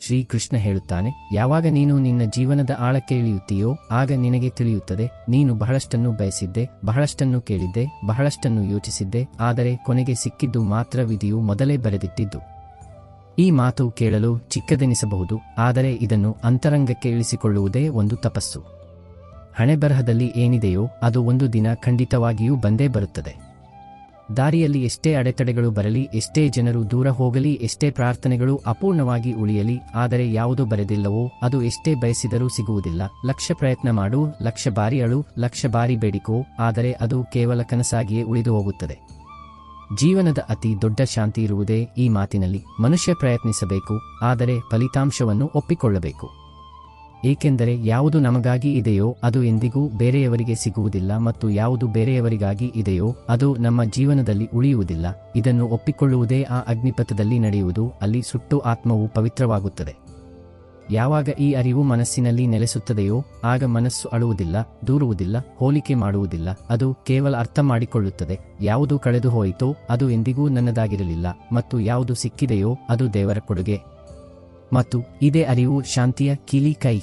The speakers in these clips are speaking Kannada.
ಶ್ರೀಕೃಷ್ಣ ಹೇಳುತ್ತಾನೆ, ಯಾವಾಗ ನೀನು ನಿನ್ನ ಜೀವನದ ಆಳಕ್ಕೆ ಇಳಿಯುತ್ತೀಯೋ ಆಗ ನಿನಗೆ ತಿಳಿಯುತ್ತದೆ, ನೀನು ಬಹಳಷ್ಟನ್ನು ಬಯಸಿದ್ದೆ, ಬಹಳಷ್ಟನ್ನು ಕೇಳಿದ್ದೆ, ಬಹಳಷ್ಟನ್ನು ಯೋಚಿಸಿದ್ದೆ, ಆದರೆ ಕೊನೆಗೆ ಸಿಕ್ಕಿದ್ದು ಮಾತ್ರ ವಿಧಿಯು ಮೊದಲೇ ಬರೆದಿಟ್ಟಿದ್ದು. ಈ ಮಾತು ಕೇಳಲು ಚಿಕ್ಕದೆನಿಸಬಹುದು, ಆದರೆ ಇದನ್ನು ಅಂತರಂಗಕ್ಕೆ ಇಳಿಸಿಕೊಳ್ಳುವುದೇ ಒಂದು ತಪಸ್ಸು. ಹಣೆಬರಹದಲ್ಲಿ ಏನಿದೆಯೋ ಅದು ಒಂದು ದಿನ ಖಂಡಿತವಾಗಿಯೂ ಬಂದೇ ಬರುತ್ತದೆ. ದಾರಿಯಲ್ಲಿ ಎಷ್ಟೇ ಅಡೆತಡೆಗಳು ಬರಲಿ, ಎಷ್ಟೇ ಜನರು ದೂರ ಹೋಗಲಿ, ಎಷ್ಟೇ ಪ್ರಾರ್ಥನೆಗಳು ಅಪೂರ್ಣವಾಗಿ ಉಳಿಯಲಿ, ಆದರೆ ಯಾವುದು ಬರೆದಿಲ್ಲವೋ ಅದು ಎಷ್ಟೇ ಬಯಸಿದರೂ ಸಿಗುವುದಿಲ್ಲ. ಲಕ್ಷ ಪ್ರಯತ್ನ ಮಾಡು, ಲಕ್ಷ ಬಾರಿ ಅಳು, ಲಕ್ಷ ಬಾರಿ ಬೇಡಿಕೋ, ಆದರೆ ಅದು ಕೇವಲ ಕನಸಾಗಿಯೇ ಉಳಿದು ಹೋಗುತ್ತದೆ. ಜೀವನದ ಅತಿ ದೊಡ್ಡ ಶಾಂತಿ ಇರುವುದೇ ಈ ಮಾತಿನಲ್ಲಿ. ಮನುಷ್ಯ ಪ್ರಯತ್ನಿಸಬೇಕು, ಆದರೆ ಫಲಿತಾಂಶವನ್ನು ಒಪ್ಪಿಕೊಳ್ಳಬೇಕು. ಏಕೆಂದರೆ ಯಾವುದು ನಮಗಾಗಿ ಇದೆಯೋ ಅದು ಎಂದಿಗೂ ಬೇರೆಯವರಿಗೆ ಸಿಗುವುದಿಲ್ಲ ಮತ್ತು ಯಾವುದು ಬೇರೆಯವರಿಗಾಗಿ ಇದೆಯೋ ಅದು ನಮ್ಮ ಜೀವನದಲ್ಲಿ ಉಳಿಯುವುದಿಲ್ಲ. ಇದನ್ನು ಒಪ್ಪಿಕೊಳ್ಳುವುದೇ ಆ ಅಗ್ನಿಪಥದಲ್ಲಿ ನಡೆಯುವುದು. ಅಲ್ಲಿ ಸುಟ್ಟು ಆತ್ಮವು ಪವಿತ್ರವಾಗುತ್ತದೆ. ಯಾವಾಗ ಈ ಅರಿವು ಮನಸ್ಸಿನಲ್ಲಿ ನೆಲೆಸುತ್ತದೆಯೋ ಆಗ ಮನಸ್ಸು ಅಳುವುದಿಲ್ಲ, ದೂರುವುದಿಲ್ಲ, ಹೋಲಿಕೆ ಮಾಡುವುದಿಲ್ಲ. ಅದು ಕೇವಲ ಅರ್ಥ ಮಾಡಿಕೊಳ್ಳುತ್ತದೆ, ಯಾವುದು ಕಳೆದು ಹೋಯಿತೋ ಅದು ಎಂದಿಗೂ ನನ್ನದಾಗಿರಲಿಲ್ಲ ಮತ್ತು ಯಾವುದು ಸಿಕ್ಕಿದೆಯೋ ಅದು ದೇವರ ಕೊಡುಗೆ. ಮತ್ತು ಇದೇ ಅರಿವು ಶಾಂತಿಯ ಕೀಲಿ ಕೈ.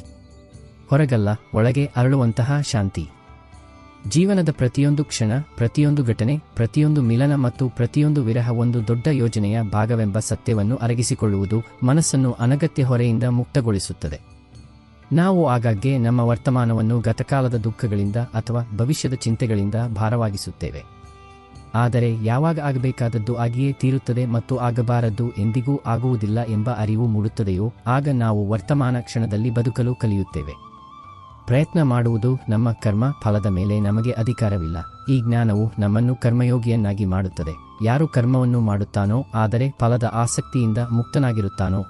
ಹೊರಗಲ್ಲ, ಒಳಗೆ ಅರಳುವಂತಹ ಶಾಂತಿ. ಜೀವನದ ಪ್ರತಿಯೊಂದು ಕ್ಷಣ, ಪ್ರತಿಯೊಂದು ಘಟನೆ, ಪ್ರತಿಯೊಂದು ಮಿಲನ ಮತ್ತು ಪ್ರತಿಯೊಂದು ವಿರಹ ಒಂದು ದೊಡ್ಡ ಯೋಜನೆಯ ಭಾಗವೆಂಬ ಸತ್ಯವನ್ನು ಅರಗಿಸಿಕೊಳ್ಳುವುದು ಮನಸ್ಸನ್ನು ಅನಗತ್ಯ ಹೊರೆಯಿಂದ ಮುಕ್ತಗೊಳಿಸುತ್ತದೆ. ನಾವು ಆಗಾಗ್ಗೆ ನಮ್ಮ ವರ್ತಮಾನವನ್ನು ಗತಕಾಲದ ದುಃಖಗಳಿಂದ ಅಥವಾ ಭವಿಷ್ಯದ ಚಿಂತೆಗಳಿಂದ ಭಾರವಾಗಿಸುತ್ತೇವೆ. ಆದರೆ ಯಾವಾಗ ಆಗಬೇಕಾದದ್ದು ಆಗಿಯೇ ತೀರುತ್ತದೆ ಮತ್ತು ಆಗಬಾರದ್ದು ಎಂದಿಗೂ ಆಗುವುದಿಲ್ಲ ಎಂಬ ಅರಿವು ಮೂಡುತ್ತದೆಯೋ ಆಗ ನಾವು ವರ್ತಮಾನ ಕ್ಷಣದಲ್ಲಿ ಬದುಕಲು ಕಲಿಯುತ್ತೇವೆ. ಪ್ರಯತ್ನ ಮಾಡುವುದು ನಮ್ಮ ಕರ್ಮ, ಫಲದ ಮೇಲೆ ನಮಗೆ ಅಧಿಕಾರವಿಲ್ಲ. ಈ ಜ್ಞಾನವು ನಮ್ಮನ್ನು ಕರ್ಮಯೋಗಿಯನ್ನಾಗಿ ಮಾಡುತ್ತದೆ. ಯಾರು ಕರ್ಮವನ್ನು ಮಾಡುತ್ತಾನೋ ಆದರೆ ಫಲದ ಆಸಕ್ತಿಯಿಂದ ಮುಕ್ತನಾಗಿರುತ್ತಾನೋ.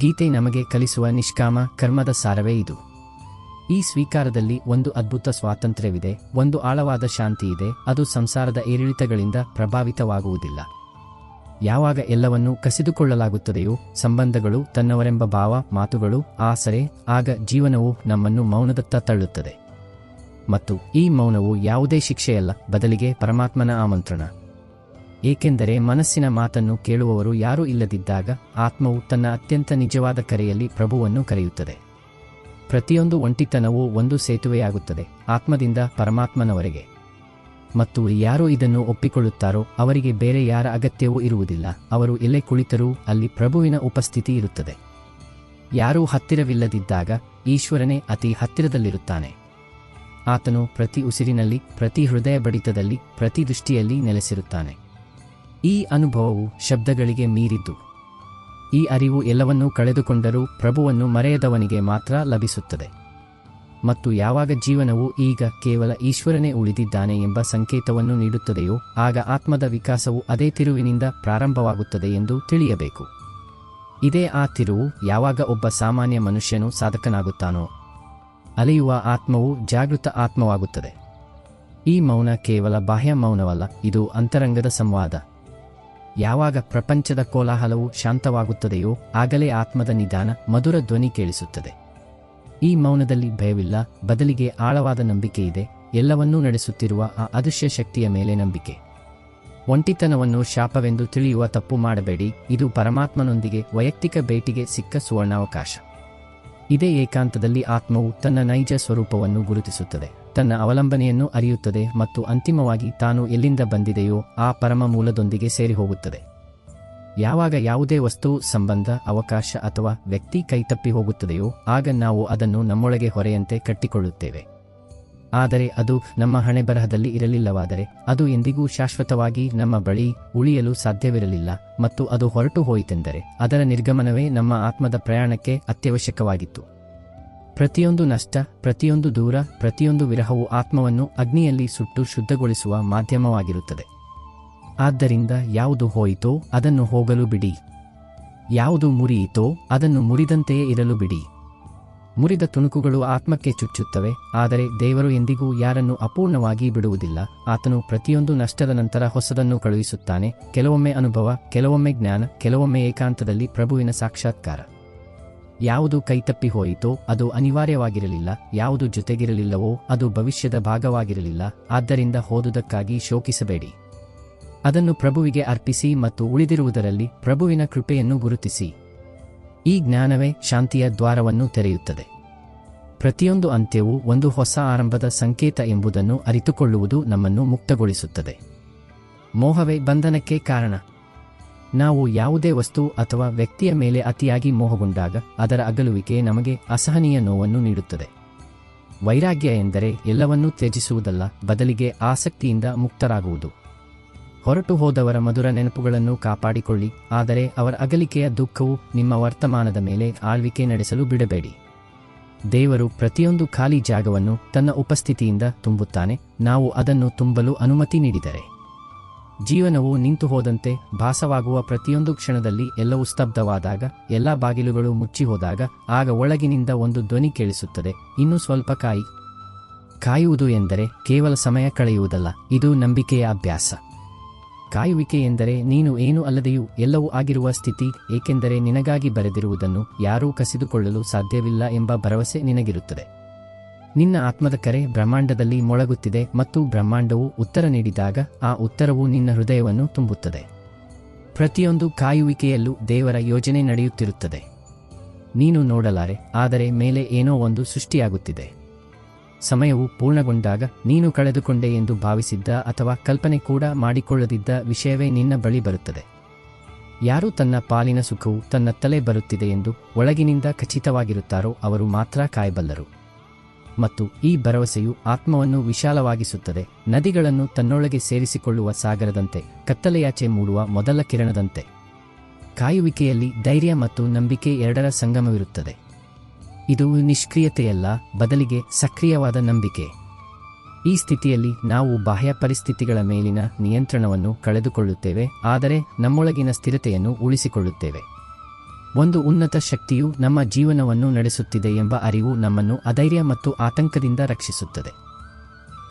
ಗೀತೆ ನಮಗೆ ಕಲಿಸುವ ನಿಷ್ಕಾಮ ಕರ್ಮದ ಸಾರವೇ ಇದು. ಈ ಸ್ವೀಕಾರದಲ್ಲಿ ಒಂದು ಅದ್ಭುತ ಸ್ವಾತಂತ್ರ್ಯವಿದೆ, ಒಂದು ಆಳವಾದ ಶಾಂತಿಯಿದೆ. ಅದು ಸಂಸಾರದ ಏರಿಳಿತಗಳಿಂದ ಪ್ರಭಾವಿತವಾಗುವುದಿಲ್ಲ. ಯಾವಾಗ ಎಲ್ಲವನ್ನೂ ಕಸಿದುಕೊಳ್ಳಲಾಗುತ್ತದೆಯೋ, ಸಂಬಂಧಗಳು, ತನ್ನವರೆಂಬ ಭಾವ, ಮಾತುಗಳು, ಆಸರೆ, ಆಗ ಜೀವನವು ನಮ್ಮನ್ನು ಮೌನದತ್ತ ತಳ್ಳುತ್ತದೆ. ಮತ್ತು ಈ ಮೌನವು ಯಾವುದೇ ಶಿಕ್ಷೆಯಲ್ಲ, ಬದಲಿಗೆ ಪರಮಾತ್ಮನ ಆಮಂತ್ರಣ. ಏಕೆಂದರೆ ಮನಸ್ಸಿನ ಮಾತನ್ನು ಕೇಳುವವರು ಯಾರೂ ಇಲ್ಲದಿದ್ದಾಗ ಆತ್ಮವು ತನ್ನ ಅತ್ಯಂತ ನಿಜವಾದ ಕರೆಯಲ್ಲಿ ಪ್ರಭುವನ್ನು ಕರೆಯುತ್ತದೆ. ಪ್ರತಿಯೊಂದು ಒಂಟಿತನವೂ ಒಂದು ಸೇತುವೆಯಾಗುತ್ತದೆ, ಆತ್ಮದಿಂದ ಪರಮಾತ್ಮನವರೆಗೆ. ಮತ್ತು ಯಾರು ಇದನ್ನು ಒಪ್ಪಿಕೊಳ್ಳುತ್ತಾರೋ ಅವರಿಗೆ ಬೇರೆ ಯಾರ ಅಗತ್ಯವೂ ಇರುವುದಿಲ್ಲ. ಅವರು ಎಲ್ಲೇ ಕುಳಿತರೂ ಅಲ್ಲಿ ಪ್ರಭುವಿನ ಉಪಸ್ಥಿತಿ ಇರುತ್ತದೆ. ಯಾರೂ ಹತ್ತಿರವಿಲ್ಲದಿದ್ದಾಗ ಈಶ್ವರನೇ ಅತಿ ಹತ್ತಿರದಲ್ಲಿರುತ್ತಾನೆ. ಆತನು ಪ್ರತಿ ಉಸಿರಿನಲ್ಲಿ, ಪ್ರತಿ ಹೃದಯ ಬಡಿತದಲ್ಲಿ, ಪ್ರತಿ ದೃಷ್ಟಿಯಲ್ಲಿ ನೆಲೆಸಿರುತ್ತಾನೆ. ಈ ಅನುಭವವು ಶಬ್ದಗಳಿಗೆ ಮೀರಿದ್ದು. ಈ ಅರಿವು ಎಲ್ಲವನ್ನೂ ಕಳೆದುಕೊಂಡರೂ ಪ್ರಭುವನ್ನು ಮರೆಯದವನಿಗೆ ಮಾತ್ರ ಲಭಿಸುತ್ತದೆ. ಮತ್ತು ಯಾವಾಗ ಜೀವನವು ಈಗ ಕೇವಲ ಈಶ್ವರನೇ ಉಳಿದಿದ್ದಾನೆ ಎಂಬ ಸಂಕೇತವನ್ನು ನೀಡುತ್ತದೆಯೋ ಆಗ ಆತ್ಮದ ವಿಕಾಸವು ಅದೇ ತಿರುವಿನಿಂದ ಪ್ರಾರಂಭವಾಗುತ್ತದೆ ಎಂದು ತಿಳಿಯಬೇಕು. ಇದೇ ಆ ತಿರುವು. ಯಾವಾಗ ಒಬ್ಬ ಸಾಮಾನ್ಯ ಮನುಷ್ಯನು ಸಾಧಕನಾಗುತ್ತಾನೋ ಅಲೆಯುವ ಆತ್ಮವು ಜಾಗೃತ ಆತ್ಮವಾಗುತ್ತದೆ. ಈ ಮೌನ ಕೇವಲ ಬಾಹ್ಯ ಮೌನವಲ್ಲ, ಇದು ಅಂತರಂಗದ ಸಂವಾದ. ಯಾವಾಗ ಪ್ರಪಂಚದ ಕೋಲಾಹಲವು ಶಾಂತವಾಗುತ್ತದೆಯೋ ಆಗಲೇ ಆತ್ಮದ ನಿಧಾನ, ಮಧುರ ಧ್ವನಿ ಕೇಳಿಸುತ್ತದೆ. ಈ ಮೌನದಲ್ಲಿ ಭಯವಿಲ್ಲ, ಬದಲಿಗೆ ಆಳವಾದ ನಂಬಿಕೆಯಿದೆ. ಎಲ್ಲವನ್ನೂ ನಡೆಸುತ್ತಿರುವ ಆ ಅದೃಶ್ಯ ಶಕ್ತಿಯ ಮೇಲೆ ನಂಬಿಕೆ. ಒಂಟಿತನವನ್ನು ಶಾಪವೆಂದು ತಿಳಿಯುವ ತಪ್ಪು ಮಾಡಬೇಡಿ. ಇದು ಪರಮಾತ್ಮನೊಂದಿಗೆ ವೈಯಕ್ತಿಕ ಭೇಟಿಗೆ ಸಿಕ್ಕ ಸುವರ್ಣಾವಕಾಶ. ಇದೇ ಏಕಾಂತದಲ್ಲಿ ಆತ್ಮವು ತನ್ನ ನೈಜ ಸ್ವರೂಪವನ್ನು ಗುರುತಿಸುತ್ತದೆ, ತನ್ನ ಅವಲಂಬನೆಯನ್ನು ಅರಿಯುತ್ತದೆ ಮತ್ತು ಅಂತಿಮವಾಗಿ ತಾನು ಎಲ್ಲಿಂದ ಬಂದಿದೆಯೋ ಆ ಪರಮ ಮೂಲದೊಂದಿಗೆ ಸೇರಿಹೋಗುತ್ತದೆ. ಯಾವಾಗ ಯಾವುದೇ ವಸ್ತು, ಸಂಬಂಧ, ಅವಕಾಶ ಅಥವಾ ವ್ಯಕ್ತಿ ಕೈತಪ್ಪಿ ಹೋಗುತ್ತದೆಯೋ ಆಗ ನಾವು ಅದನ್ನು ನಮ್ಮೊಳಗೆ ಹೊರೆಯಂತೆ ಕಟ್ಟಿಕೊಳ್ಳುತ್ತೇವೆ. ಆದರೆ ಅದು ನಮ್ಮ ಹಣೆಬರಹದಲ್ಲಿ ಇರಲಿಲ್ಲವಾದರೆ ಅದು ಎಂದಿಗೂ ಶಾಶ್ವತವಾಗಿ ನಮ್ಮ ಬಳಿ ಉಳಿಯಲು ಸಾಧ್ಯವಿರಲಿಲ್ಲ. ಮತ್ತು ಅದು ಹೊರಟು ಹೋಯಿತೆಂದರೆ ಅದರ ನಿರ್ಗಮನವೇ ನಮ್ಮ ಆತ್ಮದ ಪ್ರಯಾಣಕ್ಕೆ ಅತ್ಯವಶ್ಯಕವಾಗಿತ್ತು. ಪ್ರತಿಯೊಂದು ನಷ್ಟ, ಪ್ರತಿಯೊಂದು ದೂರ, ಪ್ರತಿಯೊಂದು ವಿರಹವು ಆತ್ಮವನ್ನು ಅಗ್ನಿಯಲ್ಲಿ ಸುಟ್ಟು ಶುದ್ಧಗೊಳಿಸುವ ಮಾಧ್ಯಮವಾಗಿರುತ್ತದೆ. ಆದ್ದರಿಂದ ಯಾವುದು ಹೋಯಿತೋ ಅದನ್ನು ಹೋಗಲು ಬಿಡಿ. ಯಾವುದು ಮುರಿಯಿತೋ ಅದನ್ನು ಮುರಿದಂತೆಯೇ ಇರಲು ಬಿಡಿ. ಮುರಿದ ತುಣುಕುಗಳು ಆತ್ಮಕ್ಕೆ ಚುಚ್ಚುತ್ತವೆ, ಆದರೆ ದೇವರು ಎಂದಿಗೂ ಯಾರನ್ನು ಅಪೂರ್ಣವಾಗಿ ಬಿಡುವುದಿಲ್ಲ. ಆತನು ಪ್ರತಿಯೊಂದು ನಷ್ಟದ ನಂತರ ಹೊಸದನ್ನು ಕಳುಹಿಸುತ್ತಾನೆ. ಕೆಲವೊಮ್ಮೆ ಅನುಭವ, ಕೆಲವೊಮ್ಮೆ ಜ್ಞಾನ, ಕೆಲವೊಮ್ಮೆ ಏಕಾಂತದಲ್ಲಿ ಪ್ರಭುವಿನ ಸಾಕ್ಷಾತ್ಕಾರ. ಯಾವುದು ಕೈತಪ್ಪಿ ಹೋಯಿತೋ ಅದು ಅನಿವಾರ್ಯವಾಗಿರಲಿಲ್ಲ, ಯಾವುದು ಜೊತೆಗಿರಲಿಲ್ಲವೋ ಅದು ಭವಿಷ್ಯದ ಭಾಗವಾಗಿರಲಿಲ್ಲ. ಆದ್ದರಿಂದ ಹೋದುದಕ್ಕಾಗಿ ಶೋಕಿಸಬೇಡಿ. ಅದನ್ನು ಪ್ರಭುವಿಗೆ ಅರ್ಪಿಸಿ ಮತ್ತು ಉಳಿದಿರುವುದರಲ್ಲಿ ಪ್ರಭುವಿನ ಕೃಪೆಯನ್ನು ಗುರುತಿಸಿ. ಈ ಜ್ಞಾನವೇ ಶಾಂತಿಯ ದ್ವಾರವನ್ನು ತೆರೆಯುತ್ತದೆ. ಪ್ರತಿಯೊಂದು ಅಂತ್ಯವೂ ಒಂದು ಹೊಸ ಆರಂಭದ ಸಂಕೇತ ಎಂಬುದನ್ನು ಅರಿತುಕೊಳ್ಳುವುದು ನಮ್ಮನ್ನು ಮುಕ್ತಗೊಳಿಸುತ್ತದೆ. ಮೋಹವೇ ಬಂಧನಕ್ಕೆ ಕಾರಣ. ನಾವು ಯಾವುದೇ ವಸ್ತು ಅಥವಾ ವ್ಯಕ್ತಿಯ ಮೇಲೆ ಅತಿಯಾಗಿ ಮೋಹಗೊಂಡಾಗ ಅದರ ಅಗಲುವಿಕೆ ನಮಗೆ ಅಸಹನೀಯ ನೋವನ್ನು ನೀಡುತ್ತದೆ. ವೈರಾಗ್ಯ ಎಂದರೆ ಎಲ್ಲವನ್ನೂ ತ್ಯಜಿಸುವುದಲ್ಲ, ಬದಲಿಗೆ ಆಸಕ್ತಿಯಿಂದ ಮುಕ್ತರಾಗುವುದು. ಹೊರಟು ಹೋದವರ ಮಧುರ ನೆನಪುಗಳನ್ನು ಕಾಪಾಡಿಕೊಳ್ಳಿ, ಆದರೆ ಅವರ ಅಗಲಿಕೆಯ ದುಃಖವು ನಿಮ್ಮ ವರ್ತಮಾನದ ಮೇಲೆ ಆಳ್ವಿಕೆ ನಡೆಸಲು ಬಿಡಬೇಡಿ. ದೇವರು ಪ್ರತಿಯೊಂದು ಖಾಲಿ ಜಾಗವನ್ನು ತನ್ನ ಉಪಸ್ಥಿತಿಯಿಂದ ತುಂಬುತ್ತಾನೆ, ನಾವು ಅದನ್ನು ತುಂಬಲು ಅನುಮತಿ ನೀಡಿದರೆ. ಜೀವನವು ನಿಂತು ಹೋದಂತೆ ಭಾಸವಾಗುವ ಪ್ರತಿಯೊಂದು ಕ್ಷಣದಲ್ಲಿ ಎಲ್ಲವೂ ಸ್ತಬ್ಧವಾದಾಗ, ಎಲ್ಲ ಬಾಗಿಲುಗಳು ಮುಚ್ಚಿಹೋದಾಗ, ಆಗ ಒಳಗಿನಿಂದ ಒಂದು ಧ್ವನಿ ಕೇಳಿಸುತ್ತದೆ, ಇನ್ನೂ ಸ್ವಲ್ಪ ಕಾಯಿ. ಕಾಯುವುದು ಎಂದರೆ ಕೇವಲ ಸಮಯ ಕಳೆಯುವುದಲ್ಲ, ಇದು ನಂಬಿಕೆಯ ಅಭ್ಯಾಸ. ಕಾಯುವಿಕೆ ಎಂದರೆ ನೀನು ಏನೂ ಅಲ್ಲದೆಯೂ ಎಲ್ಲವೂ ಆಗಿರುವ ಸ್ಥಿತಿ, ಏಕೆಂದರೆ ನಿನಗಾಗಿ ಬರೆದಿರುವುದನ್ನು ಯಾರೂ ಕಸಿದುಕೊಳ್ಳಲು ಸಾಧ್ಯವಿಲ್ಲ ಎಂಬ ಭರವಸೆ ನಿನಗಿರುತ್ತದೆ. ನಿನ್ನ ಆತ್ಮದ ಕರೆ ಬ್ರಹ್ಮಾಂಡದಲ್ಲಿ ಮೊಳಗುತ್ತಿದೆ ಮತ್ತು ಬ್ರಹ್ಮಾಂಡವು ಉತ್ತರ ನೀಡಿದಾಗ ಆ ಉತ್ತರವು ನಿನ್ನ ಹೃದಯವನ್ನು ತುಂಬುತ್ತದೆ. ಪ್ರತಿಯೊಂದು ಕಾಯುವಿಕೆಯಲ್ಲೂ ದೇವರ ಯೋಜನೆ ನಡೆಯುತ್ತಿರುತ್ತದೆ. ನೀನು ನೋಡಲಾರೆ, ಆದರೆ ಮೇಲೆ ಏನೋ ಒಂದು ಸೃಷ್ಟಿಯಾಗುತ್ತಿದೆ. ಸಮಯವು ಪೂರ್ಣಗೊಂಡಾಗ ನೀನು ಕಳೆದುಕೊಂಡೆ ಎಂದು ಭಾವಿಸಿದ್ದ ಅಥವಾ ಕಲ್ಪನೆ ಕೂಡ ಮಾಡಿಕೊಳ್ಳದಿದ್ದ ವಿಷಯವೇ ನಿನ್ನ ಬಳಿ ಬರುತ್ತದೆ. ಯಾರು ತನ್ನ ಪಾಲಿನ ಸುಖವು ತನ್ನ ತಲೆ ಬರುತ್ತಿದೆ ಎಂದು ಒಳಗಿನಿಂದ ಖಚಿತವಾಗಿರುತ್ತಾರೋ ಅವರು ಮಾತ್ರ ಕಾಯಬಲ್ಲರು. ಮತ್ತು ಈ ಭರವಸೆಯು ಆತ್ಮವನ್ನು ವಿಶಾಲವಾಗಿಸುತ್ತದೆ, ನದಿಗಳನ್ನು ತನ್ನೊಳಗೆ ಸೇರಿಸಿಕೊಳ್ಳುವ ಸಾಗರದಂತೆ, ಕತ್ತಲೆಯಾಚೆ ಮೂಡುವ ಮೊದಲ ಕಿರಣದಂತೆ. ಕಾಯುವಿಕೆಯಲ್ಲಿ ಧೈರ್ಯ ಮತ್ತು ನಂಬಿಕೆ ಎರಡರ ಸಂಗಮವಿರುತ್ತದೆ. ಇದು ನಿಷ್ಕ್ರಿಯತೆಯಲ್ಲ, ಬದಲಿಗೆ ಸಕ್ರಿಯವಾದ ನಂಬಿಕೆ. ಈ ಸ್ಥಿತಿಯಲ್ಲಿ ನಾವು ಬಾಹ್ಯ ಪರಿಸ್ಥಿತಿಗಳ ಮೇಲಿನ ನಿಯಂತ್ರಣವನ್ನು ಕಳೆದುಕೊಳ್ಳುತ್ತೇವೆ, ಆದರೆ ನಮ್ಮೊಳಗಿನ ಸ್ಥಿರತೆಯನ್ನು ಉಳಿಸಿಕೊಳ್ಳುತ್ತೇವೆ. ಒಂದು ಉನ್ನತ ಶಕ್ತಿಯು ನಮ್ಮ ಜೀವನವನ್ನು ನಡೆಸುತ್ತಿದೆ ಎಂಬ ಅರಿವು ನಮ್ಮನ್ನು ಅಧೈರ್ಯ ಮತ್ತು ಆತಂಕದಿಂದ ರಕ್ಷಿಸುತ್ತದೆ.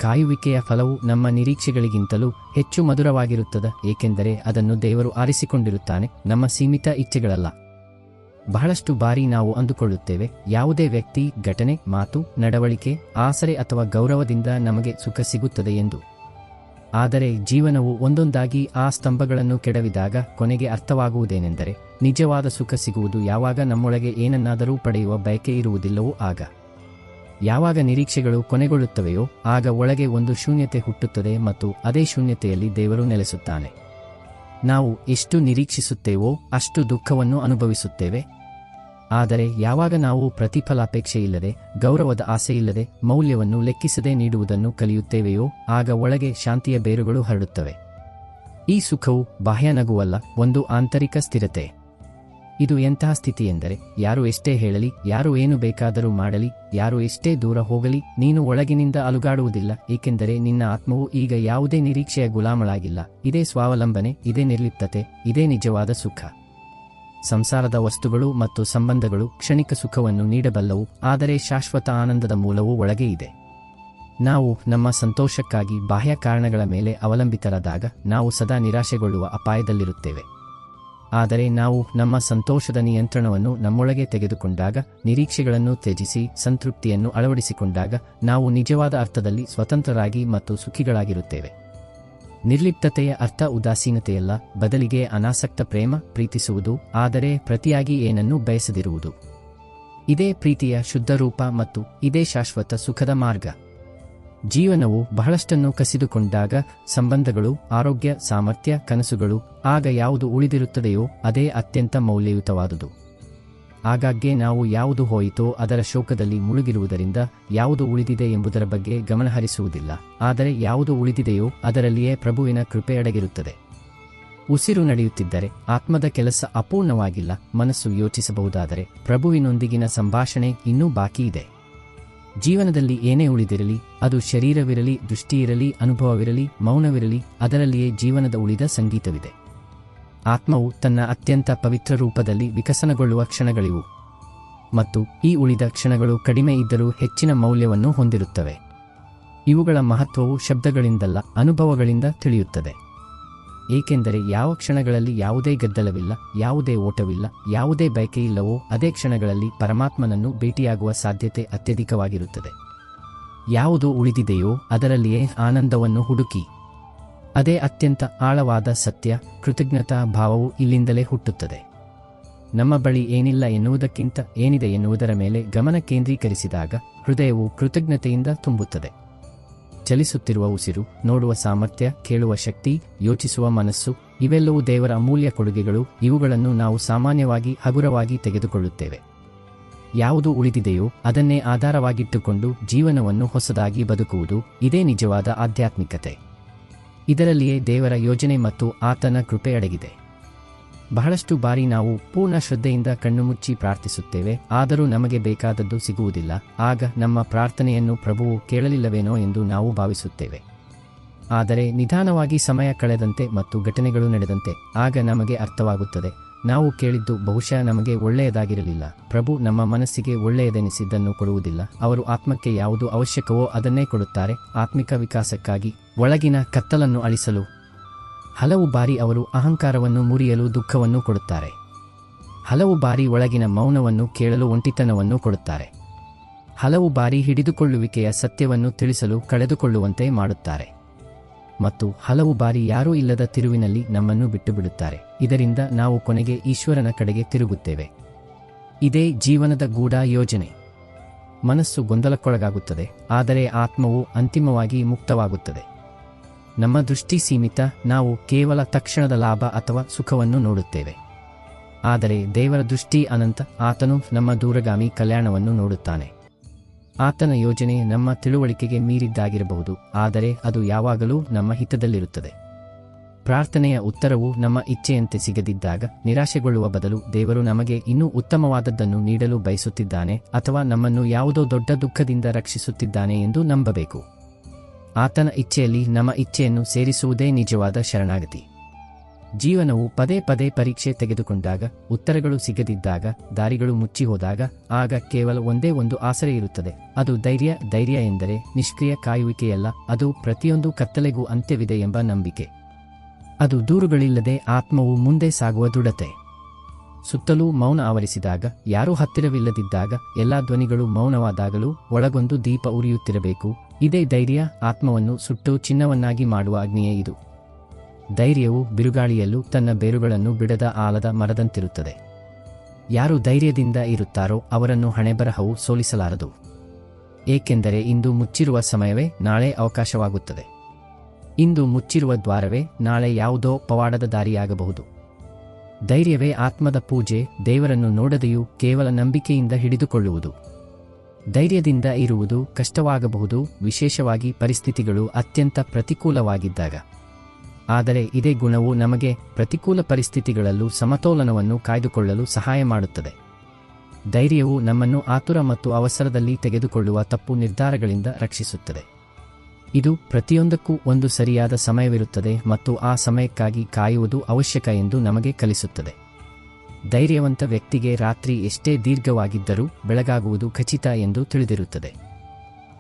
ಕಾಯುವಿಕೆಯ ಫಲವು ನಮ್ಮ ನಿರೀಕ್ಷೆಗಳಿಗಿಂತಲೂ ಹೆಚ್ಚು ಮಧುರವಾಗಿರುತ್ತದೆ, ಏಕೆಂದರೆ ಅದನ್ನು ದೇವರು ಆರಿಸಿಕೊಂಡಿರುತ್ತಾನೆ, ನಮ್ಮ ಸೀಮಿತ ಇಚ್ಛೆಗಳಲ್ಲ. ಬಹಳಷ್ಟು ಬಾರಿ ನಾವು ಅಂದುಕೊಳ್ಳುತ್ತೇವೆ, ಯಾವುದೇ ವ್ಯಕ್ತಿ, ಘಟನೆ, ಮಾತು, ನಡವಳಿಕೆ, ಆಸರೆ ಅಥವಾ ಗೌರವದಿಂದ ನಮಗೆ ಸುಖ ಸಿಗುತ್ತದೆ ಎಂದು. ಆದರೆ ಜೀವನವು ಒಂದೊಂದಾಗಿ ಆ ಸ್ತಂಭಗಳನ್ನು ಕೆಡವಿದಾಗ ಕೊನೆಗೆ ಅರ್ಥವಾಗುವುದೇನೆಂದರೆ, ನಿಜವಾದ ಸುಖ ಸಿಗುವುದು ಯಾವಾಗ ನಮ್ಮೊಳಗೆ ಏನನ್ನಾದರೂ ಪಡೆಯುವ ಬಯಕೆ ಇರುವುದಿಲ್ಲವೋ ಆಗ. ಯಾವಾಗ ನಿರೀಕ್ಷೆಗಳು ಕೊನೆಗೊಳ್ಳುತ್ತವೆಯೋ ಆಗ ಒಳಗೆ ಒಂದು ಶೂನ್ಯತೆ ಹುಟ್ಟುತ್ತದೆ ಮತ್ತು ಅದೇ ಶೂನ್ಯತೆಯಲ್ಲಿ ದೇವರು ನೆಲೆಸುತ್ತಾನೆ. ನಾವು ಎಷ್ಟು ನಿರೀಕ್ಷಿಸುತ್ತೇವೋ ಅಷ್ಟು ದುಃಖವನ್ನು ಅನುಭವಿಸುತ್ತೇವೆ. ಆದರೆ ಯಾವಾಗ ನಾವು ಪ್ರತಿಫಲಾಪೇಕ್ಷೆಯಿಲ್ಲದೆ, ಗೌರವದ ಆಸೆಯಿಲ್ಲದೆ, ಮೌಲ್ಯವನ್ನು ಲೆಕ್ಕಿಸದೆ ನೀಡುವುದನ್ನು ಕಲಿಯುತ್ತೇವೆಯೋ ಆಗ ಒಳಗೆ ಶಾಂತಿಯ ಬೇರುಗಳು ಹರಡುತ್ತವೆ. ಈ ಸುಖವು ಬಾಹ್ಯ ನಗುವಲ್ಲ, ಒಂದು ಆಂತರಿಕ ಸ್ಥಿರತೆ. ಇದು ಎಂತಹ ಸ್ಥಿತಿ ಎಂದರೆ, ಯಾರು ಎಷ್ಟೇ ಹೇಳಲಿ, ಯಾರು ಏನು ಬೇಕಾದರೂ ಮಾಡಲಿ, ಯಾರು ಎಷ್ಟೇ ದೂರ ಹೋಗಲಿ, ನೀನು ಒಳಗಿನಿಂದ ಅಲುಗಾಡುವುದಿಲ್ಲ, ಏಕೆಂದರೆ ನಿನ್ನ ಆತ್ಮವು ಈಗ ಯಾವುದೇ ನಿರೀಕ್ಷೆಯ ಗುಲಾಮಳಾಗಿಲ್ಲ. ಇದೇ ಸ್ವಾವಲಂಬನೆ, ಇದೇ ನಿರ್ಲಿಪ್ತತೆ, ಇದೇ ನಿಜವಾದ ಸುಖ. ಸಂಸಾರದ ವಸ್ತುಗಳು ಮತ್ತು ಸಂಬಂಧಗಳು ಕ್ಷಣಿಕ ಸುಖವನ್ನು ನೀಡಬಲ್ಲವು, ಆದರೆ ಶಾಶ್ವತ ಆನಂದದ ಮೂಲವೂ ಒಳಗೆ ಇದೆ. ನಾವು ನಮ್ಮ ಸಂತೋಷಕ್ಕಾಗಿ ಬಾಹ್ಯ ಕಾರಣಗಳ ಮೇಲೆ ಅವಲಂಬಿತರಾದಾಗ ನಾವು ಸದಾ ನಿರಾಶೆಗೊಳ್ಳುವ ಅಪಾಯದಲ್ಲಿರುತ್ತೇವೆ. ಆದರೆ ನಾವು ನಮ್ಮ ಸಂತೋಷದ ನಿಯಂತ್ರಣವನ್ನು ನಮ್ಮೊಳಗೆ ತೆಗೆದುಕೊಂಡಾಗ, ನಿರೀಕ್ಷೆಗಳನ್ನು ತ್ಯಜಿಸಿ ಸಂತೃಪ್ತಿಯನ್ನು ಅಳವಡಿಸಿಕೊಂಡಾಗ, ನಾವು ನಿಜವಾದ ಅರ್ಥದಲ್ಲಿ ಸ್ವತಂತ್ರರಾಗಿ ಮತ್ತು ಸುಖಿಗಳಾಗಿರುತ್ತೇವೆ. ನಿರ್ಲಿಪ್ತತೆಯ ಅರ್ಥ ಉದಾಸೀನತೆಯಲ್ಲ, ಬದಲಿಗೆ ಅನಾಸಕ್ತ ಪ್ರೇಮ, ಪ್ರೀತಿಸುವುದು, ಆದರೆ ಪ್ರತಿಯಾಗಿ ಏನನ್ನೂ ಬಯಸದಿರುವುದು. ಇದೇ ಪ್ರೀತಿಯ ಶುದ್ಧ ರೂಪ ಮತ್ತು ಇದೇ ಶಾಶ್ವತ ಸುಖದ ಮಾರ್ಗ. ಜೀವನವು ಬಹಳಷ್ಟನ್ನು ಕಸಿದುಕೊಂಡಾಗ, ಸಂಬಂಧಗಳು, ಆರೋಗ್ಯ, ಸಾಮರ್ಥ್ಯ, ಕನಸುಗಳು, ಆಗ ಯಾವುದು ಉಳಿದಿರುತ್ತದೆಯೋ ಅದೇ ಅತ್ಯಂತ ಮೌಲ್ಯಯುತವಾದುದು. ಆಗಾಗ್ಗೆ ನಾವು ಯಾವುದು ಹೋಯಿತೋ ಅದರ ಶೋಕದಲ್ಲಿ ಮುಳುಗಿರುವುದರಿಂದ ಯಾವುದು ಉಳಿದಿದೆ ಎಂಬುದರ ಬಗ್ಗೆ ಗಮನಹರಿಸುವುದಿಲ್ಲ, ಆದರೆ ಯಾವುದು ಉಳಿದಿದೆಯೋ ಅದರಲ್ಲಿಯೇ ಪ್ರಭುವಿನ ಕೃಪೆ ಅಡಗಿರುತ್ತದೆ. ಉಸಿರು ನಡೆಯುತ್ತಿದ್ದರೆ ಆತ್ಮದ ಕೆಲಸ ಅಪೂರ್ಣವಾಗಿಲ್ಲ, ಮನಸ್ಸು ಯೋಚಿಸಬಹುದಾದರೆ ಪ್ರಭುವಿನೊಂದಿಗಿನ ಸಂಭಾಷಣೆ ಇನ್ನೂ ಬಾಕಿ ಇದೆ. ಜೀವನದಲ್ಲಿ ಏನೇ ಉಳಿದಿರಲಿ, ಅದು ಶರೀರವಿರಲಿ, ದೃಷ್ಟಿಯಿರಲಿ, ಅನುಭವವಿರಲಿ, ಮೌನವಿರಲಿ, ಅದರಲ್ಲಿಯೇ ಜೀವನದ ಉಳಿದ ಸಂಗೀತವಿದೆ. ಆತ್ಮವು ತನ್ನ ಅತ್ಯಂತ ಪವಿತ್ರ ರೂಪದಲ್ಲಿ ವಿಕಸನಗೊಳ್ಳುವ ಕ್ಷಣಗಳಿವು, ಮತ್ತು ಈ ಉಳಿದ ಕ್ಷಣಗಳು ಕಡಿಮೆ ಇದ್ದರೂ ಹೆಚ್ಚಿನ ಮೌಲ್ಯವನ್ನು ಹೊಂದಿರುತ್ತವೆ. ಇವುಗಳ ಮಹತ್ವವು ಶಬ್ದಗಳಿಂದಲ್ಲ, ಅನುಭವಗಳಿಂದ ತಿಳಿಯುತ್ತದೆ. ಏಕೆಂದರೆ ಯಾವ ಕ್ಷಣಗಳಲ್ಲಿ ಯಾವುದೇ ಗದ್ದಲವಿಲ್ಲ, ಯಾವುದೇ ಓಟವಿಲ್ಲ, ಯಾವುದೇ ಬಯಕೆಯಿಲ್ಲವೋ ಅದೇ ಕ್ಷಣಗಳಲ್ಲಿ ಪರಮಾತ್ಮನನ್ನು ಭೇಟಿಯಾಗುವ ಸಾಧ್ಯತೆ ಅತ್ಯಧಿಕವಾಗಿರುತ್ತದೆ. ಯಾವುದು ಉಳಿದಿದೆಯೋ ಅದರಲ್ಲಿಯೇ ಆನಂದವನ್ನು ಹುಡುಕಿ. ಅದೇ ಅತ್ಯಂತ ಆಳವಾದ ಸತ್ಯ. ಕೃತಜ್ಞತಾ ಭಾವವು ಇಲ್ಲಿಂದಲೇ ಹುಟ್ಟುತ್ತದೆ. ನಮ್ಮ ಬಳಿ ಏನಿಲ್ಲ ಎನ್ನುವುದಕ್ಕಿಂತ ಏನಿದೆ ಎನ್ನುವುದರ ಮೇಲೆ ಗಮನ ಕೇಂದ್ರೀಕರಿಸಿದಾಗ ಹೃದಯವು ಕೃತಜ್ಞತೆಯಿಂದ ತುಂಬುತ್ತದೆ. ಚಲಿಸುತ್ತಿರುವ ಉಸಿರು, ನೋಡುವ ಸಾಮರ್ಥ್ಯ, ಕೇಳುವ ಶಕ್ತಿ, ಯೋಚಿಸುವ ಮನಸ್ಸು ಇವೆಲ್ಲವೂ ದೇವರ ಅಮೂಲ್ಯ ಕೊಡುಗೆಗಳು. ಇವುಗಳನ್ನು ನಾವು ಸಾಮಾನ್ಯವಾಗಿ ಹಗುರವಾಗಿ ತೆಗೆದುಕೊಳ್ಳುತ್ತೇವೆ. ಯಾವುದು ಉಳಿದಿದೆಯೋ ಅದನ್ನೇ ಆಧಾರವಾಗಿಟ್ಟುಕೊಂಡು ಜೀವನವನ್ನು ಹೊಸದಾಗಿ ಬದುಕುವುದು, ಇದೇ ನಿಜವಾದ ಆಧ್ಯಾತ್ಮಿಕತೆ. ಇದರಲ್ಲಿಯೇ ದೇವರ ಯೋಜನೆ ಮತ್ತು ಆತನ ಕೃಪೆ ಅಡಗಿದೆ. ಬಹಳಷ್ಟು ಬಾರಿ ನಾವು ಪೂರ್ಣ ಶ್ರದ್ಧೆಯಿಂದ ಕಣ್ಣುಮುಚ್ಚಿ ಪ್ರಾರ್ಥಿಸುತ್ತೇವೆ, ಆದರೂ ನಮಗೆ ಬೇಕಾದದ್ದು ಸಿಗುವುದಿಲ್ಲ. ಆಗ ನಮ್ಮ ಪ್ರಾರ್ಥನೆಯನ್ನು ಪ್ರಭುವು ಕೇಳಲಿಲ್ಲವೇನೋ ಎಂದು ನಾವು ಭಾವಿಸುತ್ತೇವೆ. ಆದರೆ ನಿಧಾನವಾಗಿ ಸಮಯ ಕಳೆದಂತೆ ಮತ್ತು ಘಟನೆಗಳು ನಡೆದಂತೆ ಆಗ ನಮಗೆ ಅರ್ಥವಾಗುತ್ತದೆ, ನಾವು ಕೇಳಿದ್ದು ಬಹುಶಃ ನಮಗೆ ಒಳ್ಳೆಯದಾಗಿರಲಿಲ್ಲ. ಪ್ರಭು ನಮ್ಮ ಮನಸ್ಸಿಗೆ ಒಳ್ಳೆಯದೆನಿಸಿದ್ದನ್ನು ಕೊಡುವುದಿಲ್ಲ. ಅವರು ಆತ್ಮಕ್ಕೆ ಯಾವುದು ಅವಶ್ಯಕವೋ ಅದನ್ನೇ ಕೊಡುತ್ತಾರೆ. ಆತ್ಮಿಕ ವಿಕಾಸಕ್ಕಾಗಿ, ಒಳಗಿನ ಕತ್ತಲನ್ನು ಅಳಿಸಲು. ಹಲವು ಬಾರಿ ಅವರು ಅಹಂಕಾರವನ್ನು ಮುರಿಯಲು ದುಃಖವನ್ನು ಕೊಡುತ್ತಾರೆ. ಹಲವು ಬಾರಿ ಒಳಗಿನ ಮೌನವನ್ನು ಕೇಳಲು ಒಂಟಿತನವನ್ನು ಕೊಡುತ್ತಾರೆ. ಹಲವು ಬಾರಿ ಹಿಡಿದುಕೊಳ್ಳುವಿಕೆಯ ಸತ್ಯವನ್ನು ತಿಳಿಸಲು ಕಳೆದುಕೊಳ್ಳುವಂತೆ ಮಾಡುತ್ತಾರೆ. ಮತ್ತು ಹಲವು ಬಾರಿ ಯಾರೂ ಇಲ್ಲದ ತಿರುವಿನಲ್ಲಿ ನಮ್ಮನ್ನು ಬಿಟ್ಟುಬಿಡುತ್ತಾರೆ. ಇದರಿಂದ ನಾವು ಕೊನೆಗೆ ಈಶ್ವರನ ಕಡೆಗೆ ತಿರುಗುತ್ತೇವೆ. ಇದೇ ಜೀವನದ ಗೂಢ ಯೋಜನೆ. ಮನಸ್ಸು ಗೊಂದಲಕ್ಕೊಳಗಾಗುತ್ತದೆ, ಆದರೆ ಆತ್ಮವು ಅಂತಿಮವಾಗಿ ಮುಕ್ತವಾಗುತ್ತದೆ. ನಮ್ಮ ದೃಷ್ಟಿ ಸೀಮಿತ, ನಾವು ಕೇವಲ ತಕ್ಷಣದ ಲಾಭ ಅಥವಾ ಸುಖವನ್ನು ನೋಡುತ್ತೇವೆ. ಆದರೆ ದೇವರ ದೃಷ್ಟಿ ಅನಂತ. ಆತನು ನಮ್ಮ ದೂರಗಾಮಿ ಕಲ್ಯಾಣವನ್ನು ನೋಡುತ್ತಾನೆ. ಆತನ ಯೋಜನೆ ನಮ್ಮ ತಿಳುವಳಿಕೆಗೆ ಮೀರಿದ್ದಾಗಿರಬಹುದು, ಆದರೆ ಅದು ಯಾವಾಗಲೂ ನಮ್ಮ ಹಿತದಲ್ಲಿರುತ್ತದೆ. ಪ್ರಾರ್ಥನೆಯ ಉತ್ತರವು ನಮ್ಮ ಇಚ್ಛೆಯಂತೆ ಸಿಗದಿದ್ದಾಗ ನಿರಾಶೆಗೊಳ್ಳುವ ಬದಲು ದೇವರು ನಮಗೆ ಇನ್ನೂ ಉತ್ತಮವಾದದ್ದನ್ನು ನೀಡಲು ಬಯಸುತ್ತಿದ್ದಾನೆ ಅಥವಾ ನಮ್ಮನ್ನು ಯಾವುದೋ ದೊಡ್ಡ ದುಃಖದಿಂದ ರಕ್ಷಿಸುತ್ತಿದ್ದಾನೆ ಎಂದು ನಂಬಬೇಕು. ಆತನ ಇಚ್ಛೆಯಲ್ಲಿ ನಮ್ಮ ಇಚ್ಛೆಯನ್ನು ಸೇರಿಸುವುದೇ ನಿಜವಾದ ಶರಣಾಗತಿ. ಜೀವನವು ಪದೇ ಪದೇ ಪರೀಕ್ಷೆ ತೆಗೆದುಕೊಂಡಾಗ, ಉತ್ತರಗಳು ಸಿಗದಿದ್ದಾಗ, ದಾರಿಗಳು ಮುಚ್ಚಿಹೋದಾಗ ಆಗ ಕೇವಲ ಒಂದೇ ಒಂದು ಆಸರೆ ಇರುತ್ತದೆ, ಅದು ಧೈರ್ಯ. ಧೈರ್ಯ ಎಂದರೆ ನಿಷ್ಕ್ರಿಯ ಕಾಯುವಿಕೆಯಲ್ಲ, ಅದು ಪ್ರತಿಯೊಂದು ಕತ್ತಲೆಗೂ ಅಂತ್ಯವಿದೆ ಎಂಬ ನಂಬಿಕೆ. ಅದು ದೂರುಗಳಿಲ್ಲದೆ ಆತ್ಮವು ಮುಂದೆ ಸಾಗುವ ದೃಢತೆ. ಸುತ್ತಲೂ ಮೌನ ಆವರಿಸಿದಾಗ, ಯಾರೂ ಹತ್ತಿರವಿಲ್ಲದಿದ್ದಾಗ, ಎಲ್ಲಾ ಧ್ವನಿಗಳು ಮೌನವಾದಾಗಲೂ ಒಳಗೊಂದು ದೀಪ ಉರಿಯುತ್ತಿರಬೇಕು. ಇದೇ ಧೈರ್ಯ. ಆತ್ಮವನ್ನು ಸುಟ್ಟು ಚಿನ್ನವನ್ನಾಗಿ ಮಾಡುವ ಅಗ್ನಿಯೇ ಇದು. ಧೈರ್ಯವು ಬಿರುಗಾಳಿಯಲ್ಲೂ ತನ್ನ ಬೇರುಗಳನ್ನು ಬಿಡದ ಆಲದ ಮರದಂತಿರುತ್ತದೆ. ಯಾರು ಧೈರ್ಯದಿಂದ ಇರುತ್ತಾರೋ ಅವರನ್ನು ಹಣೆಬರಹವು ಸೋಲಿಸಲಾರದು. ಏಕೆಂದರೆ ಇಂದು ಮುಚ್ಚಿರುವ ಸಮಯವೇ ನಾಳೆ ಅವಕಾಶವಾಗುತ್ತದೆ. ಇಂದು ಮುಚ್ಚಿರುವ ದ್ವಾರವೇ ನಾಳೆ ಯಾವುದೋ ಪವಾಡದ ದಾರಿಯಾಗಬಹುದು. ಧೈರ್ಯವೇ ಆತ್ಮದ ಪೂಜೆ. ದೇವರನ್ನು ನೋಡದೆಯೂ ಕೇವಲ ನಂಬಿಕೆಯಿಂದ ಹಿಡಿದುಕೊಳ್ಳುವುದು. ಧೈರ್ಯದಿಂದ ಇರುವುದು ಕಷ್ಟವಾಗಬಹುದು, ವಿಶೇಷವಾಗಿ ಪರಿಸ್ಥಿತಿಗಳು ಅತ್ಯಂತ ಪ್ರತಿಕೂಲವಾಗಿದ್ದಾಗ. ಆದರೆ ಇದೇ ಗುಣವು ನಮಗೆ ಪ್ರತಿಕೂಲ ಪರಿಸ್ಥಿತಿಗಳಲ್ಲೂ ಸಮತೋಲನವನ್ನು ಕಾಯ್ದುಕೊಳ್ಳಲು ಸಹಾಯ ಮಾಡುತ್ತದೆ. ಧೈರ್ಯವು ನಮ್ಮನ್ನು ಆತುರ ಮತ್ತು ಅವಸರದಲ್ಲಿ ತೆಗೆದುಕೊಳ್ಳುವ ತಪ್ಪು ನಿರ್ಧಾರಗಳಿಂದ ರಕ್ಷಿಸುತ್ತದೆ. ಇದು ಪ್ರತಿಯೊಂದಕ್ಕೂ ಒಂದು ಸರಿಯಾದ ಸಮಯವಿರುತ್ತದೆ ಮತ್ತು ಆ ಸಮಯಕ್ಕಾಗಿ ಕಾಯುವುದು ಅವಶ್ಯಕ ಎಂದು ನಮಗೆ ಕಲಿಸುತ್ತದೆ. ಧೈರ್ಯವಂತ ವ್ಯಕ್ತಿಗೆ ರಾತ್ರಿ ಎಷ್ಟೇ ದೀರ್ಘವಾಗಿದ್ದರೂ ಬೆಳಗಾಗುವುದು ಖಚಿತ ಎಂದು ತಿಳಿದಿರುತ್ತದೆ.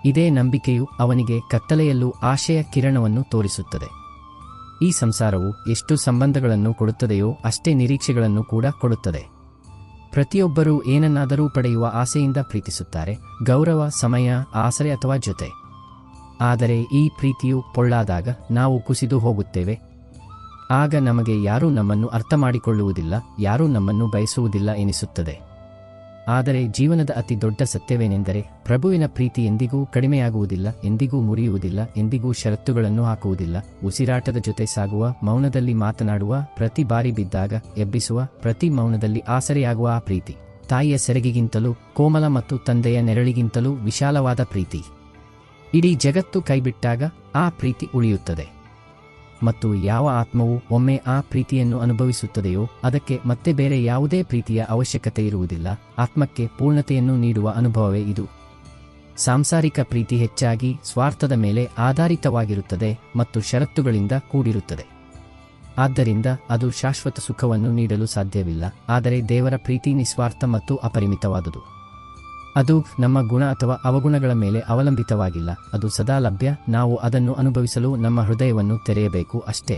ಇದೇ ನಂಬಿಕೆಯು ಅವನಿಗೆ ಕತ್ತಲೆಯಲ್ಲೂ ಆಶಯ ಕಿರಣವನ್ನು ತೋರಿಸುತ್ತದೆ. ಈ ಸಂಸಾರವು ಎಷ್ಟು ಸಂಬಂಧಗಳನ್ನು ಕೊಡುತ್ತದೆಯೋ ಅಷ್ಟೇ ನಿರೀಕ್ಷೆಗಳನ್ನು ಕೂಡ ಕೊಡುತ್ತದೆ. ಪ್ರತಿಯೊಬ್ಬರೂ ಏನನ್ನಾದರೂ ಪಡೆಯುವ ಆಸೆಯಿಂದ ಪ್ರೀತಿಸುತ್ತಾರೆ, ಗೌರವ, ಸಮಯ, ಆಸರೆ ಅಥವಾ ಜೊತೆ. ಆದರೆ ಈ ಪ್ರೀತಿಯು ಪೊಳ್ಳಾದಾಗ ನಾವು ಕುಸಿದು ಹೋಗುತ್ತೇವೆ. ಆಗ ನಮಗೆ ಯಾರೂ ನಮ್ಮನ್ನು ಅರ್ಥ ಮಾಡಿಕೊಳ್ಳುವುದಿಲ್ಲ, ಯಾರೂ ನಮ್ಮನ್ನು ಬಯಸುವುದಿಲ್ಲ ಎನಿಸುತ್ತದೆ. ಆದರೆ ಜೀವನದ ಅತಿ ದೊಡ್ಡ ಸತ್ಯವೇನೆಂದರೆ ಪ್ರಭುವಿನ ಪ್ರೀತಿ ಎಂದಿಗೂ ಕಡಿಮೆಯಾಗುವುದಿಲ್ಲ, ಎಂದಿಗೂ ಮುರಿಯುವುದಿಲ್ಲ, ಎಂದಿಗೂ ಷರತ್ತುಗಳನ್ನು ಹಾಕುವುದಿಲ್ಲ. ಉಸಿರಾಟದ ಜೊತೆ ಸಾಗುವ, ಮೌನದಲ್ಲಿ ಮಾತನಾಡುವ, ಪ್ರತಿ ಬಾರಿ ಬಿದ್ದಾಗ ಎಬ್ಬಿಸುವ, ಪ್ರತಿ ಮೌನದಲ್ಲಿ ಆಸರೆಯಾಗುವ ಆ ಪ್ರೀತಿ ತಾಯಿಯ ಸೆರಗಿಗಿಂತಲೂ ಕೋಮಲ ಮತ್ತು ತಂದೆಯ ನೆರಳಿಗಿಂತಲೂ ವಿಶಾಲವಾದ ಪ್ರೀತಿ. ಇಡೀ ಜಗತ್ತು ಕೈಬಿಟ್ಟಾಗ ಆ ಪ್ರೀತಿ ಉಳಿಯುತ್ತದೆ. ಮತ್ತು ಯಾವ ಆತ್ಮವು ಒಮ್ಮೆ ಆ ಪ್ರೀತಿಯನ್ನು ಅನುಭವಿಸುತ್ತದೆಯೋ ಅದಕ್ಕೆ ಮತ್ತೆ ಬೇರೆ ಯಾವುದೇ ಪ್ರೀತಿಯ ಅವಶ್ಯಕತೆ ಇರುವುದಿಲ್ಲ. ಆತ್ಮಕ್ಕೆ ಪೂರ್ಣತೆಯನ್ನು ನೀಡುವ ಅನುಭವವೇ ಇದು. ಸಾಂಸಾರಿಕ ಪ್ರೀತಿ ಹೆಚ್ಚಾಗಿ ಸ್ವಾರ್ಥದ ಮೇಲೆ ಆಧಾರಿತವಾಗಿರುತ್ತದೆ ಮತ್ತು ಷರತ್ತುಗಳಿಂದ ಕೂಡಿರುತ್ತದೆ. ಆದ್ದರಿಂದ ಅದು ಶಾಶ್ವತ ಸುಖವನ್ನು ನೀಡಲು ಸಾಧ್ಯವಿಲ್ಲ. ಆದರೆ ದೇವರ ಪ್ರೀತಿ ನಿಸ್ವಾರ್ಥ ಮತ್ತು ಅಪರಿಮಿತವಾದುದು. ಅದು ನಮ್ಮ ಗುಣ ಅಥವಾ ಅವಗುಣಗಳ ಮೇಲೆ ಅವಲಂಬಿತವಾಗಿಲ್ಲ, ಅದು ಸದಾ ಲಭ್ಯ. ನಾವು ಅದನ್ನು ಅನುಭವಿಸಲು ನಮ್ಮ ಹೃದಯವನ್ನು ತೆರೆಯಬೇಕು ಅಷ್ಟೇ.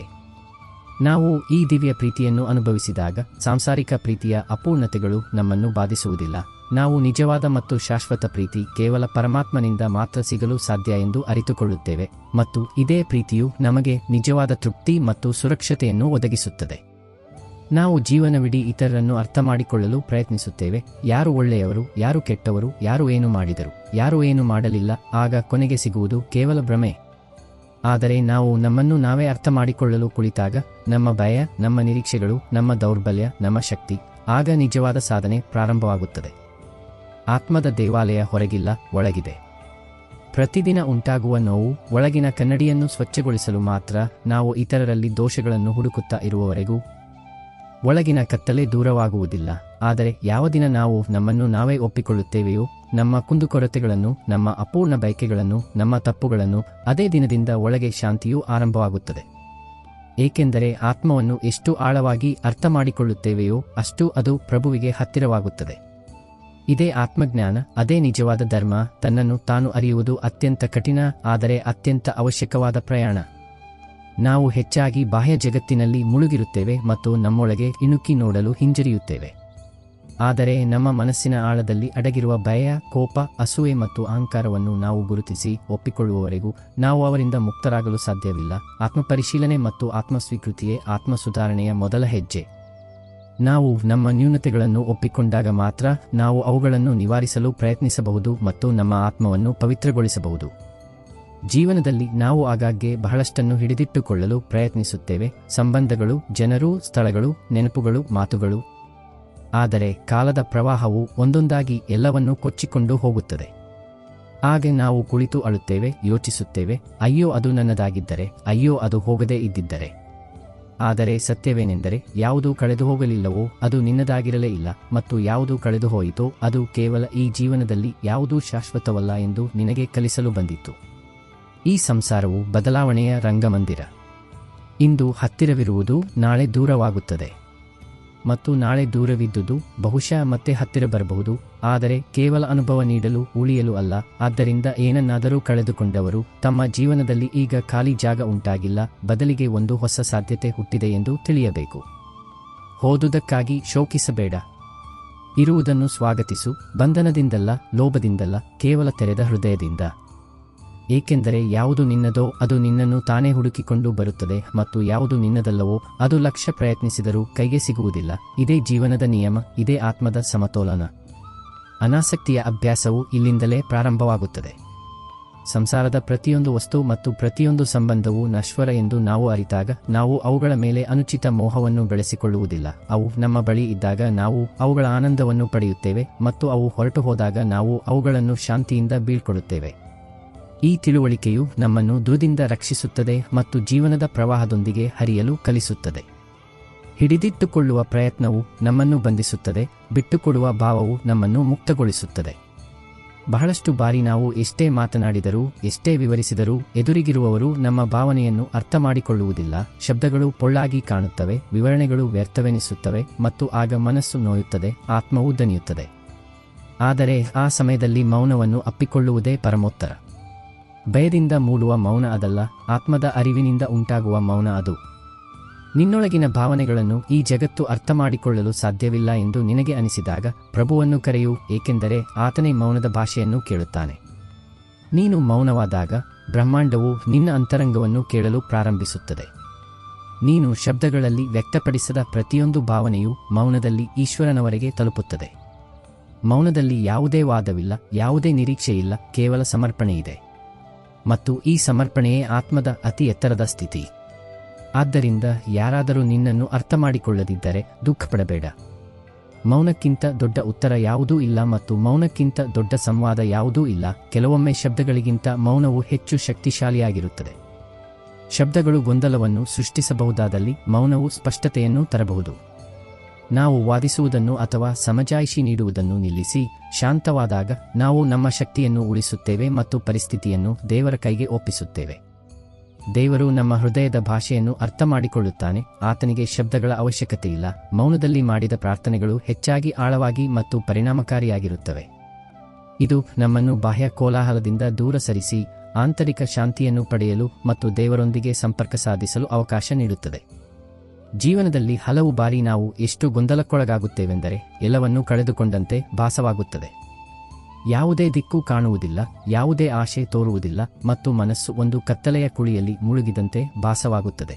ನಾವು ಈ ದಿವ್ಯ ಪ್ರೀತಿಯನ್ನು ಅನುಭವಿಸಿದಾಗ ಸಾಂಸಾರಿಕ ಪ್ರೀತಿಯ ಅಪೂರ್ಣತೆಗಳು ನಮ್ಮನ್ನು ಬಾಧಿಸುವುದಿಲ್ಲ. ನಾವು ನಿಜವಾದ ಮತ್ತು ಶಾಶ್ವತ ಪ್ರೀತಿ ಕೇವಲ ಪರಮಾತ್ಮನಿಂದ ಮಾತ್ರ ಸಿಗಲು ಸಾಧ್ಯ ಎಂದು ಅರಿತುಕೊಳ್ಳುತ್ತೇವೆ, ಮತ್ತು ಇದೇ ಪ್ರೀತಿಯು ನಮಗೆ ನಿಜವಾದ ತೃಪ್ತಿ ಮತ್ತು ಸುರಕ್ಷತೆಯನ್ನು ಒದಗಿಸುತ್ತದೆ. ನಾವು ಜೀವನವಿಡೀ ಇತರರನ್ನು ಅರ್ಥಮಾಡಿಕೊಳ್ಳಲು ಪ್ರಯತ್ನಿಸುತ್ತೇವೆ. ಯಾರು ಒಳ್ಳೆಯವರು, ಯಾರು ಕೆಟ್ಟವರು, ಯಾರು ಏನು ಮಾಡಿದರು, ಯಾರು ಏನು ಮಾಡಲಿಲ್ಲ. ಆಗ ಕೊನೆಗೆ ಸಿಗುವುದು ಕೇವಲ ಭ್ರಮೆ. ಆದರೆ ನಾವು ನಮ್ಮನ್ನು ನಾವೇ ಅರ್ಥಮಾಡಿಕೊಳ್ಳಲು ಕುಳಿತಾಗ, ನಮ್ಮ ಭಯ, ನಮ್ಮ ನಿರೀಕ್ಷೆಗಳು, ನಮ್ಮ ದೌರ್ಬಲ್ಯ, ನಮ್ಮ ಶಕ್ತಿ, ಆಗ ನಿಜವಾದ ಸಾಧನೆ ಪ್ರಾರಂಭವಾಗುತ್ತದೆ. ಆತ್ಮದ ದೇವಾಲಯ ಹೊರಗಿಲ್ಲ, ಒಳಗಿದೆ. ಪ್ರತಿದಿನ ಉಂಟಾಗುವ ನೋವು, ಒಳಗಿನ ಕನ್ನಡಿಯನ್ನು ಸ್ವಚ್ಛಗೊಳಿಸಲು ಮಾತ್ರ. ನಾವು ಇತರರಲ್ಲಿ ದೋಷಗಳನ್ನು ಹುಡುಕುತ್ತಾ ಇರುವವರೆಗೂ ಒಳಗಿನ ಕತ್ತಲೆ ದೂರವಾಗುವುದಿಲ್ಲ. ಆದರೆ ಯಾವ ದಿನ ನಾವು ನಮ್ಮನ್ನು ನಾವೇ ಒಪ್ಪಿಕೊಳ್ಳುತ್ತೇವೆಯೋ, ನಮ್ಮ ಕುಂದುಕೊರತೆಗಳನ್ನು, ನಮ್ಮ ಅಪೂರ್ಣ ಬಯಕೆಗಳನ್ನು, ನಮ್ಮ ತಪ್ಪುಗಳನ್ನು, ಅದೇ ದಿನದಿಂದ ಒಳಗೆ ಶಾಂತಿಯೂ ಆರಂಭವಾಗುತ್ತದೆ. ಏಕೆಂದರೆ ಆತ್ಮವನ್ನು ಎಷ್ಟು ಆಳವಾಗಿ ಅರ್ಥಮಾಡಿಕೊಳ್ಳುತ್ತೇವೆಯೋ ಅಷ್ಟು ಅದು ಪ್ರಭುವಿಗೆ ಹತ್ತಿರವಾಗುತ್ತದೆ. ಇದೇ ಆತ್ಮಜ್ಞಾನ, ಅದೇ ನಿಜವಾದ ಧರ್ಮ. ತನ್ನನ್ನು ತಾನು ಅರಿಯುವುದು ಅತ್ಯಂತ ಕಠಿಣ, ಆದರೆ ಅತ್ಯಂತ ಅವಶ್ಯಕವಾದ ಪ್ರಯಾಣ. ನಾವು ಹೆಚ್ಚಾಗಿ ಬಾಹ್ಯ ಜಗತ್ತಿನಲ್ಲಿ ಮುಳುಗಿರುತ್ತೇವೆ ಮತ್ತು ನಮ್ಮೊಳಗೆ ಇಣುಕಿ ನೋಡಲು ಹಿಂಜರಿಯುತ್ತೇವೆ. ಆದರೆ ನಮ್ಮ ಮನಸ್ಸಿನ ಆಳದಲ್ಲಿ ಅಡಗಿರುವ ಭಯ, ಕೋಪ, ಅಸೂಯೆ ಮತ್ತು ಅಹಂಕಾರವನ್ನು ನಾವು ಗುರುತಿಸಿ ಒಪ್ಪಿಕೊಳ್ಳುವವರೆಗೂ ನಾವು ಅವರಿಂದ ಮುಕ್ತರಾಗಲು ಸಾಧ್ಯವಿಲ್ಲ. ಆತ್ಮಪರಿಶೀಲನೆ ಮತ್ತು ಆತ್ಮಸ್ವೀಕೃತಿಯೇ ಆತ್ಮಸುಧಾರಣೆಯ ಮೊದಲ ಹೆಜ್ಜೆ. ನಾವು ನಮ್ಮ ನ್ಯೂನತೆಗಳನ್ನು ಒಪ್ಪಿಕೊಂಡಾಗ ಮಾತ್ರ ನಾವು ಅವುಗಳನ್ನು ನಿವಾರಿಸಲು ಪ್ರಯತ್ನಿಸಬಹುದು ಮತ್ತು ನಮ್ಮ ಆತ್ಮವನ್ನು ಪವಿತ್ರಗೊಳಿಸಬಹುದು. ಜೀವನದಲ್ಲಿ ನಾವು ಆಗಾಗ್ಗೆ ಬಹಳಷ್ಟನ್ನು ಹಿಡಿದಿಟ್ಟುಕೊಳ್ಳಲು ಪ್ರಯತ್ನಿಸುತ್ತೇವೆ: ಸಂಬಂಧಗಳು, ಜನರು, ಸ್ಥಳಗಳು, ನೆನಪುಗಳು, ಮಾತುಗಳು. ಆದರೆ ಕಾಲದ ಪ್ರವಾಹವು ಒಂದೊಂದಾಗಿ ಎಲ್ಲವನ್ನೂ ಕೊಚ್ಚಿಕೊಂಡು ಹೋಗುತ್ತದೆ. ಆಗ ನಾವು ಕುಳಿತು ಅಳುತ್ತೇವೆ, ಯೋಚಿಸುತ್ತೇವೆ, ಅಯ್ಯೋ ಅದು ನನ್ನದಾಗಿದ್ದರೆ, ಅಯ್ಯೋ ಅದು ಹೋಗದೇ ಇದ್ದಿದ್ದರೆ. ಆದರೆ ಸತ್ಯವೇನೆಂದರೆ, ಯಾವುದು ಕಳೆದು ಹೋಗಲಿಲ್ಲವೋ ಅದು ನಿನ್ನದಾಗಿರಲೇ ಇಲ್ಲ, ಮತ್ತು ಯಾವುದು ಕಳೆದು ಹೋಯಿತೋ ಅದು ಕೇವಲ ಈ ಜೀವನದಲ್ಲಿ ಯಾವುದೂ ಶಾಶ್ವತವಲ್ಲ ಎಂದು ನಿನಗೆ ಕಲಿಸಲು ಬಂದಿತ್ತು. ಈ ಸಂಸಾರವು ಬದಲಾವಣೆಯ ರಂಗಮಂದಿರ. ಇಂದು ಹತ್ತಿರವಿರುವುದು ನಾಳೆ ದೂರವಾಗುತ್ತದೆ, ಮತ್ತು ನಾಳೆ ದೂರವಿದ್ದುದು ಬಹುಶಃ ಮತ್ತೆ ಹತ್ತಿರ ಬರಬಹುದು, ಆದರೆ ಕೇವಲ ಅನುಭವ ನೀಡಲು, ಉಳಿಯಲು ಅಲ್ಲ. ಆದ್ದರಿಂದ ಏನನ್ನಾದರೂ ಕಳೆದುಕೊಂಡವರು ತಮ್ಮ ಜೀವನದಲ್ಲಿ ಈಗ ಖಾಲಿ ಜಾಗ ಉಂಟಾಗಿಲ್ಲ, ಬದಲಿಗೆ ಒಂದು ಹೊಸ ಸಾಧ್ಯತೆ ಹುಟ್ಟಿದೆ ಎಂದು ತಿಳಿಯಬೇಕು. ಹೋದುದಕ್ಕಾಗಿ ಶೋಕಿಸಬೇಡ. ಇರುವುದನ್ನು ಸ್ವಾಗತಿಸು, ಬಂಧನದಿಂದಲ್ಲ, ಲೋಭದಿಂದಲ್ಲ, ಕೇವಲ ತೆರೆದ ಹೃದಯದಿಂದ. ಏಕೆಂದರೆ ಯಾವುದು ನಿನ್ನದೋ ಅದು ನಿನ್ನನ್ನು ತಾನೇ ಹುಡುಕಿಕೊಂಡು ಬರುತ್ತದೆ, ಮತ್ತು ಯಾವುದು ನಿನ್ನದಲ್ಲವೋ ಅದು ಲಕ್ಷ ಪ್ರಯತ್ನಿಸಿದರೂ ಕೈಗೆ ಸಿಗುವುದಿಲ್ಲ. ಇದೇ ಜೀವನದ ನಿಯಮ, ಇದೇ ಆತ್ಮದ ಸಮತೋಲನ. ಅನಾಸಕ್ತಿಯ ಅಭ್ಯಾಸವು ಇಲ್ಲಿಂದಲೇ ಪ್ರಾರಂಭವಾಗುತ್ತದೆ. ಸಂಸಾರದ ಪ್ರತಿಯೊಂದು ವಸ್ತು ಮತ್ತು ಪ್ರತಿಯೊಂದು ಸಂಬಂಧವೂ ನಶ್ವರ ಎಂದು ನಾವು ಅರಿತಾಗ ನಾವು ಅವುಗಳ ಮೇಲೆ ಅನುಚಿತ ಮೋಹವನ್ನು ಬೆಳೆಸಿಕೊಳ್ಳುವುದಿಲ್ಲ. ಅವು ನಮ್ಮ ಬಳಿ ಇದ್ದಾಗ ನಾವು ಅವುಗಳ ಆನಂದವನ್ನು ಪಡೆಯುತ್ತೇವೆ, ಮತ್ತು ಅವು ಹೊರಟು ಹೋದಾಗ ನಾವು ಅವುಗಳನ್ನು ಶಾಂತಿಯಿಂದ ಬೀಳ್ಕೊಳ್ಳುತ್ತೇವೆ. ಈ ತಿಳುವಳಿಕೆಯು ನಮ್ಮನ್ನು ದುಃಖದಿಂದ ರಕ್ಷಿಸುತ್ತದೆ ಮತ್ತು ಜೀವನದ ಪ್ರವಾಹದೊಂದಿಗೆ ಹರಿಯಲು ಕಲಿಸುತ್ತದೆ. ಹಿಡಿದಿಟ್ಟುಕೊಳ್ಳುವ ಪ್ರಯತ್ನವು ನಮ್ಮನ್ನು ಬಂಧಿಸುತ್ತದೆ, ಬಿಟ್ಟುಕೊಡುವ ಭಾವವು ನಮ್ಮನ್ನು ಮುಕ್ತಗೊಳಿಸುತ್ತದೆ. ಬಹಳಷ್ಟು ಬಾರಿ ನಾವು ಎಷ್ಟೇ ಮಾತನಾಡಿದರೂ, ಎಷ್ಟೇ ವಿವರಿಸಿದರೂ ಎದುರಿಗಿರುವವರು ನಮ್ಮ ಭಾವನೆಯನ್ನು ಅರ್ಥಮಾಡಿಕೊಳ್ಳುವುದಿಲ್ಲ. ಶಬ್ದಗಳು ಪೊಳ್ಳಾಗಿ ಕಾಣುತ್ತವೆ, ವಿವರಣೆಗಳು ವ್ಯರ್ಥವೆನಿಸುತ್ತವೆ, ಮತ್ತು ಆಗ ಮನಸ್ಸು ನೋಯುತ್ತದೆ, ಆತ್ಮವು ದಣಿಯುತ್ತದೆ. ಆದರೆ ಆ ಸಮಯದಲ್ಲಿ ಮೌನವನ್ನು ಅಪ್ಪಿಕೊಳ್ಳುವುದೇ ಪರಮೋತ್ತರ. ಭಯದಿಂದ ಮೂಡುವ ಮೌನ ಅದಲ್ಲ, ಆತ್ಮದ ಅರಿವಿನಿಂದ ಉಂಟಾಗುವ ಮೌನ ಅದು. ನಿನ್ನೊಳಗಿನ ಭಾವನೆಗಳನ್ನು ಈ ಜಗತ್ತು ಅರ್ಥಮಾಡಿಕೊಳ್ಳಲು ಸಾಧ್ಯವಿಲ್ಲ ಎಂದು ನಿನಗೆ ಅನಿಸಿದಾಗ ಪ್ರಭುವನ್ನು ಕರೆಯು, ಏಕೆಂದರೆ ಆತನೇ ಮೌನದ ಭಾಷೆಯನ್ನು ಕೇಳುತ್ತಾನೆ. ನೀನು ಮೌನವಾದಾಗ ಬ್ರಹ್ಮಾಂಡವು ನಿನ್ನ ಅಂತರಂಗವನ್ನು ಕೇಳಲು ಪ್ರಾರಂಭಿಸುತ್ತದೆ. ನೀನು ಶಬ್ದಗಳಲ್ಲಿ ವ್ಯಕ್ತಪಡಿಸದ ಪ್ರತಿಯೊಂದು ಭಾವನೆಯು ಮೌನದಲ್ಲಿ ಈಶ್ವರನವರೆಗೆ ತಲುಪುತ್ತದೆ. ಮೌನದಲ್ಲಿ ಯಾವುದೇ ವಾದವಿಲ್ಲ, ಯಾವುದೇ ನಿರೀಕ್ಷೆಯಿಲ್ಲ, ಕೇವಲ ಸಮರ್ಪಣೆಯಿದೆ. ಮತ್ತು ಈ ಸಮರ್ಪಣೆಯೇ ಆತ್ಮದ ಅತಿ ಎತ್ತರದ ಸ್ಥಿತಿ. ಆದ್ದರಿಂದ ಯಾರಾದರೂ ನಿನ್ನನ್ನು ಅರ್ಥಮಾಡಿಕೊಳ್ಳದಿದ್ದರೆ ದುಃಖಪಡಬೇಡ. ಮೌನಕ್ಕಿಂತ ದೊಡ್ಡ ಉತ್ತರ ಯಾವುದೂ ಇಲ್ಲ, ಮತ್ತು ಮೌನಕ್ಕಿಂತ ದೊಡ್ಡ ಸಂವಾದ ಯಾವುದೂ ಇಲ್ಲ. ಕೆಲವೊಮ್ಮೆ ಶಬ್ದಗಳಿಗಿಂತ ಮೌನವು ಹೆಚ್ಚು ಶಕ್ತಿಶಾಲಿಯಾಗಿರುತ್ತದೆ. ಶಬ್ದಗಳು ಗೊಂದಲವನ್ನು ಸೃಷ್ಟಿಸಬಹುದಾದಲ್ಲಿ ಮೌನವು ಸ್ಪಷ್ಟತೆಯನ್ನು ತರಬಹುದು. ನಾವು ವಾದಿಸುವುದನ್ನು ಅಥವಾ ಸಮಜಾಯಿಷಿ ನೀಡುವುದನ್ನು ನಿಲ್ಲಿಸಿ ಶಾಂತವಾದಾಗ ನಾವು ನಮ್ಮ ಶಕ್ತಿಯನ್ನು ಉಳಿಸುತ್ತೇವೆ ಮತ್ತು ಪರಿಸ್ಥಿತಿಯನ್ನು ದೇವರ ಕೈಗೆ ಒಪ್ಪಿಸುತ್ತೇವೆ. ದೇವರು ನಮ್ಮ ಹೃದಯದ ಭಾಷೆಯನ್ನು ಅರ್ಥಮಾಡಿಕೊಳ್ಳುತ್ತಾನೆ. ಆತನಿಗೆ ಶಬ್ದಗಳ ಅವಶ್ಯಕತೆಯಿಲ್ಲ. ಮೌನದಲ್ಲಿ ಮಾಡಿದ ಪ್ರಾರ್ಥನೆಗಳು ಹೆಚ್ಚಾಗಿ ಆಳವಾಗಿ ಮತ್ತು ಪರಿಣಾಮಕಾರಿಯಾಗಿರುತ್ತವೆ. ಇದು ನಮ್ಮನ್ನು ಬಾಹ್ಯ ಕೋಲಾಹಲದಿಂದ ದೂರ ಸರಿಸಿ ಆಂತರಿಕ ಶಾಂತಿಯನ್ನು ಪಡೆಯಲು ಮತ್ತು ದೇವರೊಂದಿಗೆ ಸಂಪರ್ಕ ಸಾಧಿಸಲು ಅವಕಾಶ ನೀಡುತ್ತದೆ. ಜೀವನದಲ್ಲಿ ಹಲವು ಬಾರಿ ನಾವು ಎಷ್ಟು ಗೊಂದಲಕ್ಕೊಳಗಾಗುತ್ತೇವೆಂದರೆ ಎಲ್ಲವನ್ನೂ ಕಳೆದುಕೊಂಡಂತೆ ಭಾಸವಾಗುತ್ತದೆ. ಯಾವುದೇ ದಿಕ್ಕು ಕಾಣುವುದಿಲ್ಲ, ಯಾವುದೇ ಆಶೆ ತೋರುವುದಿಲ್ಲ, ಮತ್ತು ಮನಸ್ಸು ಒಂದು ಕತ್ತಲೆಯ ಕುಳಿಯಲ್ಲಿ ಮುಳುಗಿದಂತೆ ಭಾಸವಾಗುತ್ತದೆ.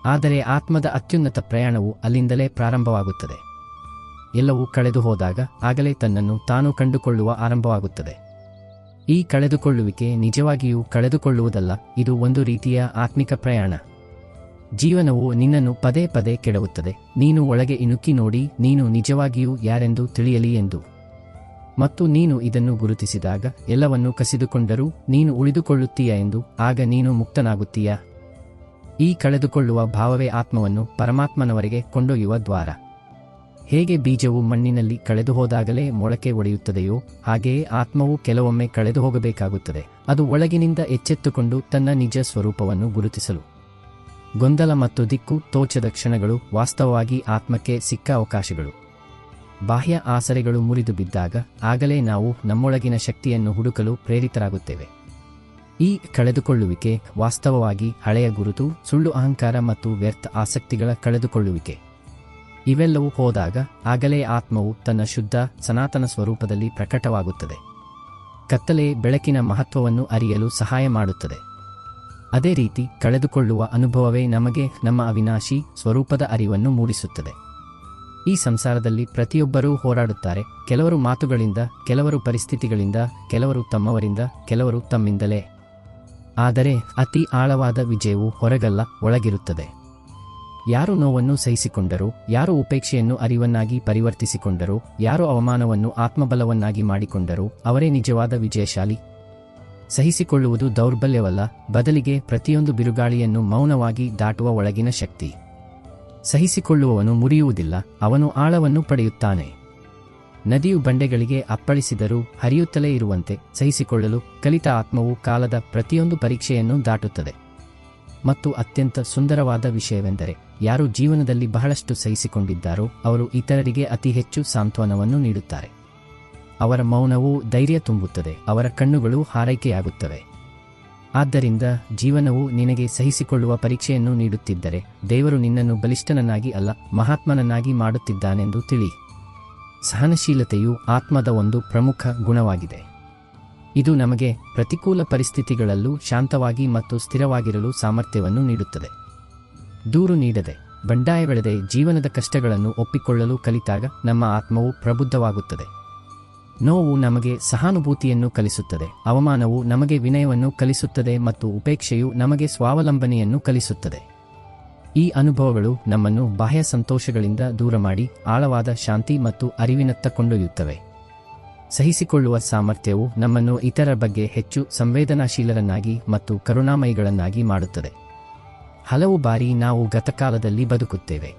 ಆದರೆ ಆತ್ಮದ ಅತ್ಯುನ್ನತ ಪ್ರಯಾಣವು ಅಲ್ಲಿಂದಲೇ ಪ್ರಾರಂಭವಾಗುತ್ತದೆ. ಎಲ್ಲವೂ ಕಳೆದು ಹೋದಾಗ ಆಗಲೇ ತನ್ನನ್ನು ತಾನು ಕಂಡುಕೊಳ್ಳುವ ಆರಂಭವಾಗುತ್ತದೆ. ಈ ಕಳೆದುಕೊಳ್ಳುವಿಕೆ ನಿಜವಾಗಿಯೂ ಕಳೆದುಕೊಳ್ಳುವುದಲ್ಲ, ಇದು ಒಂದು ರೀತಿಯ ಆತ್ಮಿಕ ಪ್ರಯಾಣ. ಜೀವನವು ನಿನ್ನನ್ನು ಪದೇ ಪದೇ ಕೆಡವುತ್ತದೆ. ನೀನು ಒಳಗೆ ಇಣುಕಿ ನೋಡಿ, ನೀನು ನಿಜವಾಗಿಯೂ ಯಾರೆಂದು ತಿಳಿಯಲಿ ಎಂದು. ಮತ್ತು ನೀನು ಇದನ್ನು ಗುರುತಿಸಿದಾಗ ಎಲ್ಲವನ್ನೂ ಕಸಿದುಕೊಂಡರೂ ನೀನು ಉಳಿದುಕೊಳ್ಳುತ್ತೀಯ ಎಂದು, ಆಗ ನೀನು ಮುಕ್ತನಾಗುತ್ತೀಯ. ಈ ಕಳೆದುಕೊಳ್ಳುವ ಭಾವವೇ ಆತ್ಮವನ್ನು ಪರಮಾತ್ಮನವರೆಗೆ ಕೊಂಡೊಯ್ಯುವ ದ್ವಾರ. ಹೇಗೆ ಬೀಜವು ಮಣ್ಣಿನಲ್ಲಿ ಕಳೆದು ಹೋದಾಗಲೇ ಮೊಳಕೆ ಒಡೆಯುತ್ತದೆಯೋ ಹಾಗೆಯೇ ಆತ್ಮವು ಕೆಲವೊಮ್ಮೆ ಕಳೆದು ಹೋಗಬೇಕಾಗುತ್ತದೆ, ಅದು ಒಳಗಿನಿಂದ ಎಚ್ಚೆತ್ತುಕೊಂಡು ತನ್ನ ನಿಜ ಸ್ವರೂಪವನ್ನು ಗುರುತಿಸಲು. ಗೊಂದಲ ಮತ್ತು ದಿಕ್ಕು ತೋಚದ ಕ್ಷಣಗಳು ವಾಸ್ತವವಾಗಿ ಆತ್ಮಕ್ಕೆ ಸಿಕ್ಕ ಅವಕಾಶಗಳು. ಬಾಹ್ಯ ಆಸರೆಗಳು ಮುರಿದು ಬಿದ್ದಾಗ ಆಗಲೇ ನಾವು ನಮ್ಮೊಳಗಿನ ಶಕ್ತಿಯನ್ನು ಹುಡುಕಲು ಪ್ರೇರಿತರಾಗುತ್ತೇವೆ. ಈ ಕಳೆದುಕೊಳ್ಳುವಿಕೆ ವಾಸ್ತವವಾಗಿ ಹಳೆಯ ಗುರುತು, ಸುಳ್ಳು ಅಹಂಕಾರ ಮತ್ತು ವ್ಯರ್ಥ ಆಸಕ್ತಿಗಳ ಕಳೆದುಕೊಳ್ಳುವಿಕೆ. ಇವೆಲ್ಲವೂ ಹೋದಾಗ ಆಗಲೇ ಆತ್ಮವು ತನ್ನ ಶುದ್ಧ ಸನಾತನ ಸ್ವರೂಪದಲ್ಲಿ ಪ್ರಕಟವಾಗುತ್ತದೆ. ಕತ್ತಲೆ ಬೆಳಕಿನ ಮಹತ್ವವನ್ನು ಅರಿಯಲು ಸಹಾಯ ಮಾಡುತ್ತದೆ. ಅದೇ ರೀತಿ ಕಳೆದುಕೊಳ್ಳುವ ಅನುಭವವೇ ನಮಗೆ ನಮ್ಮ ಅವಿನಾಶಿ ಸ್ವರೂಪದ ಅರಿವನ್ನು ಮೂಡಿಸುತ್ತದೆ. ಈ ಸಂಸಾರದಲ್ಲಿ ಪ್ರತಿಯೊಬ್ಬರೂ ಹೋರಾಡುತ್ತಾರೆ, ಕೆಲವರು ಮಾತುಗಳಿಂದ, ಕೆಲವರು ಪರಿಸ್ಥಿತಿಗಳಿಂದ, ಕೆಲವರು ತಮ್ಮವರಿಂದ, ಕೆಲವರು ತಮ್ಮಿಂದಲೇ. ಆದರೆ ಅತಿ ಆಳವಾದ ವಿಜಯವು ಹೊರಗಲ್ಲ, ಒಳಗಿರುತ್ತದೆ. ಯಾರು ನೋವನ್ನು ಸಹಿಸಿಕೊಂಡರೋ, ಯಾರು ಉಪೇಕ್ಷೆಯನ್ನು ಅರಿವನ್ನಾಗಿ ಪರಿವರ್ತಿಸಿಕೊಂಡರೋ, ಯಾರು ಅವಮಾನವನ್ನು ಆತ್ಮಬಲವನ್ನಾಗಿ ಮಾಡಿಕೊಂಡರೋ ಅವರೇ ನಿಜವಾದ ವಿಜಯಶಾಲಿ. ಸಹಿಸಿಕೊಳ್ಳುವುದು ದೌರ್ಬಲ್ಯವಲ್ಲ, ಬದಲಿಗೆ ಪ್ರತಿಯೊಂದು ಬಿರುಗಾಳಿಯನ್ನು ಮೌನವಾಗಿ ದಾಟುವ ಒಳಗಿನ ಶಕ್ತಿ. ಸಹಿಸಿಕೊಳ್ಳುವವನು ಮುರಿಯುವುದಿಲ್ಲ, ಅವನು ಆಳವನ್ನು ಪಡೆಯುತ್ತಾನೆ. ನದಿಯು ಬಂಡೆಗಳಿಗೆ ಅಪ್ಪಳಿಸಿದರೂ ಹರಿಯುತ್ತಲೇ ಇರುವಂತೆ ಸಹಿಸಿಕೊಳ್ಳಲು ಕಲಿತ ಆತ್ಮವು ಕಾಲದ ಪ್ರತಿಯೊಂದು ಪರೀಕ್ಷೆಯನ್ನು ದಾಟುತ್ತದೆ. ಮತ್ತು ಅತ್ಯಂತ ಸುಂದರವಾದ ವಿಷಯವೆಂದರೆ, ಯಾರು ಜೀವನದಲ್ಲಿ ಬಹಳಷ್ಟು ಸಹಿಸಿಕೊಂಡಿದ್ದಾರೋ ಅವರು ಇತರರಿಗೆ ಅತಿ ಹೆಚ್ಚು ಸಾಂತ್ವನವನ್ನು ನೀಡುತ್ತಾರೆ. ಅವರ ಮೌನವು ಧೈರ್ಯ ತುಂಬುತ್ತದೆ, ಅವರ ಕಣ್ಣುಗಳು ಹಾರೈಕೆಯಾಗುತ್ತವೆ. ಆದ್ದರಿಂದ ಜೀವನವು ನಿನಗೆ ಸಹಿಸಿಕೊಳ್ಳುವ ಪರೀಕ್ಷೆಯನ್ನು ನೀಡುತ್ತಿದ್ದರೆ ದೇವರು ನಿನ್ನನ್ನು ಬಲಿಷ್ಠನನ್ನಾಗಿ ಅಲ್ಲ, ಮಹಾತ್ಮನನ್ನಾಗಿ ಮಾಡುತ್ತಿದ್ದಾನೆಂದು ತಿಳಿ. ಸಹನಶೀಲತೆಯು ಆತ್ಮದ ಒಂದು ಪ್ರಮುಖ ಗುಣವಾಗಿದೆ. ಇದು ನಮಗೆ ಪ್ರತಿಕೂಲ ಪರಿಸ್ಥಿತಿಗಳಲ್ಲೂ ಶಾಂತವಾಗಿ ಮತ್ತು ಸ್ಥಿರವಾಗಿರಲು ಸಾಮರ್ಥ್ಯವನ್ನು ನೀಡುತ್ತದೆ. ದೂರು ನೀಡದೆ, ಬಂಡಾಯವೆಳೆದೆ ಜೀವನದ ಕಷ್ಟಗಳನ್ನು ಒಪ್ಪಿಕೊಳ್ಳಲು ಕಲಿತಾಗ ನಮ್ಮ ಆತ್ಮವು ಪ್ರಬುದ್ಧವಾಗುತ್ತದೆ. ನೋವು ನಮಗೆ ಸಹಾನುಭೂತಿಯನ್ನು ಕಲಿಸುತ್ತದೆ, ಅವಮಾನವು ನಮಗೆ ವಿನಯವನ್ನು ಕಲಿಸುತ್ತದೆ ಮತ್ತು ಉಪೇಕ್ಷೆಯು ನಮಗೆ ಸ್ವಾವಲಂಬನೆಯನ್ನು ಕಲಿಸುತ್ತದೆ. ಈ ಅನುಭವಗಳು ನಮ್ಮನ್ನು ಬಾಹ್ಯ ಸಂತೋಷಗಳಿಂದ ದೂರ ಮಾಡಿ ಆಳವಾದ ಶಾಂತಿ ಮತ್ತು ಅರಿವಿನತ್ತ ಕೊಂಡೊಯ್ಯುತ್ತವೆ. ಸಹಿಸಿಕೊಳ್ಳುವ ಸಾಮರ್ಥ್ಯವು ನಮ್ಮನ್ನು ಇತರರ ಬಗ್ಗೆ ಹೆಚ್ಚು ಸಂವೇದನಾಶೀಲರನ್ನಾಗಿ ಮತ್ತು ಕರುಣಾಮಯಿಗಳನ್ನಾಗಿ ಮಾಡುತ್ತದೆ. ಹಲವು ಬಾರಿ ನಾವು ಗತಕಾಲದಲ್ಲಿ ಬದುಕುತ್ತೇವೆ.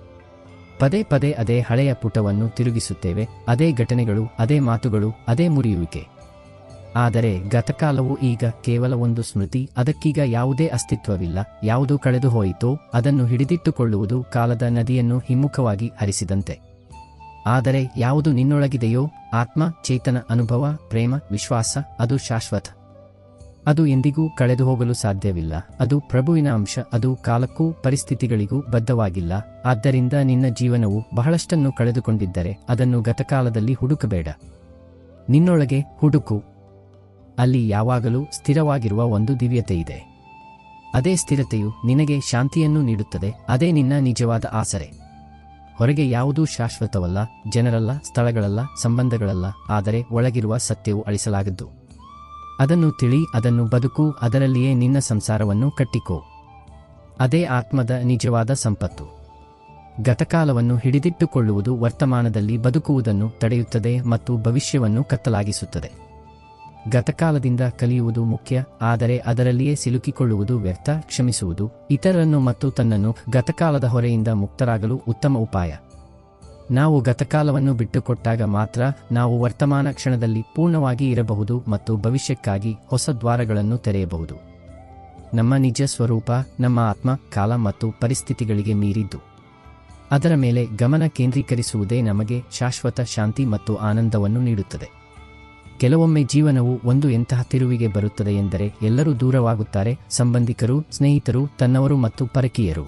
ಪದೇ ಪದೇ ಅದೇ ಹಳೆಯ ಪುಟವನ್ನು ತಿರುಗಿಸುತ್ತೇವೆ, ಅದೇ ಘಟನೆಗಳು, ಅದೇ ಮಾತುಗಳು, ಅದೇ ಮುರಿಯುವಿಕೆ. ಆದರೆ ಗತಕಾಲವು ಈಗ ಕೇವಲ ಒಂದು ಸ್ಮೃತಿ, ಅದಕ್ಕೀಗ ಯಾವುದೇ ಅಸ್ತಿತ್ವವಿಲ್ಲ. ಯಾವುದು ಕಳೆದು ಹೋಯಿತೋ ಅದನ್ನು ಹಿಡಿದಿಟ್ಟುಕೊಳ್ಳುವುದು ಕಾಲದ ನದಿಯನ್ನು ಹಿಮ್ಮುಖವಾಗಿ ಹರಿಸಿದಂತೆ. ಆದರೆ ಯಾವುದು ನಿನ್ನೊಳಗಿದೆಯೋ, ಆತ್ಮ, ಚೇತನ ಅನುಭವ, ಪ್ರೇಮ, ವಿಶ್ವಾಸ, ಅದು ಶಾಶ್ವತ. ಅದು ಎಂದಿಗೂ ಕಳೆದು ಹೋಗಲು ಸಾಧ್ಯವಿಲ್ಲ. ಅದು ಪ್ರಭುವಿನ ಅಂಶ, ಅದು ಕಾಲಕ್ಕೂ ಪರಿಸ್ಥಿತಿಗಳಿಗೂ ಬದ್ಧವಾಗಿಲ್ಲ. ಆದ್ದರಿಂದ ನಿನ್ನ ಜೀವನವು ಬಹಳಷ್ಟನ್ನು ಕಳೆದುಕೊಂಡಿದ್ದರೆ ಅದನ್ನು ಗತಕಾಲದಲ್ಲಿ ಹುಡುಕಬೇಡ, ನಿನ್ನೊಳಗೆ ಹುಡುಕು. ಅಲ್ಲಿ ಯಾವಾಗಲೂ ಸ್ಥಿರವಾಗಿರುವ ಒಂದು ದಿವ್ಯತೆಯಿದೆ. ಅದೇ ಸ್ಥಿರತೆಯು ನಿನಗೆ ಶಾಂತಿಯನ್ನು ನೀಡುತ್ತದೆ, ಅದೇ ನಿನ್ನ ನಿಜವಾದ ಆಸರೆ. ಹೊರಗೆ ಯಾವುದೂ ಶಾಶ್ವತವಲ್ಲ, ಜನರಲ್ಲ, ಸ್ಥಳಗಳಲ್ಲ, ಸಂಬಂಧಗಳಲ್ಲ, ಆದರೆ ಒಳಗಿರುವ ಸತ್ಯವು ಅಳಿಸಲಾಗದ್ದು. ಅದನ್ನು ತಿಳಿ, ಅದನ್ನು ಬದುಕು, ಅದರಲ್ಲಿಯೇ ನಿನ್ನ ಸಂಸಾರವನ್ನು ಕಟ್ಟಿಕೋ. ಅದೇ ಆತ್ಮದ ನಿಜವಾದ ಸಂಪತ್ತು. ಗತಕಾಲವನ್ನು ಹಿಡಿದಿಟ್ಟುಕೊಳ್ಳುವುದು ವರ್ತಮಾನದಲ್ಲಿ ಬದುಕುವುದನ್ನು ತಡೆಯುತ್ತದೆ ಮತ್ತು ಭವಿಷ್ಯವನ್ನು ಕತ್ತಲಾಗಿಸುತ್ತದೆ. ಗತಕಾಲದಿಂದ ಕಲಿಯುವುದು ಮುಖ್ಯ, ಆದರೆ ಅದರಲ್ಲಿಯೇ ಸಿಲುಕಿಕೊಳ್ಳುವುದು ವ್ಯರ್ಥ. ಕ್ಷಮಿಸುವುದು ಇತರರನ್ನು ಮತ್ತು ತನ್ನನ್ನು ಗತಕಾಲದ ಹೊರೆಯಿಂದ ಮುಕ್ತರಾಗಲು ಉತ್ತಮ ಉಪಾಯ. ನಾವು ಗತಕಾಲವನ್ನು ಬಿಟ್ಟುಕೊಟ್ಟಾಗ ಮಾತ್ರ ನಾವು ವರ್ತಮಾನ ಕ್ಷಣದಲ್ಲಿ ಪೂರ್ಣವಾಗಿ ಇರಬಹುದು ಮತ್ತು ಭವಿಷ್ಯಕ್ಕಾಗಿ ಹೊಸ ದ್ವಾರಗಳನ್ನು ತೆರೆಯಬಹುದು. ನಮ್ಮ ನಿಜ ಸ್ವರೂಪ, ನಮ್ಮ ಆತ್ಮ, ಕಾಲ ಮತ್ತು ಪರಿಸ್ಥಿತಿಗಳಿಗೆ ಮೀರಿದ್ದು. ಅದರ ಮೇಲೆ ಗಮನ ಕೇಂದ್ರೀಕರಿಸುವುದೇ ನಮಗೆ ಶಾಶ್ವತ ಶಾಂತಿ ಮತ್ತು ಆನಂದವನ್ನು ನೀಡುತ್ತದೆ. ಕೆಲವೊಮ್ಮೆ ಜೀವನವು ಒಂದು ಎಂತಹ ತಿರುವಿಗೆ ಬರುತ್ತದೆ ಎಂದರೆ ಎಲ್ಲರೂ ದೂರವಾಗುತ್ತಾರೆ, ಸಂಬಂಧಿಕರು, ಸ್ನೇಹಿತರು, ತನ್ನವರು ಮತ್ತು ಪರಕೀಯರು.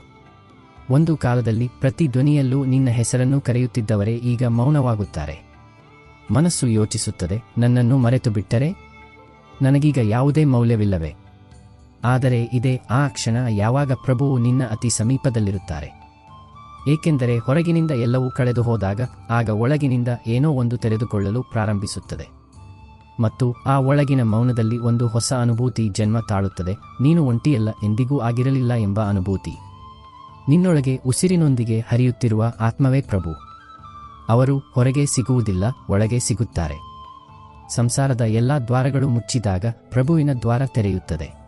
ಒಂದು ಕಾಲದಲ್ಲಿ ಪ್ರತಿ ಧ್ವನಿಯಲ್ಲೂ ನಿನ್ನ ಹೆಸರನ್ನು ಕರೆಯುತ್ತಿದ್ದವರೇ ಈಗ ಮೌನವಾಗುತ್ತಾರೆ. ಮನಸ್ಸು ಯೋಚಿಸುತ್ತದೆ, ನನ್ನನ್ನು ಮರೆತು ಬಿಟ್ಟರೆ, ನನಗೀಗ ಯಾವುದೇ ಮೌಲ್ಯವಿಲ್ಲವೇ. ಆದರೆ ಇದೇ ಆ ಕ್ಷಣ ಯಾವಾಗ ಪ್ರಭುವು ನಿನ್ನ ಅತಿ ಸಮೀಪದಲ್ಲಿರುತ್ತಾರೆ. ಏಕೆಂದರೆ ಹೊರಗಿನಿಂದ ಎಲ್ಲವೂ ಕಳೆದು ಹೋದಾಗ ಆಗ ಒಳಗಿನಿಂದ ಏನೋ ಒಂದು ತೆರೆದುಕೊಳ್ಳಲು ಪ್ರಾರಂಭಿಸುತ್ತದೆ ಮತ್ತು ಆ ಒಳಗಿನ ಮೌನದಲ್ಲಿ ಒಂದು ಹೊಸ ಅನುಭೂತಿ ಜನ್ಮ ತಾಳುತ್ತದೆ. ನೀನು ಒಂಟಿಯಲ್ಲ, ಎಂದಿಗೂ ಆಗಿರಲಿಲ್ಲ ಎಂಬ ಅನುಭೂತಿ. ನಿನ್ನೊಳಗೆ ಉಸಿರಿನೊಂದಿಗೆ ಹರಿಯುತ್ತಿರುವ ಆತ್ಮವೇ ಪ್ರಭು. ಅವರು ಹೊರಗೆ ಸಿಗುವುದಿಲ್ಲ, ಒಳಗೆ ಸಿಗುತ್ತಾರೆ. ಸಂಸಾರದ ಎಲ್ಲಾ ದ್ವಾರಗಳು ಮುಚ್ಚಿದಾಗ ಪ್ರಭುವಿನ ದ್ವಾರ ತೆರೆಯುತ್ತದೆ.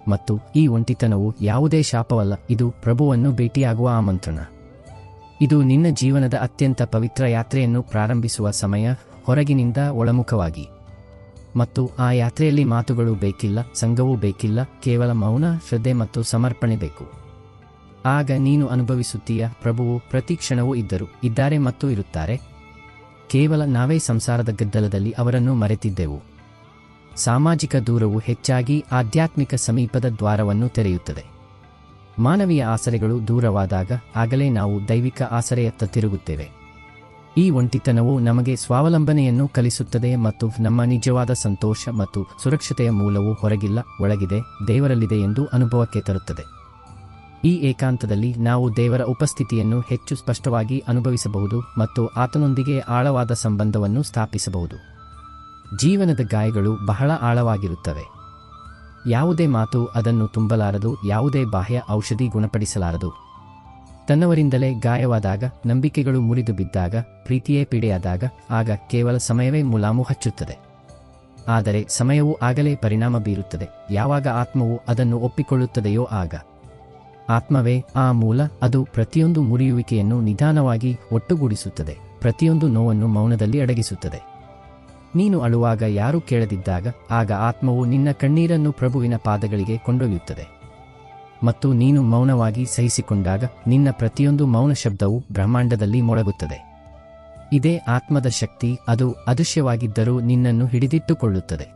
ಮತ್ತು ಈ ಒಂಟಿತನವು ಯಾವುದೇ ಶಾಪವಲ್ಲ, ಇದು ಪ್ರಭುವನ್ನು ಭೇಟಿಯಾಗುವ ಆಮಂತ್ರಣ. ಇದು ನಿನ್ನ ಜೀವನದ ಅತ್ಯಂತ ಪವಿತ್ರ ಯಾತ್ರೆಯನ್ನು ಪ್ರಾರಂಭಿಸುವ ಸಮಯ, ಹೊರಗಿನಿಂದ ಒಳಮುಖವಾಗಿ. ಮತ್ತು ಆ ಯಾತ್ರೆಯಲ್ಲಿ ಮಾತುಗಳು ಬೇಕಿಲ್ಲ, ಸಂಘವೂ ಬೇಕಿಲ್ಲ, ಕೇವಲ ಮೌನ, ಶ್ರದ್ಧೆ ಮತ್ತು ಸಮರ್ಪಣೆ ಬೇಕು. ಆಗ ನೀನು ಅನುಭವಿಸುತ್ತೀಯ, ಪ್ರಭುವು ಪ್ರತಿ ಕ್ಷಣವೂ ಇದ್ದಾರೆ ಮತ್ತು ಇರುತ್ತಾರೆ. ಕೇವಲ ನಾವೇ ಸಂಸಾರದ ಗದ್ದಲದಲ್ಲಿ ಅವರನ್ನು ಮರೆತಿದ್ದೆವು. ಸಾಮಾಜಿಕ ದೂರವು ಹೆಚ್ಚಾಗಿ ಆಧ್ಯಾತ್ಮಿಕ ಸಮೀಪದ ದ್ವಾರವನ್ನು ತೆರೆಯುತ್ತದೆ. ಮಾನವೀಯ ಆಸರೆಗಳು ದೂರವಾದಾಗ ಆಗಲೇ ನಾವು ದೈವಿಕ ಆಸರೆಯತ್ತ ತಿರುಗುತ್ತೇವೆ. ಈ ಒಂಟಿತನವು ನಮಗೆ ಸ್ವಾವಲಂಬನೆಯನ್ನು ಕಲಿಸುತ್ತದೆ ಮತ್ತು ನಮ್ಮ ನಿಜವಾದ ಸಂತೋಷ ಮತ್ತು ಸುರಕ್ಷತೆಯ ಮೂಲವು ಹೊರಗಿಲ್ಲ, ಒಳಗಿದೆ, ದೇವರಲ್ಲಿದೆ ಎಂದು ಅನುಭವಕ್ಕೆ ತರುತ್ತದೆ. ಈ ಏಕಾಂತದಲ್ಲಿ ನಾವು ದೇವರ ಉಪಸ್ಥಿತಿಯನ್ನು ಹೆಚ್ಚು ಸ್ಪಷ್ಟವಾಗಿ ಅನುಭವಿಸಬಹುದು ಮತ್ತು ಆತನೊಂದಿಗೆ ಆಳವಾದ ಸಂಬಂಧವನ್ನು ಸ್ಥಾಪಿಸಬಹುದು. ಜೀವನದ ಗಾಯಗಳು ಬಹಳ ಆಳವಾಗಿರುತ್ತವೆ. ಯಾವುದೇ ಮಾತು ಅದನ್ನು ತುಂಬಲಾರದು, ಯಾವುದೇ ಬಾಹ್ಯ ಔಷಧಿ ಗುಣಪಡಿಸಲಾರದು. ತನ್ನವರಿಂದಲೇ ಗಾಯವಾದಾಗ, ನಂಬಿಕೆಗಳು ಮುರಿದು ಬಿದ್ದಾಗ, ಪ್ರೀತಿಯೇ ಪೀಡೆಯಾದಾಗ, ಆಗ ಕೇವಲ ಸಮಯವೇ ಮುಲಾಮು ಹಚ್ಚುತ್ತದೆ. ಆದರೆ ಸಮಯವು ಆಗಲೇ ಪರಿಣಾಮ ಬೀರುತ್ತದೆ ಯಾವಾಗ ಆತ್ಮವು ಅದನ್ನು ಒಪ್ಪಿಕೊಳ್ಳುತ್ತದೆಯೋ ಆಗ. ಆತ್ಮವೇ ಆ ಮೂಲ, ಅದು ಪ್ರತಿಯೊಂದು ಮುರಿಯುವಿಕೆಯನ್ನು ನಿಧಾನವಾಗಿ ಒಟ್ಟುಗೂಡಿಸುತ್ತದೆ, ಪ್ರತಿಯೊಂದು ನೋವನ್ನು ಮೌನದಲ್ಲಿ ಅಡಗಿಸುತ್ತದೆ. ನೀನು ಅಳುವಾಗ ಯಾರೂ ಕೇಳದಿದ್ದಾಗ ಆಗ ಆತ್ಮವು ನಿನ್ನ ಕಣ್ಣೀರನ್ನು ಪ್ರಭುವಿನ ಪಾದಗಳಿಗೆ ಕೊಂಡೊಯ್ಯುತ್ತದೆ. ಮತ್ತು ನೀನು ಮೌನವಾಗಿ ಸಹಿಸಿಕೊಂಡಾಗ ನಿನ್ನ ಪ್ರತಿಯೊಂದು ಮೌನ ಶಬ್ದವು ಬ್ರಹ್ಮಾಂಡದಲ್ಲಿ ಮೊಳಗುತ್ತದೆ. ಇದೇ ಆತ್ಮದ ಶಕ್ತಿ, ಅದು ಅದೃಶ್ಯವಾಗಿದ್ದರೂ ನಿನ್ನನ್ನು ಹಿಡಿದಿಟ್ಟುಕೊಳ್ಳುತ್ತದೆ.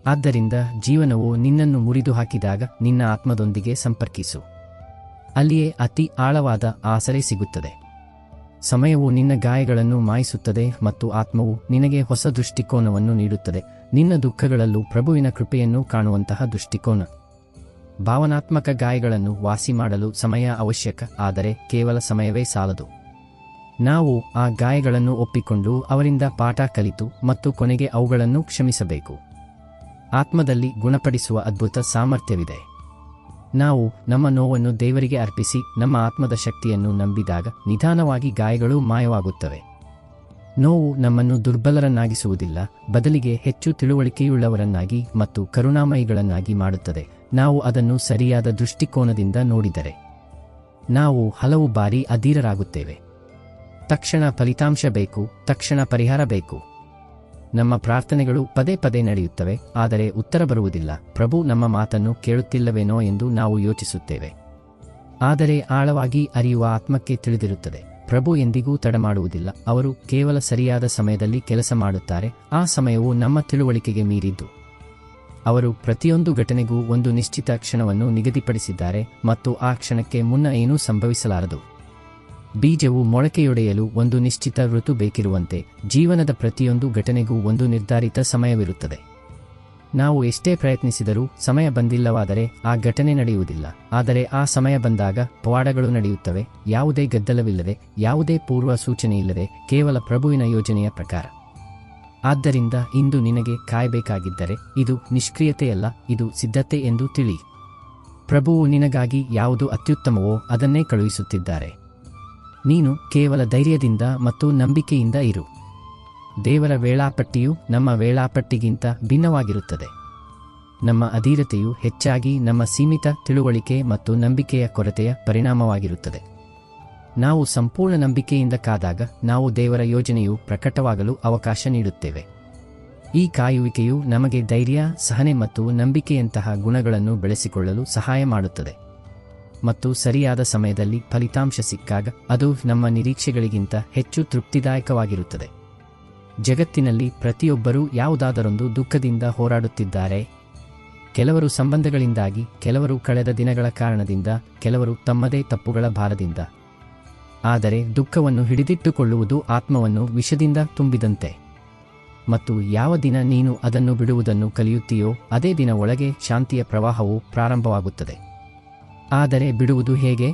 ಆದ್ದರಿಂದ ಜೀವನವು ನಿನ್ನನ್ನು ಮುರಿದು ಹಾಕಿದಾಗ ನಿನ್ನ ಆತ್ಮದೊಂದಿಗೆ ಸಂಪರ್ಕಿಸು. ಅಲ್ಲಿಯೇ ಅತಿ ಆಳವಾದ ಆಸರೆ ಸಿಗುತ್ತದೆ. ಸಮಯವು ನಿನ್ನ ಗಾಯಗಳನ್ನು ಮಾಯಿಸುತ್ತದೆ ಮತ್ತು ಆತ್ಮವು ನಿನಗೆ ಹೊಸ ದೃಷ್ಟಿಕೋನವನ್ನು ನೀಡುತ್ತದೆ, ನಿನ್ನ ದುಃಖಗಳಲ್ಲೂ ಪ್ರಭುವಿನ ಕೃಪೆಯನ್ನು ಕಾಣುವಂತಹ ದೃಷ್ಟಿಕೋನ. ಭಾವನಾತ್ಮಕ ಗಾಯಗಳನ್ನು ವಾಸಿ ಮಾಡಲು ಸಮಯ ಅವಶ್ಯಕ, ಆದರೆ ಕೇವಲ ಸಮಯವೇ ಸಾಲದು. ನಾವು ಆ ಗಾಯಗಳನ್ನು ಒಪ್ಪಿಕೊಂಡು ಅವರಿಂದ ಪಾಠ ಕಲಿತು ಮತ್ತು ಕೊನೆಗೆ ಅವುಗಳನ್ನು ಕ್ಷಮಿಸಬೇಕು. ಆತ್ಮದಲ್ಲಿ ಗುಣಪಡಿಸುವ ಅದ್ಭುತ ಸಾಮರ್ಥ್ಯವಿದೆ. ನಾವು ನಮ್ಮ ನೋವನ್ನು ದೇವರಿಗೆ ಅರ್ಪಿಸಿ ನಮ್ಮ ಆತ್ಮದ ಶಕ್ತಿಯನ್ನು ನಂಬಿದಾಗ ನಿಧಾನವಾಗಿ ಗಾಯಗಳು ಮಾಯವಾಗುತ್ತವೆ. ನೋವು ನಮ್ಮನ್ನು ದುರ್ಬಲರನ್ನಾಗಿಸುವುದಿಲ್ಲ, ಬದಲಿಗೆ ಹೆಚ್ಚು ತಿಳುವಳಿಕೆಯುಳ್ಳವರನ್ನಾಗಿ ಮತ್ತು ಕರುಣಾಮಯಿಗಳನ್ನಾಗಿ ಮಾಡುತ್ತದೆ. ನಾವು ಅದನ್ನು ಸರಿಯಾದ ದೃಷ್ಟಿಕೋನದಿಂದ ನೋಡಿದರೆ ನಾವು ಹಲವು ಬಾರಿ ಅಧೀರರಾಗುತ್ತೇವೆ. ತಕ್ಷಣ ಫಲಿತಾಂಶ ಬೇಕು, ತಕ್ಷಣ ಪರಿಹಾರ ಬೇಕು. ನಮ್ಮ ಪ್ರಾರ್ಥನೆಗಳು ಪದೇ ಪದೇ ನಡೆಯುತ್ತವೆ, ಆದರೆ ಉತ್ತರ ಬರುವುದಿಲ್ಲ. ಪ್ರಭು ನಮ್ಮ ಮಾತನ್ನು ಕೇಳುತ್ತಿಲ್ಲವೇನೋ ಎಂದು ನಾವು ಯೋಚಿಸುತ್ತೇವೆ. ಆದರೆ ಆಳವಾಗಿ ಅರಿಯುವ ಆತ್ಮಕ್ಕೆ ತಿಳಿದಿರುತ್ತದೆ, ಪ್ರಭು ಎಂದಿಗೂ ತಡಮಾಡುವುದಿಲ್ಲ, ಅವರು ಕೇವಲ ಸರಿಯಾದ ಸಮಯದಲ್ಲಿ ಕೆಲಸ ಮಾಡುತ್ತಾರೆ. ಆ ಸಮಯವು ನಮ್ಮ ತಿಳುವಳಿಕೆಗೆ ಮೀರಿದ್ದು. ಅವರು ಪ್ರತಿಯೊಂದು ಘಟನೆಗೂ ಒಂದು ನಿಶ್ಚಿತ ಕ್ಷಣವನ್ನು ನಿಗದಿಪಡಿಸಿದ್ದಾರೆ ಮತ್ತು ಆ ಕ್ಷಣಕ್ಕೆ ಮುನ್ನ ಏನೂ ಸಂಭವಿಸಲಾರದು. ಬೀಜವು ಮೊಳಕೆಯೊಡೆಯಲು ಒಂದು ನಿಶ್ಚಿತ ಋತು ಬೇಕಿರುವಂತೆ ಜೀವನದ ಪ್ರತಿಯೊಂದು ಘಟನೆಗೂ ಒಂದು ನಿರ್ಧಾರಿತ ಸಮಯವಿರುತ್ತದೆ. ನಾವು ಎಷ್ಟೇ ಪ್ರಯತ್ನಿಸಿದರೂ ಸಮಯ ಬಂದಿಲ್ಲವಾದರೆ ಆ ಘಟನೆ ನಡೆಯುವುದಿಲ್ಲ. ಆದರೆ ಆ ಸಮಯ ಬಂದಾಗ ಪವಾಡಗಳು ನಡೆಯುತ್ತವೆ, ಯಾವುದೇ ಗದ್ದಲವಿಲ್ಲದೆ, ಯಾವುದೇ ಪೂರ್ವ ಸೂಚನೆಯಿಲ್ಲದೆ, ಕೇವಲ ಪ್ರಭುವಿನ ಯೋಜನೆಯ ಪ್ರಕಾರ. ಆದ್ದರಿಂದ ಇಂದು ನಿನಗೆ ಕಾಯಬೇಕಾಗಿದ್ದರೆ ಇದು ನಿಷ್ಕ್ರಿಯತೆಯಲ್ಲ, ಇದು ಸಿದ್ಧತೆ ಎಂದು ತಿಳಿ. ಪ್ರಭುವು ನಿನಗಾಗಿ ಯಾವುದು ಅತ್ಯುತ್ತಮವೋ ಅದನ್ನೇ ಕಳುಹಿಸುತ್ತಿದ್ದಾರೆ. ನೀನು ಕೇವಲ ಧೈರ್ಯದಿಂದ ಮತ್ತು ನಂಬಿಕೆಯಿಂದ ಇರು. ದೇವರ ವೇಳಾಪಟ್ಟಿಯು ನಮ್ಮ ವೇಳಾಪಟ್ಟಿಗಿಂತ ಭಿನ್ನವಾಗಿರುತ್ತದೆ. ನಮ್ಮ ಅಧೀರತೆಯು ಹೆಚ್ಚಾಗಿ ನಮ್ಮ ಸೀಮಿತ ತಿಳುವಳಿಕೆ ಮತ್ತು ನಂಬಿಕೆಯ ಕೊರತೆಯ ಪರಿಣಾಮವಾಗಿರುತ್ತದೆ. ನಾವು ಸಂಪೂರ್ಣ ನಂಬಿಕೆಯಿಂದ ಕಾದಾಗ ನಾವು ದೇವರ ಯೋಜನೆಯು ಪ್ರಕಟವಾಗಲು ಅವಕಾಶ ನೀಡುತ್ತೇವೆ. ಈ ಕಾಯುವಿಕೆಯು ನಮಗೆ ಧೈರ್ಯ, ಸಹನೆ ಮತ್ತು ನಂಬಿಕೆಯಂತಹ ಗುಣಗಳನ್ನು ಬೆಳೆಸಿಕೊಳ್ಳಲು ಸಹಾಯ ಮಾಡುತ್ತದೆ. ಮತ್ತು ಸರಿಯಾದ ಸಮಯದಲ್ಲಿ ಫಲಿತಾಂಶ ಸಿಕ್ಕಾಗ ಅದು ನಮ್ಮ ನಿರೀಕ್ಷೆಗಳಿಗಿಂತ ಹೆಚ್ಚು ತೃಪ್ತಿದಾಯಕವಾಗಿರುತ್ತದೆ. ಜಗತ್ತಿನಲ್ಲಿ ಪ್ರತಿಯೊಬ್ಬರೂ ಯಾವುದಾದರೊಂದು ದುಃಖದಿಂದ ಹೋರಾಡುತ್ತಿದ್ದಾರೆ. ಕೆಲವರು ಸಂಬಂಧಗಳಿಂದಾಗಿ, ಕೆಲವರು ಕಳೆದ ದಿನಗಳ ಕಾರಣದಿಂದ, ಕೆಲವರು ತಮ್ಮದೇ ತಪ್ಪುಗಳ ಭಾರದಿಂದ. ಆದರೆ ದುಃಖವನ್ನು ಹಿಡಿದಿಟ್ಟುಕೊಳ್ಳುವುದು ಆತ್ಮವನ್ನು ವಿಷದಿಂದ ತುಂಬಿದಂತೆ. ಮತ್ತು ಯಾವ ದಿನ ನೀನು ಅದನ್ನು ಬಿಡುವುದನ್ನು ಕಲಿಯುತ್ತೀಯೋ ಅದೇ ದಿನ ಒಳಗೆ ಶಾಂತಿಯ ಪ್ರವಾಹವು ಪ್ರಾರಂಭವಾಗುತ್ತದೆ. ಆದರೆ ಬಿಡುವುದು ಹೇಗೆ?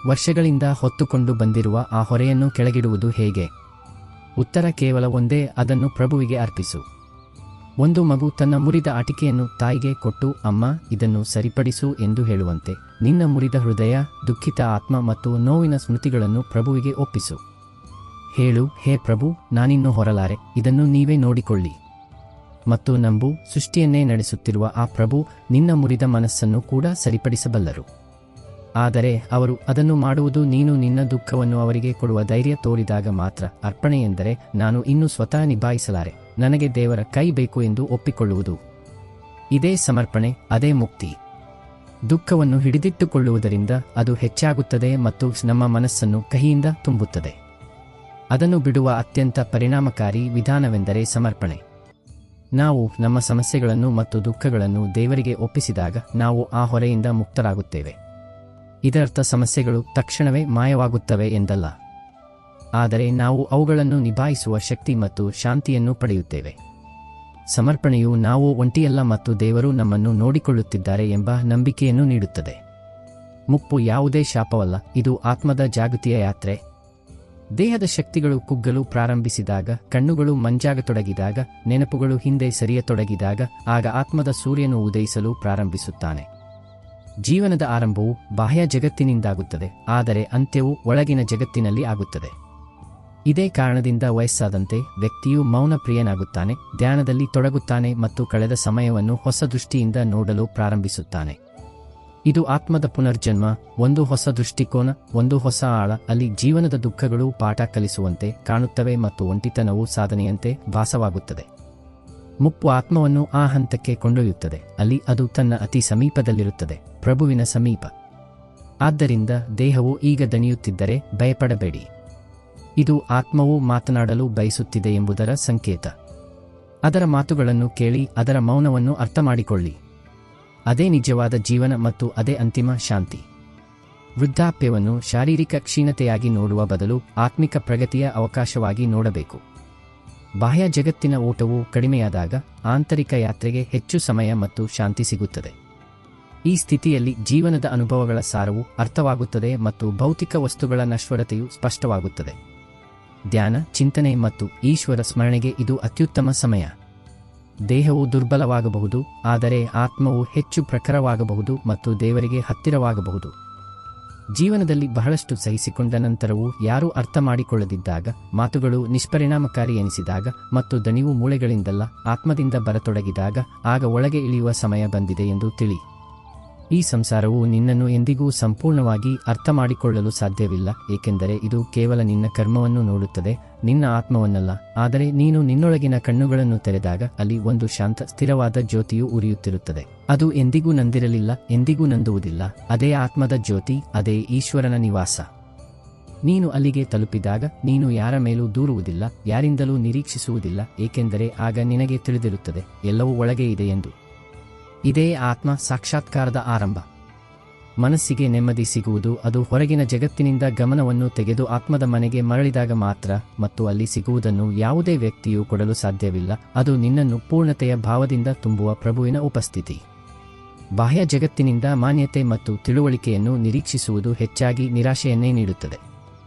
ವರ್ಷಗಳಿಂದ ಹೊತ್ತುಕೊಂಡು ಬಂದಿರುವ ಆ ಹೊರೆಯನ್ನು ಕೆಳಗಿಡುವುದು ಹೇಗೆ? ಉತ್ತರ ಕೇವಲ ಒಂದೇ, ಅದನ್ನು ಪ್ರಭುವಿಗೆ ಅರ್ಪಿಸು. ಒಂದು ಮಗು ತನ್ನ ಮುರಿದ ಆಟಿಕೆಯನ್ನು ತಾಯಿಗೆ ಕೊಟ್ಟು, ಅಮ್ಮ ಇದನ್ನು ಸರಿಪಡಿಸು ಎಂದು ಹೇಳುವಂತೆ ನಿನ್ನ ಮುರಿದ ಹೃದಯ, ದುಃಖಿತ ಆತ್ಮ ಮತ್ತು ನೋವಿನ ಸ್ಮೃತಿಗಳನ್ನು ಪ್ರಭುವಿಗೆ ಒಪ್ಪಿಸು. ಹೇಳು, ಹೇ ಪ್ರಭು, ನಾನಿನ್ನು ಹೊರಲಾರೆ, ಇದನ್ನು ನೀವೇ ನೋಡಿಕೊಳ್ಳಿ. ಮತ್ತು ನಂಬು, ಸೃಷ್ಟಿಯನ್ನೇ ನಡೆಸುತ್ತಿರುವ ಆ ಪ್ರಭು ನಿನ್ನ ಮುರಿದ ಮನಸ್ಸನ್ನು ಕೂಡ ಸರಿಪಡಿಸಬಲ್ಲರು. ಆದರೆ ಅವರು ಅದನ್ನು ಮಾಡುವುದು ನೀನು ನಿನ್ನ ದುಃಖವನ್ನು ಅವರಿಗೆ ಕೊಡುವ ಧೈರ್ಯ ತೋರಿದಾಗ ಮಾತ್ರ. ಅರ್ಪಣೆ ಎಂದರೆ ನಾನು ಇನ್ನೂ ಸ್ವತಃ ನಿಭಾಯಿಸಲಾರೆ, ನನಗೆ ದೇವರ ಕೈ ಬೇಕು ಎಂದು ಒಪ್ಪಿಕೊಳ್ಳುವುದು. ಇದೇ ಸಮರ್ಪಣೆ, ಅದೇ ಮುಕ್ತಿ. ದುಃಖವನ್ನು ಹಿಡಿದಿಟ್ಟುಕೊಳ್ಳುವುದರಿಂದ ಅದು ಹೆಚ್ಚಾಗುತ್ತದೆ ಮತ್ತು ನಮ್ಮ ಮನಸ್ಸನ್ನು ಕಹಿಯಿಂದ ತುಂಬುತ್ತದೆ. ಅದನ್ನು ಬಿಡುವ ಅತ್ಯಂತ ಪರಿಣಾಮಕಾರಿ ವಿಧಾನವೆಂದರೆ ಸಮರ್ಪಣೆ. ನಾವು ನಮ್ಮ ಸಮಸ್ಯೆಗಳನ್ನು ಮತ್ತು ದುಃಖಗಳನ್ನು ದೇವರಿಗೆ ಒಪ್ಪಿಸಿದಾಗ ನಾವು ಆ ಹೊರೆಯಿಂದ ಮುಕ್ತರಾಗುತ್ತೇವೆ. ಇದರರ್ಥ ಸಮಸ್ಯೆಗಳು ತಕ್ಷಣವೇ ಮಾಯವಾಗುತ್ತವೆ ಎಂದಲ್ಲ, ಆದರೆ ನಾವು ಅವುಗಳನ್ನು ನಿಭಾಯಿಸುವ ಶಕ್ತಿ ಮತ್ತು ಶಾಂತಿಯನ್ನು ಪಡೆಯುತ್ತೇವೆ. ಸಮರ್ಪಣೆಯು ನಾವು ಒಂಟಿಯಲ್ಲ ಮತ್ತು ದೇವರು ನಮ್ಮನ್ನು ನೋಡಿಕೊಳ್ಳುತ್ತಿದ್ದಾರೆ ಎಂಬ ನಂಬಿಕೆಯನ್ನು ನೀಡುತ್ತದೆ. ಮುಪ್ಪು ಯಾವುದೇ ಶಾಪವಲ್ಲ, ಇದು ಆತ್ಮದ ಜಾಗೃತಿಯ ಯಾತ್ರೆ. ದೇಹದ ಶಕ್ತಿಗಳು ಕುಗ್ಗಲು ಪ್ರಾರಂಭಿಸಿದಾಗ, ಕಣ್ಣುಗಳು ಮಂಜಾಗತೊಡಗಿದಾಗ, ನೆನಪುಗಳು ಹಿಂದೆ ಸರಿಯತೊಡಗಿದಾಗ, ಆಗ ಆತ್ಮದ ಸೂರ್ಯನು ಉದಯಿಸಲು ಪ್ರಾರಂಭಿಸುತ್ತಾನೆ. ಜೀವನದ ಆರಂಭವು ಬಾಹ್ಯ ಜಗತ್ತಿನಿಂದಾಗುತ್ತದೆ, ಆದರೆ ಅಂತ್ಯವು ಒಳಗಿನ ಜಗತ್ತಿನಲ್ಲಿ ಆಗುತ್ತದೆ. ಇದೇ ಕಾರಣದಿಂದ ವಯಸ್ಸಾದಂತೆ ವ್ಯಕ್ತಿಯು ಮೌನ ಪ್ರಿಯನಾಗುತ್ತಾನೆ, ಧ್ಯಾನದಲ್ಲಿ ತೊಡಗುತ್ತಾನೆ ಮತ್ತು ಕಳೆದ ಸಮಯವನ್ನು ಹೊಸ ದೃಷ್ಟಿಯಿಂದ ನೋಡಲು ಪ್ರಾರಂಭಿಸುತ್ತಾನೆ. ಇದು ಆತ್ಮದ ಪುನರ್ಜನ್ಮ, ಒಂದು ಹೊಸ ದೃಷ್ಟಿಕೋನ, ಒಂದು ಹೊಸ ಆಳ. ಅಲ್ಲಿ ಜೀವನದ ದುಃಖಗಳು ಪಾಠ ಕಲಿಸುವಂತೆ ಕಾಣುತ್ತವೆ ಮತ್ತು ಒಂಟಿತನವು ಸಾಧನೆಯಂತೆ ಭಾಸವಾಗುತ್ತದೆ. ಮುಪ್ಪು ಆತ್ಮವನ್ನು ಆ ಹಂತಕ್ಕೆ ಕೊಂಡೊಯ್ಯುತ್ತದೆ, ಅಲ್ಲಿ ಅದು ತನ್ನ ಅತಿ ಸಮೀಪದಲ್ಲಿರುತ್ತದೆ, ಪ್ರಭುವಿನ ಸಮೀಪ. ಆದ್ದರಿಂದ ದೇಹವು ಈಗ ದಣಿಯುತ್ತಿದ್ದರೆ ಭಯಪಡಬೇಡಿ. ಇದು ಆತ್ಮವು ಮಾತನಾಡಲು ಬಯಸುತ್ತಿದೆ ಎಂಬುದರ ಸಂಕೇತ. ಅದರ ಮಾತುಗಳನ್ನು ಕೇಳಿ, ಅದರ ಮೌನವನ್ನು ಅರ್ಥಮಾಡಿಕೊಳ್ಳಿ. ಅದೇ ನಿಜವಾದ ಜೀವನ ಮತ್ತು ಅದೇ ಅಂತಿಮ ಶಾಂತಿ. ವೃದ್ಧಾಪ್ಯವನ್ನು ಶಾರೀರಿಕ ಕ್ಷೀಣತೆಯಾಗಿ ನೋಡುವ ಬದಲು ಆತ್ಮಿಕ ಪ್ರಗತಿಯ ಅವಕಾಶವಾಗಿ ನೋಡಬೇಕು. ಬಾಹ್ಯ ಜಗತ್ತಿನ ಓಟವು ಕಡಿಮೆಯಾದಾಗ ಆಂತರಿಕ ಯಾತ್ರೆಗೆ ಹೆಚ್ಚು ಸಮಯ ಮತ್ತು ಶಾಂತಿ ಸಿಗುತ್ತದೆ. ಈ ಸ್ಥಿತಿಯಲ್ಲಿ ಜೀವನದ ಅನುಭವಗಳ ಸಾರವು ಅರ್ಥವಾಗುತ್ತದೆ ಮತ್ತು ಭೌತಿಕ ವಸ್ತುಗಳ ನಶ್ವರತೆಯು ಸ್ಪಷ್ಟವಾಗುತ್ತದೆ. ಧ್ಯಾನ, ಚಿಂತನೆ ಮತ್ತು ಈಶ್ವರ ಸ್ಮರಣೆಗೆ ಇದು ಅತ್ಯುತ್ತಮ ಸಮಯ. ದೇಹವು ದುರ್ಬಲವಾಗಬಹುದು, ಆದರೆ ಆತ್ಮವು ಹೆಚ್ಚು ಪ್ರಖರವಾಗಬಹುದು ಮತ್ತು ದೇವರಿಗೆ ಹತ್ತಿರವಾಗಬಹುದು. ಜೀವನದಲ್ಲಿ ಬಹಳಷ್ಟು ಸಹಿಸಿಕೊಂಡ ನಂತರವೂ ಯಾರೂ ಅರ್ಥ ಮಾಡಿಕೊಳ್ಳದಿದ್ದಾಗ, ಮಾತುಗಳು ನಿಷ್ಪರಿಣಾಮಕಾರಿ ಎನಿಸಿದಾಗ ಮತ್ತು ದಣಿವು ಮೂಳೆಗಳಿಂದಲ್ಲ ಆತ್ಮದಿಂದ ಬರತೊಡಗಿದಾಗ, ಆಗ ಒಳಗೆ ಇಳಿಯುವ ಸಮಯ ಬಂದಿದೆ ಎಂದು ತಿಳಿ. ಈ ಸಂಸಾರವು ನಿನ್ನನ್ನು ಎಂದಿಗೂ ಸಂಪೂರ್ಣವಾಗಿ ಅರ್ಥ ಮಾಡಿಕೊಳ್ಳಲು ಸಾಧ್ಯವಿಲ್ಲ, ಏಕೆಂದರೆ ಇದು ಕೇವಲ ನಿನ್ನ ಕರ್ಮವನ್ನು ನೋಡುತ್ತದೆ, ನಿನ್ನ ಆತ್ಮವನ್ನಲ್ಲ. ಆದರೆ ನೀನು ನಿನ್ನೊಳಗಿನ ಕಣ್ಣುಗಳನ್ನು ತೆರೆದಾಗ ಅಲ್ಲಿ ಒಂದು ಶಾಂತ, ಸ್ಥಿರವಾದ ಜ್ಯೋತಿಯು ಉರಿಯುತ್ತಿರುತ್ತದೆ. ಅದು ಎಂದಿಗೂ ನಂದಿರಲಿಲ್ಲ, ಎಂದಿಗೂ ನಂದುವುದಿಲ್ಲ. ಅದೇ ಆತ್ಮದ ಜ್ಯೋತಿ, ಅದೇ ಈಶ್ವರನ ನಿವಾಸ. ನೀನು ಅಲ್ಲಿಗೆ ತಲುಪಿದಾಗ ನೀನು ಯಾರ ಮೇಲೂ ದೂರುವುದಿಲ್ಲ, ಯಾರಿಂದಲೂ ನಿರೀಕ್ಷಿಸುವುದಿಲ್ಲ, ಏಕೆಂದರೆ ಆಗ ನಿನಗೆ ತಿಳಿದಿರುತ್ತದೆ ಎಲ್ಲವೂ ಒಳಗೆ ಇದೆ ಎಂದು. ಇದೇ ಆತ್ಮ ಸಾಕ್ಷಾತ್ಕಾರದ ಆರಂಭ. ಮನಸ್ಸಿಗೆ ನೆಮ್ಮದಿ ಸಿಗುವುದು ಅದು ಹೊರಗಿನ ಜಗತ್ತಿನಿಂದ ಗಮನವನ್ನು ತೆಗೆದು ಆತ್ಮದ ಮನೆಗೆ ಮರಳಿದಾಗ ಮಾತ್ರ, ಮತ್ತು ಅಲ್ಲಿ ಸಿಗುವುದನ್ನು ಯಾವುದೇ ವ್ಯಕ್ತಿಯೂ ಕೊಡಲು ಸಾಧ್ಯವಿಲ್ಲ. ಅದು ನಿನ್ನನ್ನು ಪೂರ್ಣತೆಯ ಭಾವದಿಂದ ತುಂಬುವ ಪ್ರಭುವಿನ ಉಪಸ್ಥಿತಿ. ಬಾಹ್ಯ ಜಗತ್ತಿನಿಂದ ಮಾನ್ಯತೆ ಮತ್ತು ತಿಳುವಳಿಕೆಯನ್ನು ನಿರೀಕ್ಷಿಸುವುದು ಹೆಚ್ಚಾಗಿ ನಿರಾಶೆಯನ್ನೇ ನೀಡುತ್ತದೆ.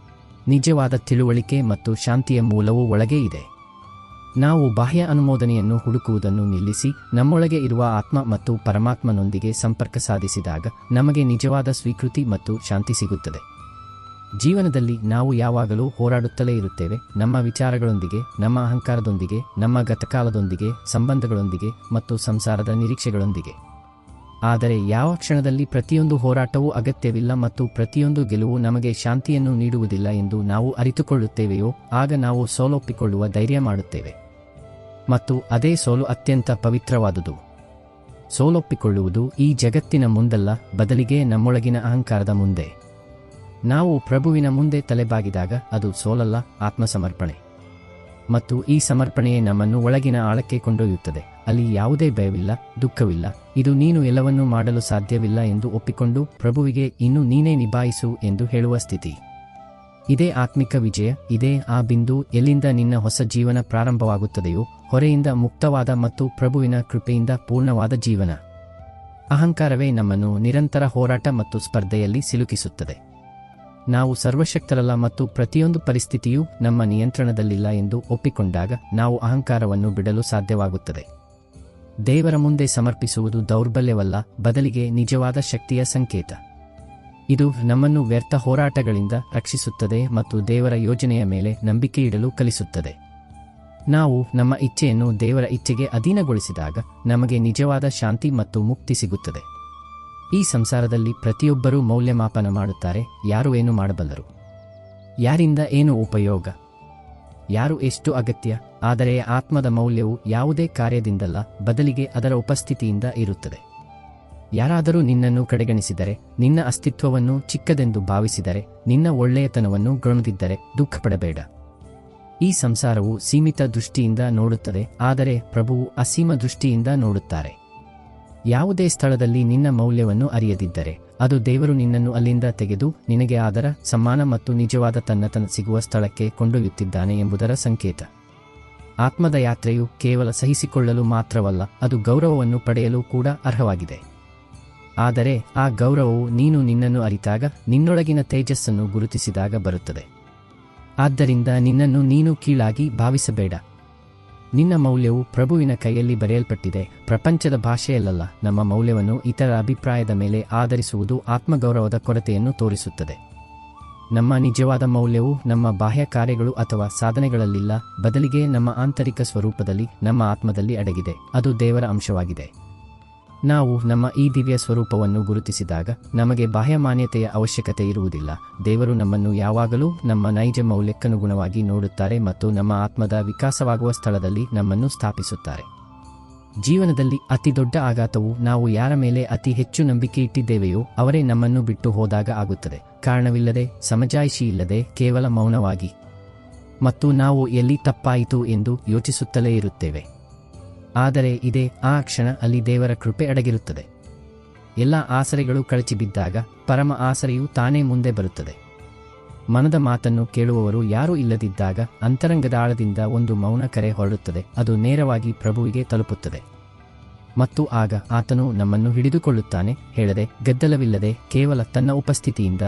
ನಿಜವಾದ ತಿಳುವಳಿಕೆ ಮತ್ತು ಶಾಂತಿಯ ಮೂಲವು ಒಳಗೆ ಇದೆ. ನಾವು ಬಾಹ್ಯ ಅನುಮೋದನೆಯನ್ನು ಹುಡುಕುವುದನ್ನು ನಿಲ್ಲಿಸಿ ನಮ್ಮೊಳಗೆ ಇರುವ ಆತ್ಮ ಮತ್ತು ಪರಮಾತ್ಮನೊಂದಿಗೆ ಸಂಪರ್ಕ ಸಾಧಿಸಿದಾಗ ನಮಗೆ ನಿಜವಾದ ಸ್ವೀಕೃತಿ ಮತ್ತು ಶಾಂತಿ ಸಿಗುತ್ತದೆ. ಜೀವನದಲ್ಲಿ ನಾವು ಯಾವಾಗಲೂ ಹೋರಾಡುತ್ತಲೇ ಇರುತ್ತೇವೆ, ನಮ್ಮ ವಿಚಾರಗಳೊಂದಿಗೆ, ನಮ್ಮ ಅಹಂಕಾರದೊಂದಿಗೆ, ನಮ್ಮ ಗತಕಾಲದೊಂದಿಗೆ, ಸಂಬಂಧಗಳೊಂದಿಗೆ ಮತ್ತು ಸಂಸಾರದ ನಿರೀಕ್ಷೆಗಳೊಂದಿಗೆ. ಆದರೆ ಯಾವ ಕ್ಷಣದಲ್ಲಿ ಪ್ರತಿಯೊಂದು ಹೋರಾಟವೂ ಅಗತ್ಯವಿಲ್ಲ ಮತ್ತು ಪ್ರತಿಯೊಂದು ಗೆಲುವು ನಮಗೆ ಶಾಂತಿಯನ್ನು ನೀಡುವುದಿಲ್ಲ ಎಂದು ನಾವು ಅರಿತುಕೊಳ್ಳುತ್ತೇವೆಯೋ, ಆಗ ನಾವು ಸೋಲೊಪ್ಪಿಕೊಳ್ಳುವ ಧೈರ್ಯ ಮಾಡುತ್ತೇವೆ. ಮತ್ತು ಅದೇ ಸೋಲು ಅತ್ಯಂತ ಪವಿತ್ರವಾದುದು. ಸೋಲೊಪ್ಪಿಕೊಳ್ಳುವುದು ಈ ಜಗತ್ತಿನ ಮುಂದಲ್ಲ, ಬದಲಿಗೆ ನಮ್ಮೊಳಗಿನ ಅಹಂಕಾರದ ಮುಂದೆ. ನಾವು ಪ್ರಭುವಿನ ಮುಂದೆ ತಲೆಬಾಗಿದಾಗ ಅದು ಸೋಲಲ್ಲ, ಆತ್ಮಸಮರ್ಪಣೆ. ಮತ್ತು ಈ ಸಮರ್ಪಣೆಯೇ ನಮ್ಮನ್ನು ಒಳಗಿನ ಆಳಕ್ಕೆ ಕೊಂಡೊಯ್ಯುತ್ತದೆ. ಅಲ್ಲಿ ಯಾವುದೇ ಭಯವಿಲ್ಲ, ದುಃಖವಿಲ್ಲ. ಇದು ನೀನು ಎಲ್ಲವನ್ನೂ ಮಾಡಲು ಸಾಧ್ಯವಿಲ್ಲ ಎಂದು ಒಪ್ಪಿಕೊಂಡು ಪ್ರಭುವಿಗೆ ಇನ್ನು ನೀನೇ ನಿಭಾಯಿಸು ಎಂದು ಹೇಳುವ ಸ್ಥಿತಿ. ಇದೇ ಆತ್ಮಿಕ ವಿಜಯ, ಇದೇ ಆ ಬಿಂದು ಎಲ್ಲಿಂದ ನಿನ್ನ ಹೊಸ ಜೀವನ ಪ್ರಾರಂಭವಾಗುತ್ತದೆಯೋ, ಹೊರೆಯಿಂದ ಮುಕ್ತವಾದ ಮತ್ತು ಪ್ರಭುವಿನ ಕೃಪೆಯಿಂದ ಪೂರ್ಣವಾದ ಜೀವನ. ಅಹಂಕಾರವೇ ನಮ್ಮನ್ನು ನಿರಂತರ ಹೋರಾಟ ಮತ್ತು ಸ್ಪರ್ಧೆಯಲ್ಲಿ ಸಿಲುಕಿಸುತ್ತದೆ. ನಾವು ಸರ್ವಶಕ್ತರಲ್ಲ ಮತ್ತು ಪ್ರತಿಯೊಂದು ಪರಿಸ್ಥಿತಿಯೂ ನಮ್ಮ ನಿಯಂತ್ರಣದಲ್ಲಿಲ್ಲ ಎಂದು ಒಪ್ಪಿಕೊಂಡಾಗ ನಾವು ಅಹಂಕಾರವನ್ನು ಬಿಡಲು ಸಾಧ್ಯವಾಗುತ್ತದೆ. ದೇವರ ಮುಂದೆ ಸಮರ್ಪಿಸುವುದು ದೌರ್ಬಲ್ಯವಲ್ಲ, ಬದಲಿಗೆ ನಿಜವಾದ ಶಕ್ತಿಯ ಸಂಕೇತ. ಇದು ನಮ್ಮನ್ನು ವ್ಯರ್ಥ ಹೋರಾಟಗಳಿಂದ ರಕ್ಷಿಸುತ್ತದೆ ಮತ್ತು ದೇವರ ಯೋಜನೆಯ ಮೇಲೆ ನಂಬಿಕೆಯಿಡಲು ಕಲಿಸುತ್ತದೆ. ನಾವು ನಮ್ಮ ಇಚ್ಛೆಯನ್ನು ದೇವರ ಇಚ್ಛೆಗೆ ಅಧೀನಗೊಳಿಸಿದಾಗ ನಮಗೆ ನಿಜವಾದ ಶಾಂತಿ ಮತ್ತು ಮುಕ್ತಿ ಸಿಗುತ್ತದೆ. ಈ ಸಂಸಾರದಲ್ಲಿ ಪ್ರತಿಯೊಬ್ಬರೂ ಮೌಲ್ಯಮಾಪನ ಮಾಡುತ್ತಾರೆ. ಯಾರು ಏನು ಮಾಡಬಲ್ಲರು, ಯಾರಿಂದ ಏನು ಉಪಯೋಗ, ಯಾರು ಎಷ್ಟು ಅಗತ್ಯ. ಆದರೆ ಆತ್ಮದ ಮೌಲ್ಯವು ಯಾವುದೇ ಕಾರ್ಯದಿಂದಲ್ಲ, ಬದಲಿಗೆ ಅದರ ಉಪಸ್ಥಿತಿಯಿಂದ ಇರುತ್ತದೆ. ಯಾರಾದರೂ ನಿನ್ನನ್ನು ಕಡೆಗಣಿಸಿದರೆ, ನಿನ್ನ ಅಸ್ತಿತ್ವವನ್ನು ಚಿಕ್ಕದೆಂದು ಭಾವಿಸಿದರೆ, ನಿನ್ನ ಒಳ್ಳೆಯತನವನ್ನು ಗಣದಿದ್ದರೆ ದುಃಖಪಡಬೇಡ. ಈ ಸಂಸಾರವು ಸೀಮಿತ ದೃಷ್ಟಿಯಿಂದ ನೋಡುತ್ತದೆ, ಆದರೆ ಪ್ರಭುವು ಅಸೀಮ ದೃಷ್ಟಿಯಿಂದ ನೋಡುತ್ತಾರೆ. ಯಾವುದೇ ಸ್ಥಳದಲ್ಲಿ ನಿನ್ನ ಮೌಲ್ಯವನ್ನು ಅರಿಯದಿದ್ದರೆ, ಅದು ದೇವರು ನಿನ್ನನ್ನು ಅಲ್ಲಿಂದ ತೆಗೆದು ನಿನಗೆ ಆದರ, ಸಮ್ಮಾನ ಮತ್ತು ನಿಜವಾದ ತನ್ನತನ ಸಿಗುವ ಸ್ಥಳಕ್ಕೆ ಕೊಂಡೊಯ್ಯುತ್ತಿದ್ದಾನೆ ಎಂಬುದರ ಸಂಕೇತ. ಆತ್ಮದ ಯಾತ್ರೆಯು ಕೇವಲ ಸಹಿಸಿಕೊಳ್ಳಲು ಮಾತ್ರವಲ್ಲ, ಅದು ಗೌರವವನ್ನು ಪಡೆಯಲು ಕೂಡ ಅರ್ಹವಾಗಿದೆ. ಆದರೆ ಆ ಗೌರವವು ನೀನು ನಿನ್ನನ್ನು ಅರಿತಾಗ, ನಿನ್ನೊಳಗಿನ ತೇಜಸ್ಸನ್ನು ಗುರುತಿಸಿದಾಗ ಬರುತ್ತದೆ. ಆದ್ದರಿಂದ ನಿನ್ನನ್ನು ನೀನು ಕೀಳಾಗಿ ಭಾವಿಸಬೇಡ. ನಿನ್ನ ಮೌಲ್ಯವು ಪ್ರಭುವಿನ ಕೈಯಲ್ಲಿ ಬರೆಯಲ್ಪಟ್ಟಿದೆ, ಪ್ರಪಂಚದ ಭಾಷೆಯಲ್ಲ. ನಮ್ಮ ಮೌಲ್ಯವನ್ನು ಇತರ ಅಭಿಪ್ರಾಯದ ಮೇಲೆ ಆಧರಿಸುವುದು ಆತ್ಮಗೌರವದ ಕೊರತೆಯನ್ನು ತೋರಿಸುತ್ತದೆ. ನಮ್ಮ ನಿಜವಾದ ಮೌಲ್ಯವು ನಮ್ಮ ಬಾಹ್ಯ ಕಾರ್ಯಗಳು ಅಥವಾ ಸಾಧನೆಗಳಲ್ಲಿಲ್ಲ, ಬದಲಿಗೆ ನಮ್ಮ ಆಂತರಿಕ ಸ್ವರೂಪದಲ್ಲಿ, ನಮ್ಮ ಆತ್ಮದಲ್ಲಿ ಅಡಗಿದೆ. ಅದು ದೇವರ ಅಂಶವಾಗಿದೆ. ನಾವು ನಮ್ಮ ಈ ದಿವ್ಯ ಸ್ವರೂಪವನ್ನು ಗುರುತಿಸಿದಾಗ ನಮಗೆ ಬಾಹ್ಯ ಮಾನ್ಯತೆಯ ಅವಶ್ಯಕತೆ ಇರುವುದಿಲ್ಲ. ದೇವರು ನಮ್ಮನ್ನು ಯಾವಾಗಲೂ ನಮ್ಮ ನೈಜ ಮೌಲ್ಯಕ್ಕನುಗುಣವಾಗಿ ನೋಡುತ್ತಾರೆ ಮತ್ತು ನಮ್ಮ ಆತ್ಮದ ವಿಕಾಸವಾಗುವ ಸ್ಥಳದಲ್ಲಿ ನಮ್ಮನ್ನು ಸ್ಥಾಪಿಸುತ್ತಾರೆ. ಜೀವನದಲ್ಲಿ ಅತಿ ದೊಡ್ಡ ಆಘಾತವು ನಾವು ಯಾರ ಮೇಲೆ ಅತಿ ಹೆಚ್ಚು ನಂಬಿಕೆ ಇಟ್ಟಿದ್ದೇವೆಯೋ ಅವರೇ ನಮ್ಮನ್ನು ಬಿಟ್ಟು ಹೋದಾಗ ಆಗುತ್ತದೆ. ಕಾರಣವಿಲ್ಲದೆ, ಸಮಜಾಯಿಷಿಯಿಲ್ಲದೆ, ಕೇವಲ ಮೌನವಾಗಿ. ಮತ್ತು ನಾವು ಎಲ್ಲಿ ತಪ್ಪಾಯಿತು ಎಂದು ಯೋಚಿಸುತ್ತಲೇ ಇರುತ್ತೇವೆ. ಆದರೆ ಇದೇ ಆ ಕ್ಷಣ ಅಲ್ಲಿ ದೇವರ ಕೃಪೆ ಅಡಗಿರುತ್ತದೆ. ಎಲ್ಲ ಆಸರೆಗಳು ಕಳಚಿಬಿದ್ದಾಗ ಪರಮ ಆಸರೆಯು ತಾನೇ ಮುಂದೆ ಬರುತ್ತದೆ. ಮನದ ಮಾತನ್ನು ಕೇಳುವವರು ಯಾರೂ ಇಲ್ಲದಿದ್ದಾಗ ಅಂತರಂಗದ ಆಳದಿಂದ ಒಂದು ಮೌನ ಕರೆ ಹೊರಡುತ್ತದೆ. ಅದು ನೇರವಾಗಿ ಪ್ರಭುವಿಗೆ ತಲುಪುತ್ತದೆ. ಮತ್ತು ಆಗ ಆತನು ನಮ್ಮನ್ನು ಹಿಡಿದುಕೊಳ್ಳುತ್ತಾನೆ, ಹೇಳದೆ, ಗದ್ದಲವಿಲ್ಲದೆ, ಕೇವಲ ತನ್ನ ಉಪಸ್ಥಿತಿಯಿಂದ.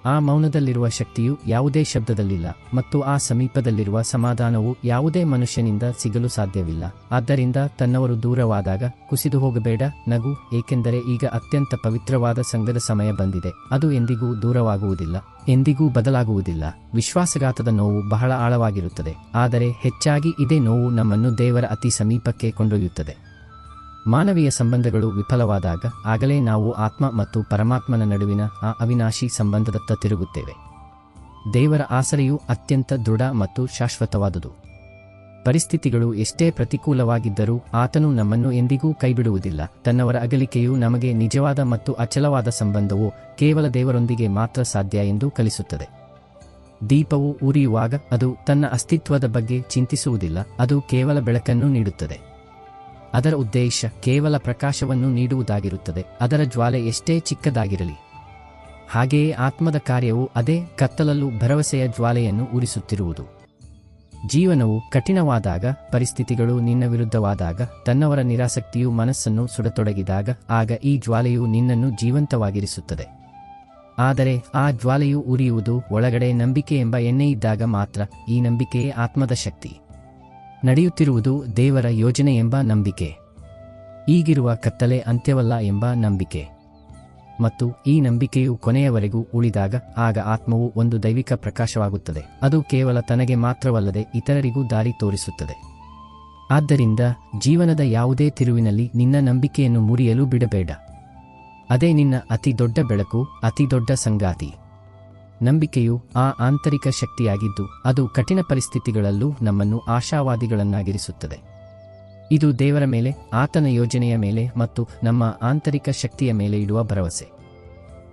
ಆ ಮೌನದಲ್ಲಿರುವ ಶಕ್ತಿಯು ಯಾವುದೇ ಶಬ್ದದಲ್ಲಿಲ್ಲ ಮತ್ತು ಆ ಸಮೀಪದಲ್ಲಿರುವ ಸಮಾಧಾನವು ಯಾವುದೇ ಮನುಷ್ಯನಿಂದ ಸಿಗಲು ಸಾಧ್ಯವಿಲ್ಲ. ಆದ್ದರಿಂದ ತನ್ನವರು ದೂರವಾದಾಗ ಕುಸಿದು ಹೋಗಬೇಡ, ನಗು, ಏಕೆಂದರೆ ಈಗ ಅತ್ಯಂತ ಪವಿತ್ರವಾದ ಸಂಘದ ಸಮಯ ಬಂದಿದೆ. ಅದು ಎಂದಿಗೂ ದೂರವಾಗುವುದಿಲ್ಲ, ಎಂದಿಗೂ ಬದಲಾಗುವುದಿಲ್ಲ. ವಿಶ್ವಾಸಘಾತದ ನೋವು ಬಹಳ ಆಳವಾಗಿರುತ್ತದೆ, ಆದರೆ ಹೆಚ್ಚಾಗಿ ಇದೇ ನೋವು ನಮ್ಮನ್ನು ದೇವರ ಅತಿ ಸಮೀಪಕ್ಕೆ ಕೊಂಡೊಯ್ಯುತ್ತದೆ. ಮಾನವೀಯ ಸಂಬಂಧಗಳು ವಿಫಲವಾದಾಗ ಆಗಲೇ ನಾವು ಆತ್ಮ ಮತ್ತು ಪರಮಾತ್ಮನ ನಡುವಿನ ಆ ಅವಿನಾಶಿ ಸಂಬಂಧದತ್ತ ತಿರುಗುತ್ತೇವೆ. ದೇವರ ಆಸರೆಯು ಅತ್ಯಂತ ದೃಢ ಮತ್ತು ಶಾಶ್ವತವಾದುದು. ಪರಿಸ್ಥಿತಿಗಳು ಎಷ್ಟೇ ಪ್ರತಿಕೂಲವಾಗಿದ್ದರೂ ಆತನು ನಮ್ಮನ್ನು ಎಂದಿಗೂ ಕೈಬಿಡುವುದಿಲ್ಲ. ತನ್ನವರ ಅಗಲಿಕೆಯು ನಮಗೆ ನಿಜವಾದ ಮತ್ತು ಅಚಲವಾದ ಸಂಬಂಧವು ಕೇವಲ ದೇವರೊಂದಿಗೆ ಮಾತ್ರ ಸಾಧ್ಯ ಎಂದು ಕಲಿಸುತ್ತದೆ. ದೀಪವು ಉರಿಯುವಾಗ ಅದು ತನ್ನ ಅಸ್ತಿತ್ವದ ಬಗ್ಗೆ ಚಿಂತಿಸುವುದಿಲ್ಲ, ಅದು ಕೇವಲ ಬೆಳಕನ್ನು ನೀಡುತ್ತದೆ. ಅದರ ಉದ್ದೇಶ ಕೇವಲ ಪ್ರಕಾಶವನ್ನು ನೀಡುವುದಾಗಿರುತ್ತದೆ, ಅದರ ಜ್ವಾಲೆ ಎಷ್ಟೇ ಚಿಕ್ಕದಾಗಿರಲಿ. ಹಾಗೆಯೇ ಆತ್ಮದ ಕಾರ್ಯವು ಅದೇ, ಕತ್ತಲಲ್ಲೂ ಭರವಸೆಯ ಜ್ವಾಲೆಯನ್ನು ಉರಿಸುತ್ತಿರುವುದು. ಜೀವನವು ಕಠಿಣವಾದಾಗ, ಪರಿಸ್ಥಿತಿಗಳು ನಿನ್ನ ವಿರುದ್ಧವಾದಾಗ, ತನ್ನವರ ನಿರಾಸಕ್ತಿಯು ಮನಸ್ಸನ್ನು ಸುಡತೊಡಗಿದಾಗ, ಆಗ ಈ ಜ್ವಾಲೆಯು ನಿನ್ನನ್ನು ಜೀವಂತವಾಗಿರಿಸುತ್ತದೆ. ಆದರೆ ಆ ಜ್ವಾಲೆಯು ಉರಿಯುವುದು ಒಳಗಡೆ ನಂಬಿಕೆ ಎಂಬ ಎಣ್ಣೆಯಿದ್ದಾಗ ಮಾತ್ರ. ಈ ನಂಬಿಕೆಯೇ ಆತ್ಮದ ಶಕ್ತಿ. ನಡೆಯುತ್ತಿರುವುದು ದೇವರ ಯೋಜನೆ ಎಂಬ ನಂಬಿಕೆ. ಈಗಿರುವ ಕತ್ತಲೆ ಅಂತ್ಯವಲ್ಲ ಎಂಬ ನಂಬಿಕೆ. ಮತ್ತು ಈ ನಂಬಿಕೆಯು ಕೊನೆಯವರೆಗೂ ಉಳಿದಾಗ ಆಗ ಆತ್ಮವು ಒಂದು ದೈವಿಕ ಪ್ರಕಾಶವಾಗುತ್ತದೆ. ಅದು ಕೇವಲ ತನಗೆ ಮಾತ್ರವಲ್ಲದೆ ಇತರರಿಗೂ ದಾರಿ ತೋರಿಸುತ್ತದೆ. ಆದ್ದರಿಂದ ಜೀವನದ ಯಾವುದೇ ತಿರುವಿನಲ್ಲಿ ನಿನ್ನ ನಂಬಿಕೆಯನ್ನು ಮುರಿಯಲು ಬಿಡಬೇಡ. ಅದೇ ನಿನ್ನ ಅತಿ ದೊಡ್ಡ ಬೆಳಕು, ಅತಿ ದೊಡ್ಡ ಸಂಗಾತಿ. ನಂಬಿಕೆಯು ಆ ಆಂತರಿಕ ಶಕ್ತಿಯಾಗಿದ್ದು ಅದು ಕಠಿಣ ಪರಿಸ್ಥಿತಿಗಳಲ್ಲೂ ನಮ್ಮನ್ನು ಆಶಾವಾದಿಗಳನ್ನಾಗಿರಿಸುತ್ತದೆ. ಇದು ದೇವರ ಮೇಲೆ, ಆತನ ಯೋಜನೆಯ ಮೇಲೆ ಮತ್ತು ನಮ್ಮ ಆಂತರಿಕ ಶಕ್ತಿಯ ಮೇಲೆ ಇಡುವ ಭರವಸೆ.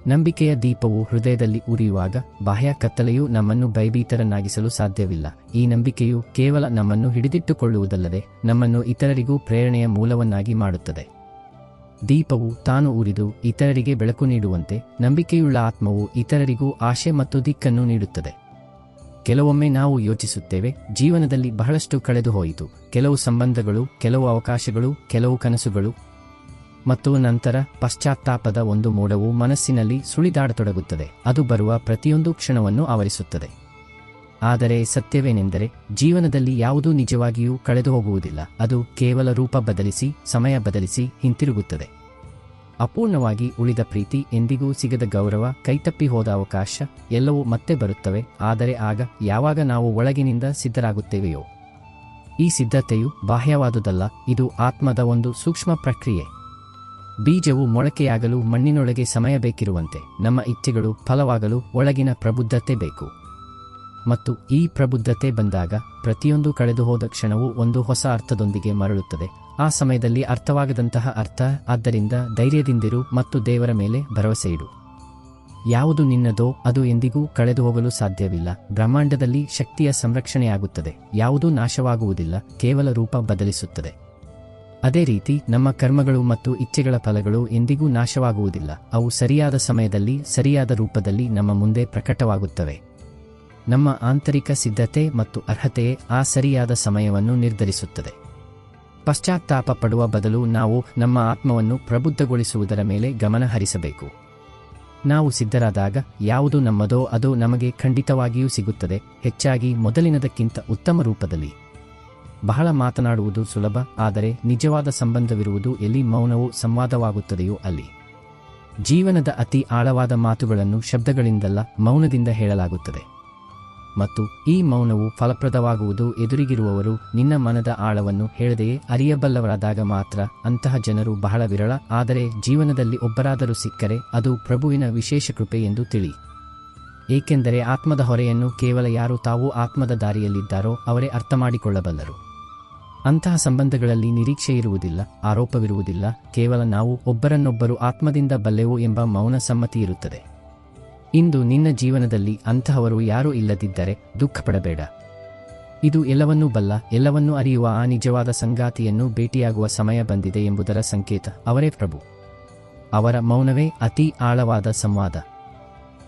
ನಂಬಿಕೆಯ ದೀಪವು ಹೃದಯದಲ್ಲಿ ಉರಿಯುವಾಗ ಬಾಹ್ಯ ಕತ್ತಲೆಯು ನಮ್ಮನ್ನು ಭಯಭೀತರನ್ನಾಗಿಸಲು ಸಾಧ್ಯವಿಲ್ಲ. ಈ ನಂಬಿಕೆಯು ಕೇವಲ ನಮ್ಮನ್ನು ಹಿಡಿದಿಟ್ಟುಕೊಳ್ಳುವುದಲ್ಲದೆ ನಮ್ಮನ್ನು ಇತರರಿಗೂ ಪ್ರೇರಣೆಯ ಮೂಲವನ್ನಾಗಿ ಮಾಡುತ್ತದೆ. ದೀಪವು ತಾನು ಉರಿದು ಇತರರಿಗೆ ಬೆಳಕು ನೀಡುವಂತೆ ನಂಬಿಕೆಯುಳ್ಳ ಆತ್ಮವು ಇತರರಿಗೂ ಆಶೆ ಮತ್ತು ದಿಕ್ಕನ್ನು ನೀಡುತ್ತದೆ. ಕೆಲವೊಮ್ಮೆ ನಾವು ಯೋಚಿಸುತ್ತೇವೆ, ಜೀವನದಲ್ಲಿ ಬಹಳಷ್ಟು ಕಳೆದು ಹೋಯಿತು, ಕೆಲವು ಸಂಬಂಧಗಳು, ಕೆಲವು ಅವಕಾಶಗಳು, ಕೆಲವು ಕನಸುಗಳು, ಮತ್ತು ನಂತರ ಪಶ್ಚಾತ್ತಾಪದ ಒಂದು ಮೋಡವು ಮನಸ್ಸಿನಲ್ಲಿ ಸುಳಿದಾಡತೊಡಗುತ್ತದೆ. ಅದು ಬರುವ ಪ್ರತಿಯೊಂದು ಕ್ಷಣವನ್ನು ಆವರಿಸುತ್ತದೆ. ಆದರೆ ಸತ್ಯವೇನೆಂದರೆ, ಜೀವನದಲ್ಲಿ ಯಾವುದೂ ನಿಜವಾಗಿಯೂ ಕಳೆದು ಹೋಗುವುದಿಲ್ಲ. ಅದು ಕೇವಲ ರೂಪ ಬದಲಿಸಿ, ಸಮಯ ಬದಲಿಸಿ ಹಿಂತಿರುಗುತ್ತದೆ. ಅಪೂರ್ಣವಾಗಿ ಉಳಿದ ಪ್ರೀತಿ, ಎಂದಿಗೂ ಸಿಗದ ಗೌರವ, ಕೈತಪ್ಪಿ ಹೋದ ಅವಕಾಶ ಎಲ್ಲವೂ ಮತ್ತೆ ಬರುತ್ತವೆ. ಆದರೆ ಆಗ, ಯಾವಾಗ ನಾವು ಒಳಗಿನಿಂದ ಸಿದ್ಧರಾಗುತ್ತೇವೆಯೋ. ಈ ಸಿದ್ಧತೆಯು ಬಾಹ್ಯವಾದುದಲ್ಲ, ಇದು ಆತ್ಮದ ಒಂದು ಸೂಕ್ಷ್ಮ ಪ್ರಕ್ರಿಯೆ. ಬೀಜವು ಮೊಳಕೆಯಾಗಲು ಮಣ್ಣಿನೊಳಗೆ ಸಮಯ ಬೇಕಿರುವಂತೆ, ನಮ್ಮ ಇಚ್ಛೆಗಳು ಫಲವಾಗಲು ಒಳಗಿನ ಪ್ರಬುದ್ಧತೆ ಬೇಕು. ಮತ್ತು ಈ ಪ್ರಬುದ್ಧತೆ ಬಂದಾಗ ಪ್ರತಿಯೊಂದು ಕಳೆದುಹೋದ ಕ್ಷಣವೂ ಒಂದು ಹೊಸ ಅರ್ಥದೊಂದಿಗೆ ಮರಳುತ್ತದೆ. ಆ ಸಮಯದಲ್ಲಿ ಅರ್ಥವಾಗದಂತಹ ಅರ್ಥ. ಆದ್ದರಿಂದ ಧೈರ್ಯದಿಂದಿರು ಮತ್ತು ದೇವರ ಮೇಲೆ ಭರವಸೆ ಇಡು. ಯಾವುದು ನಿನ್ನದೋ ಅದು ಎಂದಿಗೂ ಕಳೆದು ಹೋಗಲು ಸಾಧ್ಯವಿಲ್ಲ. ಬ್ರಹ್ಮಾಂಡದಲ್ಲಿ ಶಕ್ತಿಯ ಸಂರಕ್ಷಣೆಯಾಗುತ್ತದೆ. ಯಾವುದೂ ನಾಶವಾಗುವುದಿಲ್ಲ, ಕೇವಲ ರೂಪ ಬದಲಿಸುತ್ತದೆ. ಅದೇ ರೀತಿ ನಮ್ಮ ಕರ್ಮಗಳು ಮತ್ತು ಇಚ್ಛೆಗಳ ಫಲಗಳು ಎಂದಿಗೂ ನಾಶವಾಗುವುದಿಲ್ಲ. ಅವು ಸರಿಯಾದ ಸಮಯದಲ್ಲಿ, ಸರಿಯಾದ ರೂಪದಲ್ಲಿ ನಮ್ಮ ಮುಂದೆ ಪ್ರಕಟವಾಗುತ್ತವೆ. ನಮ್ಮ ಆಂತರಿಕ ಸಿದ್ಧತೆ ಮತ್ತು ಅರ್ಹತೆಯೇ ಆ ಸರಿಯಾದ ಸಮಯವನ್ನು ನಿರ್ಧರಿಸುತ್ತದೆ. ಪಶ್ಚಾತ್ತಾಪ ಪಡುವ ಬದಲು ನಾವು ನಮ್ಮ ಆತ್ಮವನ್ನು ಪ್ರಬುದ್ಧಗೊಳಿಸುವುದರ ಮೇಲೆ ಗಮನ ಹರಿಸಬೇಕು. ನಾವು ಸಿದ್ಧರಾದಾಗ ಯಾವುದು ನಮ್ಮದೋ ಅದು ನಮಗೆ ಖಂಡಿತವಾಗಿಯೂ ಸಿಗುತ್ತದೆ, ಹೆಚ್ಚಾಗಿ ಮೊದಲಿನದಕ್ಕಿಂತ ಉತ್ತಮ ರೂಪದಲ್ಲಿ. ಬಹಳ ಮಾತನಾಡುವುದು ಸುಲಭ, ಆದರೆ ನಿಜವಾದ ಸಂಬಂಧವಿರುವುದು ಎಲ್ಲಿ ಮೌನವು ಸಂವಾದವಾಗುತ್ತದೆಯೋ ಅಲ್ಲಿ. ಜೀವನದ ಅತಿ ಆಳವಾದ ಮಾತುಗಳನ್ನು ಶಬ್ದಗಳಿಂದಲ್ಲ, ಮೌನದಿಂದ ಹೇಳಲಾಗುತ್ತದೆ. ಮತ್ತು ಈ ಮೌನವು ಫಲಪ್ರದವಾಗುವುದು ಎದುರಿಗಿರುವವರು ನಿನ್ನ ಮನದ ಆಳವನ್ನು ಹೇಳದೆಯೇ ಅರಿಯಬಲ್ಲವರಾದಾಗ ಮಾತ್ರ. ಅಂತಹ ಜನರು ಬಹಳ ವಿರಳ, ಆದರೆ ಜೀವನದಲ್ಲಿ ಒಬ್ಬರಾದರೂ ಸಿಕ್ಕರೆ ಅದು ಪ್ರಭುವಿನ ವಿಶೇಷ ಕೃಪೆ ಎಂದು ತಿಳಿ. ಏಕೆಂದರೆ ಆತ್ಮದ ಹೊರೆಯನ್ನು ಕೇವಲ ಯಾರು ತಾವು ಆತ್ಮದ ದಾರಿಯಲ್ಲಿದ್ದಾರೋ ಅವರೇ ಅರ್ಥಮಾಡಿಕೊಳ್ಳಬಲ್ಲರು. ಅಂತಹ ಸಂಬಂಧಗಳಲ್ಲಿ ನಿರೀಕ್ಷೆ ಇರುವುದಿಲ್ಲ, ಆರೋಪವಿರುವುದಿಲ್ಲ, ಕೇವಲ ನಾವು ಒಬ್ಬರನ್ನೊಬ್ಬರು ಆತ್ಮದಿಂದ ಬಲ್ಲೆವು ಎಂಬ ಮೌನ ಸಮ್ಮತಿ ಇರುತ್ತದೆ. ಇಂದು ನಿನ್ನ ಜೀವನದಲ್ಲಿ ಅಂತಹವರು ಯಾರೂ ಇಲ್ಲದಿದ್ದರೆ ದುಃಖಪಡಬೇಡ. ಇದು ಎಲ್ಲವನ್ನೂ ಬಲ್ಲ, ಎಲ್ಲವನ್ನೂ ಅರಿಯುವ ಆ ನಿಜವಾದ ಸಂಗಾತಿಯನ್ನು ಭೇಟಿಯಾಗುವ ಸಮಯ ಬಂದಿದೆ ಎಂಬುದರ ಸಂಕೇತ. ಅವರೇ ಪ್ರಭು. ಅವರ ಮೌನವೇ ಅತಿ ಆಳವಾದ ಸಂವಾದ.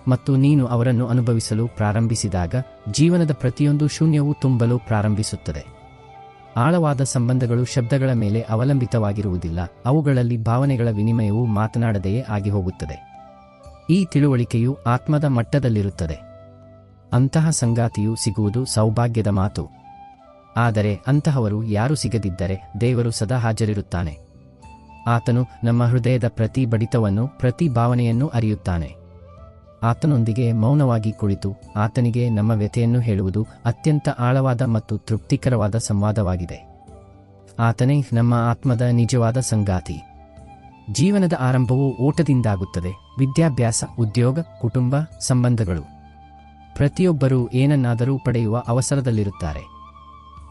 ಮತ್ತು ನೀನು ಅವರನ್ನು ಅನುಭವಿಸಲು ಪ್ರಾರಂಭಿಸಿದಾಗ ಜೀವನದ ಪ್ರತಿಯೊಂದು ಶೂನ್ಯವೂ ತುಂಬಲು ಪ್ರಾರಂಭಿಸುತ್ತದೆ. ಆಳವಾದ ಸಂಬಂಧಗಳು ಶಬ್ದಗಳ ಮೇಲೆ ಅವಲಂಬಿತವಾಗಿರುವುದಿಲ್ಲ, ಅವುಗಳಲ್ಲಿ ಭಾವನೆಗಳ ವಿನಿಮಯವು ಮಾತನಾಡದೆಯೇ ಆಗಿ ಹೋಗುತ್ತದೆ. ಈ ತಿಳುವಳಿಕೆಯು ಆತ್ಮದ ಮಟ್ಟದಲ್ಲಿರುತ್ತದೆ. ಅಂತಹ ಸಂಗಾತಿಯು ಸಿಗುವುದು ಸೌಭಾಗ್ಯದ ಮಾತು. ಆದರೆ ಅಂತಹವರು ಯಾರು ಸಿಗದಿದ್ದರೆ ದೇವರು ಸದಾ ಹಾಜರಿರುತ್ತಾನೆ. ಆತನು ನಮ್ಮ ಹೃದಯದ ಪ್ರತಿ ಬಡಿತವನ್ನು, ಪ್ರತಿ ಭಾವನೆಯನ್ನು ಅರಿಯುತ್ತಾನೆ. ಆತನೊಂದಿಗೆ ಮೌನವಾಗಿ ಕುಳಿತು ಆತನಿಗೆ ನಮ್ಮ ವ್ಯಥೆಯನ್ನು ಹೇಳುವುದು ಅತ್ಯಂತ ಆಳವಾದ ಮತ್ತು ತೃಪ್ತಿಕರವಾದ ಸಂವಾದವಾಗಿದೆ. ಆತನೇ ನಮ್ಮ ಆತ್ಮದ ನಿಜವಾದ ಸಂಗಾತಿ. ಜೀವನದ ಆರಂಭವು ಓಟದಿಂದಾಗುತ್ತದೆ. ವಿದ್ಯಾಭ್ಯಾಸ, ಉದ್ಯೋಗ, ಕುಟುಂಬ, ಸಂಬಂಧಗಳು. ಪ್ರತಿಯೊಬ್ಬರೂ ಏನನ್ನಾದರೂ ಪಡೆಯುವ ಅವಸರದಲ್ಲಿರುತ್ತಾರೆ.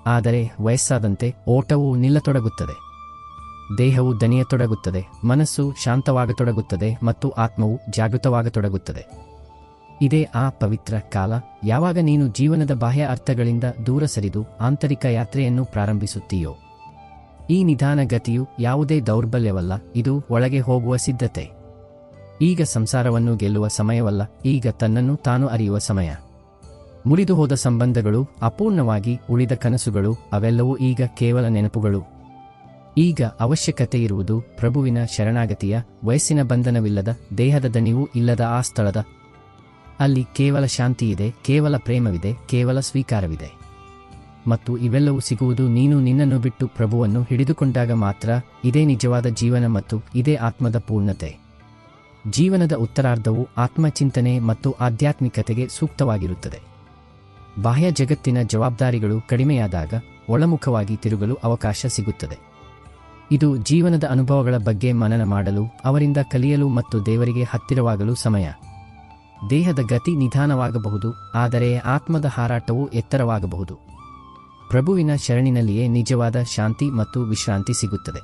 ಆದರೆ ವಯಸ್ಸಾದಂತೆ ಓಟವು ನಿಲ್ಲತೊಡಗುತ್ತದೆ. ದೇಹವು ದಣಿಯತೊಡಗುತ್ತದೆ, ಮನಸ್ಸು ಶಾಂತವಾಗತೊಡಗುತ್ತದೆ ಮತ್ತು ಆತ್ಮವು ಜಾಗೃತವಾಗತೊಡಗುತ್ತದೆ. ಇದೇ ಆ ಪವಿತ್ರ ಕಾಲ, ಯಾವಾಗ ನೀನು ಜೀವನದ ಬಾಹ್ಯ ಅರ್ಥಗಳಿಂದ ದೂರ ಸರಿದು ಆಂತರಿಕ ಯಾತ್ರೆಯನ್ನು ಪ್ರಾರಂಭಿಸುತ್ತೀಯೋ. ಈ ನಿಧಾನ ಗತಿಯು ಯಾವುದೇ ದೌರ್ಬಲ್ಯವಲ್ಲ, ಇದು ಒಳಗೆ ಹೋಗುವ ಸಿದ್ಧತೆ. ಈಗ ಸಂಸಾರವನ್ನು ಗೆಲ್ಲುವ ಸಮಯವಲ್ಲ, ಈಗ ತನ್ನನ್ನು ತಾನು ಅರಿಯುವ ಸಮಯ. ಮುರಿದು ಹೋದ ಸಂಬಂಧಗಳು, ಅಪೂರ್ಣವಾಗಿ ಉಳಿದ ಕನಸುಗಳು, ಅವೆಲ್ಲವೂ ಈಗ ಕೇವಲ ನೆನಪುಗಳು. ಈಗ ಅವಶ್ಯಕತೆ ಇರುವುದು ಪ್ರಭುವಿನ ಶರಣಾಗತಿಯ, ವಯಸ್ಸಿನ ಬಂಧನವಿಲ್ಲದ, ದೇಹದ ದಣಿವು ಇಲ್ಲದ ಆ ಸ್ಥಳದ. ಅಲ್ಲಿ ಕೇವಲ ಶಾಂತಿಯಿದೆ, ಕೇವಲ ಪ್ರೇಮವಿದೆ, ಕೇವಲ ಸ್ವೀಕಾರವಿದೆ. ಮತ್ತು ಇವೆಲ್ಲವೂ ಸಿಗುವುದು ನೀನು ನಿನ್ನನ್ನು ಬಿಟ್ಟು ಪ್ರಭುವನ್ನು ಹಿಡಿದುಕೊಂಡಾಗ ಮಾತ್ರ. ಇದೇ ನಿಜವಾದ ಜೀವನ ಮತ್ತು ಇದೇ ಆತ್ಮದ ಪೂರ್ಣತೆ. ಜೀವನದ ಉತ್ತರಾರ್ಧವು ಆತ್ಮಚಿಂತನೆ ಮತ್ತು ಆಧ್ಯಾತ್ಮಿಕತೆಗೆ ಸೂಕ್ತವಾಗಿರುತ್ತದೆ. ಬಾಹ್ಯ ಜಗತ್ತಿನ ಜವಾಬ್ದಾರಿಗಳು ಕಡಿಮೆಯಾದಾಗ ಒಳಮುಖವಾಗಿ ತಿರುಗಲು ಅವಕಾಶ ಸಿಗುತ್ತದೆ. ಇದು ಜೀವನದ ಅನುಭವಗಳ ಬಗ್ಗೆ ಮನನ ಮಾಡಲು, ಅವರಿಂದ ಕಲಿಯಲು ಮತ್ತು ದೇವರಿಗೆ ಹತ್ತಿರವಾಗಲು ಸಮಯ. ದೇಹದ ಗತಿ ನಿಧಾನವಾಗಬಹುದು, ಆದರೆ ಆತ್ಮದ ಹಾರಾಟವು ಎತ್ತರವಾಗಬಹುದು. ಪ್ರಭುವಿನ ಶರಣಿನಲ್ಲಿಯೇ ನಿಜವಾದ ಶಾಂತಿ ಮತ್ತು ವಿಶ್ರಾಂತಿ ಸಿಗುತ್ತದೆ.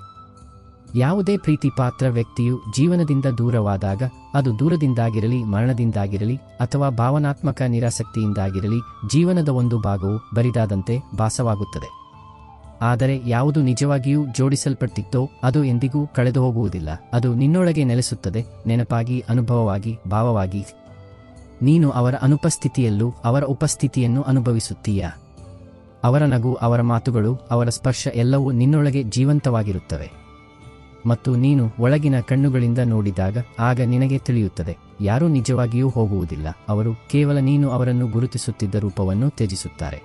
ಯಾವುದೇ ಪ್ರೀತಿಪಾತ್ರ ವ್ಯಕ್ತಿಯು ಜೀವನದಿಂದ ದೂರವಾದಾಗ, ಅದು ದೂರದಿಂದಾಗಿರಲಿ, ಮರಣದಿಂದಾಗಿರಲಿ, ಅಥವಾ ಭಾವನಾತ್ಮಕ ನಿರಾಸಕ್ತಿಯಿಂದಾಗಿರಲಿ, ಜೀವನದ ಒಂದು ಭಾಗವು ಬರಿದಾದಂತೆ ಭಾಸವಾಗುತ್ತದೆ. ಆದರೆ ಯಾವುದು ನಿಜವಾಗಿಯೂ ಜೋಡಿಸಲ್ಪಟ್ಟಿತ್ತೋ ಅದು ಎಂದಿಗೂ ಕಳೆದು ಹೋಗುವುದಿಲ್ಲ. ಅದು ನಿನ್ನೊಳಗೆ ನೆಲೆಸುತ್ತದೆ, ನೆನಪಾಗಿ, ಅನುಭವವಾಗಿ, ಭಾವವಾಗಿ. ನೀನು ಅವರ ಅನುಪಸ್ಥಿತಿಯಲ್ಲೂ ಅವರ ಉಪಸ್ಥಿತಿಯನ್ನು ಅನುಭವಿಸುತ್ತೀಯ. ಅವರ ನಗು, ಅವರ ಮಾತುಗಳು, ಅವರ ಸ್ಪರ್ಶ ಎಲ್ಲವೂ ನಿನ್ನೊಳಗೆ ಜೀವಂತವಾಗಿರುತ್ತವೆ. ಮತ್ತು ನೀನು ಒಳಗಿನ ಕಣ್ಣುಗಳಿಂದ ನೋಡಿದಾಗ ಆಗ ನಿನಗೆ ತಿಳಿಯುತ್ತದೆ, ಯಾರೂ ನಿಜವಾಗಿಯೂ ಹೋಗುವುದಿಲ್ಲ. ಅವರು ಕೇವಲ ನೀನು ಅವರನ್ನು ಗುರುತಿಸುತ್ತಿದ್ದ ರೂಪವನ್ನು ತ್ಯಜಿಸುತ್ತಾರೆ.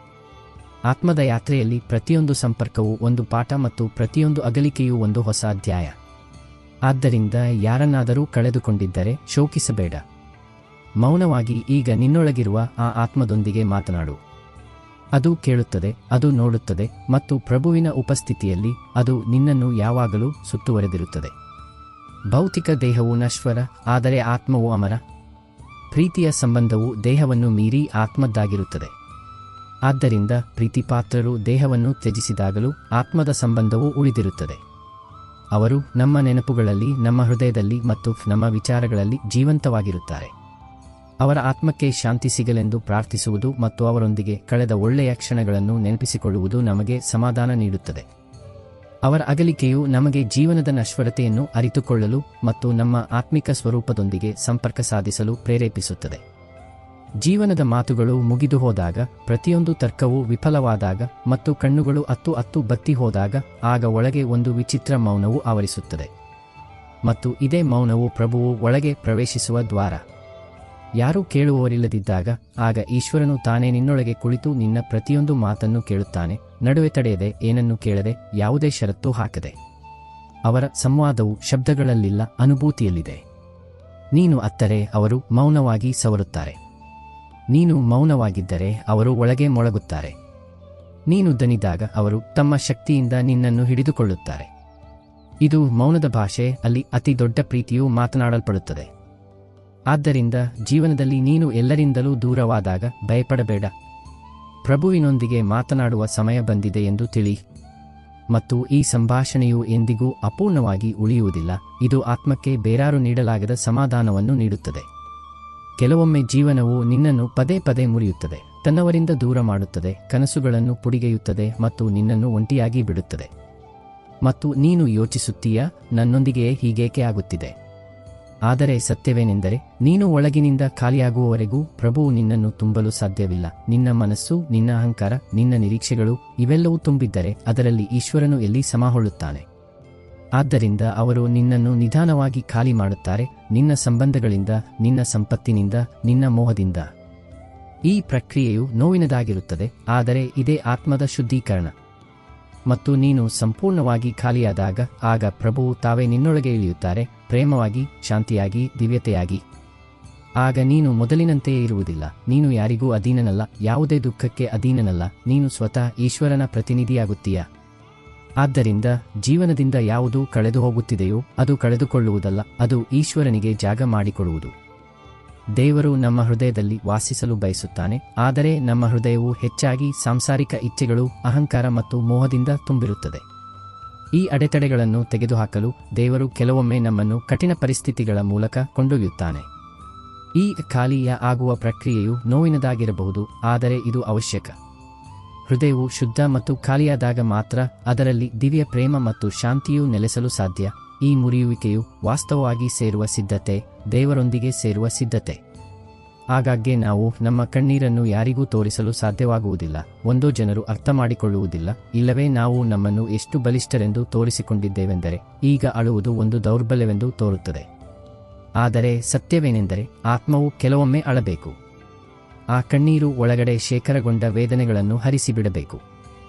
ಆತ್ಮದ ಯಾತ್ರೆಯಲ್ಲಿ ಪ್ರತಿಯೊಂದು ಸಂಪರ್ಕವೂ ಒಂದು ಪಾಠ ಮತ್ತು ಪ್ರತಿಯೊಂದು ಅಗಲಿಕೆಯೂ ಒಂದು ಹೊಸ ಅಧ್ಯಾಯ. ಆದ್ದರಿಂದ ಯಾರನ್ನಾದರೂ ಕಳೆದುಕೊಂಡಿದ್ದರೆ ಶೋಕಿಸಬೇಡ. ಮೌನವಾಗಿ ಈಗ ನಿನ್ನೊಳಗಿರುವ ಆ ಆತ್ಮದೊಂದಿಗೆ ಮಾತನಾಡು. ಅದು ಕೇಳುತ್ತದೆ, ಅದು ನೋಡುತ್ತದೆ, ಮತ್ತು ಪ್ರಭುವಿನ ಉಪಸ್ಥಿತಿಯಲ್ಲಿ ಅದು ನಿನ್ನನ್ನು ಯಾವಾಗಲೂ ಸುತ್ತುವರೆದಿರುತ್ತದೆ. ಭೌತಿಕ ದೇಹವು ನಶ್ವರ, ಆದರೆ ಆತ್ಮವು ಅಮರ. ಪ್ರೀತಿಯ ಸಂಬಂಧವು ದೇಹವನ್ನು ಮೀರಿ ಆತ್ಮದ್ದಾಗಿರುತ್ತದೆ. ಆದ್ದರಿಂದ ಪ್ರೀತಿಪಾತ್ರರು ದೇಹವನ್ನು ತ್ಯಜಿಸಿದಾಗಲೂ ಆತ್ಮದ ಸಂಬಂಧವು ಉಳಿದಿರುತ್ತದೆ. ಅವರು ನಮ್ಮ ನೆನಪುಗಳಲ್ಲಿ, ನಮ್ಮ ಹೃದಯದಲ್ಲಿ ಮತ್ತು ನಮ್ಮ ವಿಚಾರಗಳಲ್ಲಿ ಜೀವಂತವಾಗಿರುತ್ತಾರೆ. ಅವರ ಆತ್ಮಕ್ಕೆ ಶಾಂತಿ ಸಿಗಲೆಂದು ಪ್ರಾರ್ಥಿಸುವುದು ಮತ್ತು ಅವರೊಂದಿಗೆ ಕಳೆದ ಒಳ್ಳೆಯ ಕ್ಷಣಗಳನ್ನು ನೆನಪಿಸಿಕೊಳ್ಳುವುದು ನಮಗೆ ಸಮಾಧಾನ ನೀಡುತ್ತದೆ. ಅವರ ಅಗಲಿಕೆಯು ನಮಗೆ ಜೀವನದ ನಶ್ವರತೆಯನ್ನು ಅರಿತುಕೊಳ್ಳಲು ಮತ್ತು ನಮ್ಮ ಆತ್ಮಿಕ ಸ್ವರೂಪದೊಂದಿಗೆ ಸಂಪರ್ಕ ಸಾಧಿಸಲು ಪ್ರೇರೇಪಿಸುತ್ತದೆ. ಜೀವನದ ಮಾತುಗಳು ಮುಗಿದು ಹೋದಾಗ, ಪ್ರತಿಯೊಂದು ತರ್ಕವೂ ವಿಫಲವಾದಾಗ ಮತ್ತು ಕಣ್ಣುಗಳು ಅತ್ತು ಬತ್ತಿ ಹೋದಾಗ ಆಗ ಒಳಗೆ ಒಂದು ವಿಚಿತ್ರ ಮೌನವು ಆವರಿಸುತ್ತದೆ. ಮತ್ತು ಇದೇ ಮೌನವು ಪ್ರಭುವು ಒಳಗೆ ಪ್ರವೇಶಿಸುವ ದ್ವಾರ. ಯಾರೂ ಕೇಳುವವರಿಲ್ಲದಿದ್ದಾಗ ಆಗ ಈಶ್ವರನು ತಾನೇ ನಿನ್ನೊಳಗೆ ಕುಳಿತು ನಿನ್ನ ಪ್ರತಿಯೊಂದು ಮಾತನ್ನು ಕೇಳುತ್ತಾನೆ, ನಡುವೆ ತಡೆಯದೆ, ಏನನ್ನೂ ಕೇಳದೆ, ಯಾವುದೇ ಷರತ್ತು ಹಾಕದೆ. ಅವರ ಸಂವಾದವು ಶಬ್ದಗಳಲ್ಲಿಲ್ಲ, ಅನುಭೂತಿಯಲ್ಲಿದೆ. ನೀನು ಅತ್ತರೆ ಅವರು ಮೌನವಾಗಿ ಸವರುತ್ತಾರೆ. ನೀನು ಮೌನವಾಗಿದ್ದರೆ ಅವರು ಒಳಗೆ ಮೊಳಗುತ್ತಾರೆ. ನೀನು ದನಿದಾಗ ಅವರು ತಮ್ಮ ಶಕ್ತಿಯಿಂದ ನಿನ್ನನ್ನು ಹಿಡಿದುಕೊಳ್ಳುತ್ತಾರೆ. ಇದು ಮೌನದ ಭಾಷೆ. ಅಲ್ಲಿ ಅತಿ ದೊಡ್ಡ ಪ್ರೀತಿಯು ಮಾತನಾಡಲ್ಪಡುತ್ತದೆ. ಆದ್ದರಿಂದ ಜೀವನದಲ್ಲಿ ನೀನು ಎಲ್ಲರಿಂದಲೂ ದೂರವಾದಾಗ ಭಯಪಡಬೇಡ. ಪ್ರಭುವಿನೊಂದಿಗೆ ಮಾತನಾಡುವ ಸಮಯ ಬಂದಿದೆ ಎಂದು ತಿಳಿ. ಮತ್ತು ಈ ಸಂಭಾಷಣೆಯು ಎಂದಿಗೂ ಅಪೂರ್ಣವಾಗಿ ಉಳಿಯುವುದಿಲ್ಲ. ಇದು ಆತ್ಮಕ್ಕೆ ಬೇರಾರು ನೀಡಲಾಗದ ಸಮಾಧಾನವನ್ನು ನೀಡುತ್ತದೆ. ಕೆಲವೊಮ್ಮೆ ಜೀವನವು ನಿನ್ನನ್ನು ಪದೇ ಪದೇ ಮುರಿಯುತ್ತದೆ, ತನ್ನವರಿಂದ ದೂರ ಮಾಡುತ್ತದೆ, ಕನಸುಗಳನ್ನು ಪುಡಿಗೆಯುತ್ತದೆ ಮತ್ತು ನಿನ್ನನ್ನು ಒಂಟಿಯಾಗಿ ಬಿಡುತ್ತದೆ. ಮತ್ತು ನೀನು ಯೋಚಿಸುತ್ತೀಯಾ, ನನ್ನೊಂದಿಗೆಯೇ ಹೀಗೇಕೆ ಆಗುತ್ತಿದೆ? ಆದರೆ ಸತ್ಯವೇನೆಂದರೆ, ನೀನು ಒಳಗಿನಿಂದ ಖಾಲಿಯಾಗುವವರೆಗೂ ಪ್ರಭುವು ನಿನ್ನನ್ನು ತುಂಬಲು ಸಾಧ್ಯವಿಲ್ಲ. ನಿನ್ನ ಮನಸ್ಸು, ನಿನ್ನ ಅಹಂಕಾರ, ನಿನ್ನ ನಿರೀಕ್ಷೆಗಳು ಇವೆಲ್ಲವೂ ತುಂಬಿದ್ದರೆ ಅದರಲ್ಲಿ ಈಶ್ವರನು ಎಲ್ಲಿ ಸಮಾಹೊಳ್ಳುತ್ತಾನೆ? ಆದ್ದರಿಂದ ಅವರು ನಿನ್ನನ್ನು ನಿಧಾನವಾಗಿ ಖಾಲಿ ಮಾಡುತ್ತಾರೆ, ನಿನ್ನ ಸಂಬಂಧಗಳಿಂದ, ನಿನ್ನ ಸಂಪತ್ತಿನಿಂದ, ನಿನ್ನ ಮೋಹದಿಂದ. ಈ ಪ್ರಕ್ರಿಯೆಯು ನೋವಿನದಾಗಿರುತ್ತದೆ, ಆದರೆ ಇದೇ ಆತ್ಮದ ಶುದ್ಧೀಕರಣ. ಮತ್ತು ನೀನು ಸಂಪೂರ್ಣವಾಗಿ ಖಾಲಿಯಾದಾಗ ಆಗ ಪ್ರಭುವು ತಾವೇ ನಿನ್ನೊಳಗೆ ಇಳಿಯುತ್ತಾರೆ, ಪ್ರೇಮವಾಗಿ, ಶಾಂತಿಯಾಗಿ, ದಿವ್ಯತೆಯಾಗಿ. ಆಗ ನೀನು ಮೊದಲಿನಂತೆಯೇ ಇರುವುದಿಲ್ಲ. ನೀನು ಯಾರಿಗೂ ಅಧೀನನಲ್ಲ, ಯಾವುದೇ ದುಃಖಕ್ಕೆ ಅಧೀನನಲ್ಲ. ನೀನು ಸ್ವತಃ ಈಶ್ವರನ ಪ್ರತಿನಿಧಿಯಾಗುತ್ತೀಯ. ಆದ್ದರಿಂದ ಜೀವನದಿಂದ ಯಾವುದು ಕಳೆದು ಹೋಗುತ್ತಿದೆಯೋ ಅದು ಕಳೆದುಕೊಳ್ಳುವುದಲ್ಲ, ಅದು ಈಶ್ವರನಿಗೆ ಜಾಗ ಮಾಡಿಕೊಡುವುದು. ದೇವರು ನಮ್ಮ ಹೃದಯದಲ್ಲಿ ವಾಸಿಸಲು ಬಯಸುತ್ತಾನೆ, ಆದರೆ ನಮ್ಮ ಹೃದಯವು ಹೆಚ್ಚಾಗಿ ಸಾಂಸಾರಿಕ ಇಚ್ಛೆಗಳು, ಅಹಂಕಾರ ಮತ್ತು ಮೋಹದಿಂದ ತುಂಬಿರುತ್ತದೆ. ಈ ಅಡೆತಡೆಗಳನ್ನು ತೆಗೆದುಹಾಕಲು ದೇವರು ಕೆಲವೊಮ್ಮೆ ನಮ್ಮನ್ನು ಕಠಿಣ ಪರಿಸ್ಥಿತಿಗಳ ಮೂಲಕ ಕೊಂಡೊಯ್ಯುತ್ತಾನೆ. ಈ ಖಾಲಿಯ ಆಗುವ ಪ್ರಕ್ರಿಯೆಯು ನೋವಿನದಾಗಿರಬಹುದು, ಆದರೆ ಇದು ಅವಶ್ಯಕ. ಹೃದಯವು ಶುದ್ಧ ಮತ್ತು ಖಾಲಿಯಾದಾಗ ಮಾತ್ರ ಅದರಲ್ಲಿ ದಿವ್ಯ ಪ್ರೇಮ ಮತ್ತು ಶಾಂತಿಯು ನೆಲೆಸಲು ಸಾಧ್ಯ. ಈ ಮುರಿಯುವಿಕೆಯು ವಾಸ್ತವವಾಗಿ ಸೇರುವ ಸಿದ್ಧತೆ, ದೇವರೊಂದಿಗೆ ಸೇರುವ ಸಿದ್ಧತೆ. ಆಗಾಗ್ಗೆ ನಾವು ನಮ್ಮ ಕಣ್ಣೀರನ್ನು ಯಾರಿಗೂ ತೋರಿಸಲು ಸಾಧ್ಯವಾಗುವುದಿಲ್ಲ. ಒಂದೋ ಜನರು ಅರ್ಥ ಮಾಡಿಕೊಳ್ಳುವುದಿಲ್ಲ, ಇಲ್ಲವೇ ನಾವು ನಮ್ಮನ್ನು ಎಷ್ಟು ಬಲಿಷ್ಠರೆಂದು ತೋರಿಸಿಕೊಂಡಿದ್ದೇವೆಂದರೆ ಈಗ ಅಳುವುದು ಒಂದು ದೌರ್ಬಲ್ಯವೆಂದು ತೋರುತ್ತದೆ. ಆದರೆ ಸತ್ಯವೇನೆಂದರೆ ಆತ್ಮವು ಕೆಲವೊಮ್ಮೆ ಅಳಬೇಕು. ಆ ಕಣ್ಣೀರು ಒಳಗಡೆ ಶೇಖರಗೊಂಡ ವೇದನೆಗಳನ್ನು ಹರಿಸಿಬಿಡಬೇಕು.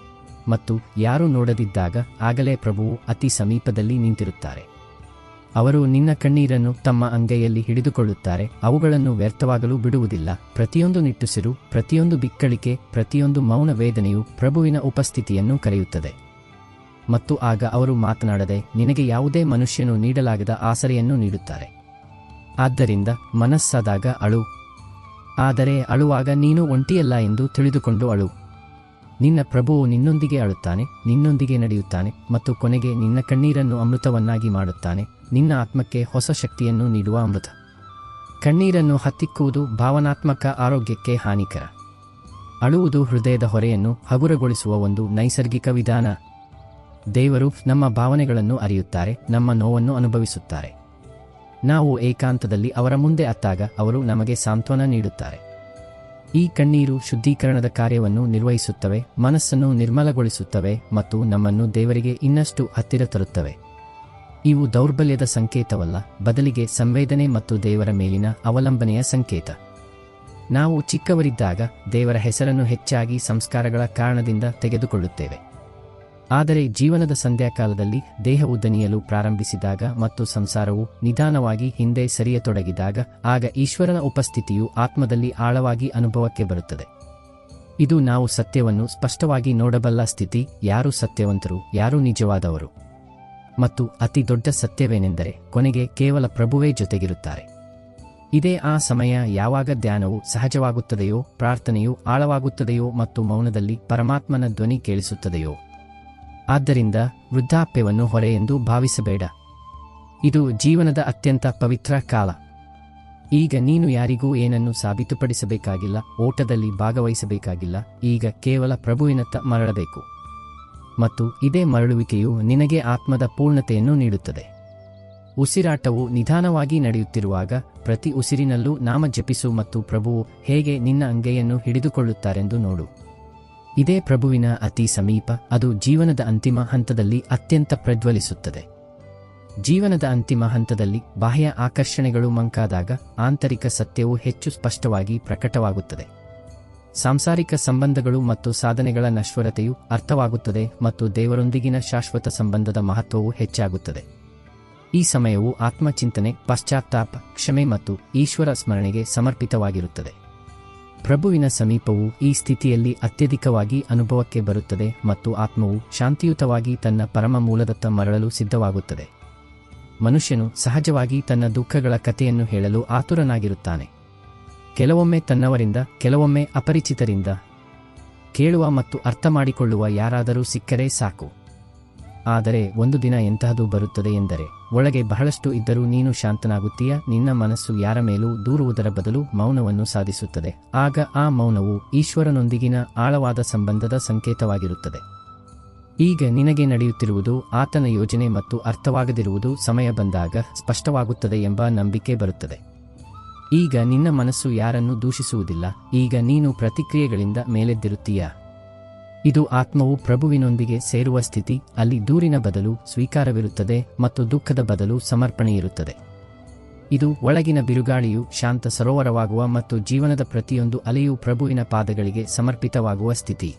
ಮತ್ತು ಯಾರೂ ನೋಡದಿದ್ದಾಗ ಆಗಲೇ ಪ್ರಭುವು ಅತಿ ಸಮೀಪದಲ್ಲಿ ನಿಂತಿರುತ್ತಾರೆ. ಅವರು ನಿನ್ನ ಕಣ್ಣೀರನ್ನು ತಮ್ಮ ಅಂಗೈಯಲ್ಲಿ ಹಿಡಿದುಕೊಳ್ಳುತ್ತಾರೆ, ಅವುಗಳನ್ನು ವ್ಯರ್ಥವಾಗಲು ಬಿಡುವುದಿಲ್ಲ. ಪ್ರತಿಯೊಂದು ನಿಟ್ಟುಸಿರು, ಪ್ರತಿಯೊಂದು ಬಿಕ್ಕಳಿಕೆ, ಪ್ರತಿಯೊಂದು ಮೌನ ವೇದನೆಯು ಪ್ರಭುವಿನ ಉಪಸ್ಥಿತಿಯನ್ನು ಕರೆಯುತ್ತದೆ. ಮತ್ತು ಆಗ ಅವರು ಮಾತನಾಡದೆ ನಿನಗೆ ಯಾವುದೇ ಮನುಷ್ಯನು ನೀಡಲಾಗದ ಆಸರೆಯನ್ನು ನೀಡುತ್ತಾರೆ. ಆದ್ದರಿಂದ ಮನಸ್ಸಾದಾಗ ಅಳು, ಆದರೆ ಅಳುವಾಗ ನೀನು ಒಂಟಿಯಲ್ಲ ಎಂದು ತಿಳಿದುಕೊಂಡು ಅಳು. ನಿನ್ನ ಪ್ರಭುವು ನಿನ್ನೊಂದಿಗೆ ಅಳುತ್ತಾನೆ, ನಿನ್ನೊಂದಿಗೆ ನಡೆಯುತ್ತಾನೆ ಮತ್ತು ಕೊನೆಗೆ ನಿನ್ನ ಕಣ್ಣೀರನ್ನು ಅಮೃತವನ್ನಾಗಿ ಮಾಡುತ್ತಾನೆ, ನಿನ್ನ ಆತ್ಮಕ್ಕೆ ಹೊಸ ಶಕ್ತಿಯನ್ನು ನೀಡುವ ಅಮೃತ. ಕಣ್ಣೀರನ್ನು ಹತ್ತಿಕ್ಕುವುದು ಭಾವನಾತ್ಮಕ ಆರೋಗ್ಯಕ್ಕೆ ಹಾನಿಕರ. ಅಳುವುದು ಹೃದಯದ ಹೊರೆಯನ್ನು ಹಗುರಗೊಳಿಸುವ ಒಂದು ನೈಸರ್ಗಿಕ ವಿಧಾನ. ದೇವರು ನಮ್ಮ ಭಾವನೆಗಳನ್ನು ಅರಿಯುತ್ತಾರೆ, ನಮ್ಮ ನೋವನ್ನು ಅನುಭವಿಸುತ್ತಾರೆ. ನಾವು ಏಕಾಂತದಲ್ಲಿ ಅವರ ಮುಂದೆ ಅತ್ತಾಗ ಅವರು ನಮಗೆ ಸಾಂತ್ವನ ನೀಡುತ್ತಾರೆ. ಈ ಕಣ್ಣೀರು ಶುದ್ಧೀಕರಣದ ಕಾರ್ಯವನ್ನು ನಿರ್ವಹಿಸುತ್ತವೆ, ಮನಸ್ಸನ್ನು ನಿರ್ಮಲಗೊಳಿಸುತ್ತವೆ ಮತ್ತು ನಮ್ಮನ್ನು ದೇವರಿಗೆ ಇನ್ನಷ್ಟು ಹತ್ತಿರ ತರುತ್ತವೆ. ಇವು ದೌರ್ಬಲ್ಯದ ಸಂಕೇತವಲ್ಲ, ಬದಲಿಗೆ ಸಂವೇದನೆ ಮತ್ತು ದೇವರ ಮೇಲಿನ ಅವಲಂಬನೆಯ ಸಂಕೇತ. ನಾವು ಚಿಕ್ಕವರಿದ್ದಾಗ ದೇವರ ಹೆಸರನ್ನು ಹೆಚ್ಚಾಗಿ ಸಂಸ್ಕಾರಗಳ ಕಾರಣದಿಂದ ತೆಗೆದುಕೊಳ್ಳುತ್ತೇವೆ. ಆದರೆ ಜೀವನದ ಸಂಧ್ಯಾಕಾಲದಲ್ಲಿ ದೇಹವು ದಣಿಯಲು ಪ್ರಾರಂಭಿಸಿದಾಗ ಮತ್ತು ಸಂಸಾರವು ನಿಧಾನವಾಗಿ ಹಿಂದೆ ಸರಿಯತೊಡಗಿದಾಗ ಆಗ ಈಶ್ವರನ ಉಪಸ್ಥಿತಿಯು ಆತ್ಮದಲ್ಲಿ ಆಳವಾಗಿ ಅನುಭವಕ್ಕೆ ಬರುತ್ತದೆ. ಇದು ನಾವು ಸತ್ಯವನ್ನು ಸ್ಪಷ್ಟವಾಗಿ ನೋಡಬಲ್ಲ ಸ್ಥಿತಿ. ಯಾರು ಸತ್ಯವಂತರು, ಯಾರು ನಿಜವಾದವರು? ಮತ್ತು ಅತಿ ದೊಡ್ಡ ಸತ್ಯವೇನೆಂದರೆ ಕೊನೆಗೆ ಕೇವಲ ಪ್ರಭುವೇ ಜೊತೆಗಿರುತ್ತಾರೆ. ಇದೇ ಆ ಸಮಯ ಯಾವಾಗ ಧ್ಯಾನವು ಸಹಜವಾಗುತ್ತದೆಯೋ, ಪ್ರಾರ್ಥನೆಯು ಆಳವಾಗುತ್ತದೆಯೋ ಮತ್ತು ಮೌನದಲ್ಲಿ ಪರಮಾತ್ಮನ ಧ್ವನಿ ಕೇಳಿಸುತ್ತದೆಯೋ. ಆದ್ದರಿಂದ ವೃದ್ಧಾಪ್ಯವನ್ನು ಹೊರೆ ಎಂದು ಭಾವಿಸಬೇಡ. ಇದು ಜೀವನದ ಅತ್ಯಂತ ಪವಿತ್ರ ಕಾಲ. ಈಗ ನೀನು ಯಾರಿಗೂ ಏನನ್ನು ಸಾಬೀತುಪಡಿಸಬೇಕಾಗಿಲ್ಲ, ಓಟದಲ್ಲಿ ಭಾಗವಹಿಸಬೇಕಾಗಿಲ್ಲ. ಈಗ ಕೇವಲ ಪ್ರಭುವಿನತ್ತ ಮರಳಬೇಕು. ಮತ್ತು ಇದೇ ಮರಳುವಿಕೆಯು ನಿನಗೆ ಆತ್ಮದ ಪೂರ್ಣತೆಯನ್ನು ನೀಡುತ್ತದೆ. ಉಸಿರಾಟವು ನಿಧಾನವಾಗಿ ನಡೆಯುತ್ತಿರುವಾಗ ಪ್ರತಿ ಉಸಿರಿನಲ್ಲೂ ನಾಮ ಜಪಿಸು ಮತ್ತು ಪ್ರಭುವು ಹೇಗೆ ನಿನ್ನ ಅಂಗೈಯನ್ನು ಹಿಡಿದುಕೊಳ್ಳುತ್ತಾರೆಂದು ನೋಡು. ಇದೇ ಪ್ರಭುವಿನ ಅತಿ ಸಮೀಪ. ಅದು ಜೀವನದ ಅಂತಿಮ ಹಂತದಲ್ಲಿ ಅತ್ಯಂತ ಪ್ರಜ್ವಲಿಸುತ್ತದೆ. ಜೀವನದ ಅಂತಿಮ ಹಂತದಲ್ಲಿ ಬಾಹ್ಯ ಆಕರ್ಷಣೆಗಳು ಮಂಕಾದಾಗ ಆಂತರಿಕ ಸತ್ಯವು ಹೆಚ್ಚು ಸ್ಪಷ್ಟವಾಗಿ ಪ್ರಕಟವಾಗುತ್ತದೆ. ಸಾಂಸಾರಿಕ ಸಂಬಂಧಗಳು ಮತ್ತು ಸಾಧನೆಗಳ ನಶ್ವರತೆಯು ಅರ್ಥವಾಗುತ್ತದೆ ಮತ್ತು ದೇವರೊಂದಿಗಿನ ಶಾಶ್ವತ ಸಂಬಂಧದ ಮಹತ್ವವು ಹೆಚ್ಚಾಗುತ್ತದೆ. ಈ ಸಮಯವು ಆತ್ಮಚಿಂತನೆ, ಪಶ್ಚಾತ್ತಾಪ, ಕ್ಷಮೆ ಮತ್ತು ಈಶ್ವರ ಸ್ಮರಣೆಗೆ ಸಮರ್ಪಿತವಾಗಿರುತ್ತದೆ. ಪ್ರಭುವಿನ ಸಮೀಪವು ಈ ಸ್ಥಿತಿಯಲ್ಲಿ ಅತ್ಯಧಿಕವಾಗಿ ಅನುಭವಕ್ಕೆ ಬರುತ್ತದೆ ಮತ್ತು ಆತ್ಮವು ಶಾಂತಿಯುತವಾಗಿ ತನ್ನ ಪರಮ ಮೂಲದತ್ತ ಮರಳಲು ಸಿದ್ಧವಾಗುತ್ತದೆ. ಮನುಷ್ಯನು ಸಹಜವಾಗಿ ತನ್ನ ದುಃಖಗಳ ಕಥೆಯನ್ನು ಹೇಳಲು ಆತುರನಾಗಿರುತ್ತಾನೆ. ಕೆಲವೊಮ್ಮೆ ತನ್ನವರಿಂದ, ಕೆಲವೊಮ್ಮೆ ಅಪರಿಚಿತರಿಂದ. ಕೇಳುವ ಮತ್ತು ಅರ್ಥಮಾಡಿಕೊಳ್ಳುವ ಯಾರಾದರೂ ಸಿಕ್ಕರೆ ಸಾಕು. ಆದರೆ ಒಂದು ದಿನ ಎಂತಹದು ಬರುತ್ತದೆ ಎಂದರೆ ಒಳಗೆ ಬಹಳಷ್ಟು ಇದ್ದರೂ ನೀನು ಶಾಂತನಾಗುತ್ತೀಯ. ನಿನ್ನ ಮನಸ್ಸು ಯಾರ ಮೇಲೂ ದೂರುವುದರ ಬದಲು ಮೌನವನ್ನು ಸಾಧಿಸುತ್ತದೆ. ಆಗ ಆ ಮೌನವು ಈಶ್ವರನೊಂದಿಗಿನ ಆಳವಾದ ಸಂಬಂಧದ ಸಂಕೇತವಾಗಿರುತ್ತದೆ. ಈಗ ನಿನಗೆ ನಡೆಯುತ್ತಿರುವುದು ಆತನ ಯೋಜನೆ ಮತ್ತು ಅರ್ಥವಾಗದಿರುವುದು ಸಮಯ ಬಂದಾಗ ಸ್ಪಷ್ಟವಾಗುತ್ತದೆ ಎಂಬ ನಂಬಿಕೆ ಬರುತ್ತದೆ. ಈಗ ನಿನ್ನ ಮನಸ್ಸು ಯಾರನ್ನು ದೂಷಿಸುವುದಿಲ್ಲ. ಈಗ ನೀನು ಪ್ರತಿಕ್ರಿಯೆಗಳಿಂದ ಮೇಲೆದ್ದಿರುತ್ತೀಯ. ಇದು ಆತ್ಮವು ಪ್ರಭುವಿನೊಂದಿಗೆ ಸೇರುವ ಸ್ಥಿತಿ. ಅಲ್ಲಿ ದೂರಿನ ಬದಲು ಸ್ವೀಕಾರವಿರುತ್ತದೆ ಮತ್ತು ದುಃಖದ ಬದಲು ಸಮರ್ಪಣೆಯಿರುತ್ತದೆ. ಇದು ಒಳಗಿನ ಬಿರುಗಾಳಿಯು ಶಾಂತ ಸರೋವರವಾಗುವ ಮತ್ತು ಜೀವನದ ಪ್ರತಿಯೊಂದು ಅಲೆಯೂ ಪ್ರಭುವಿನ ಪಾದಗಳಿಗೆ ಸಮರ್ಪಿತವಾಗುವ ಸ್ಥಿತಿ.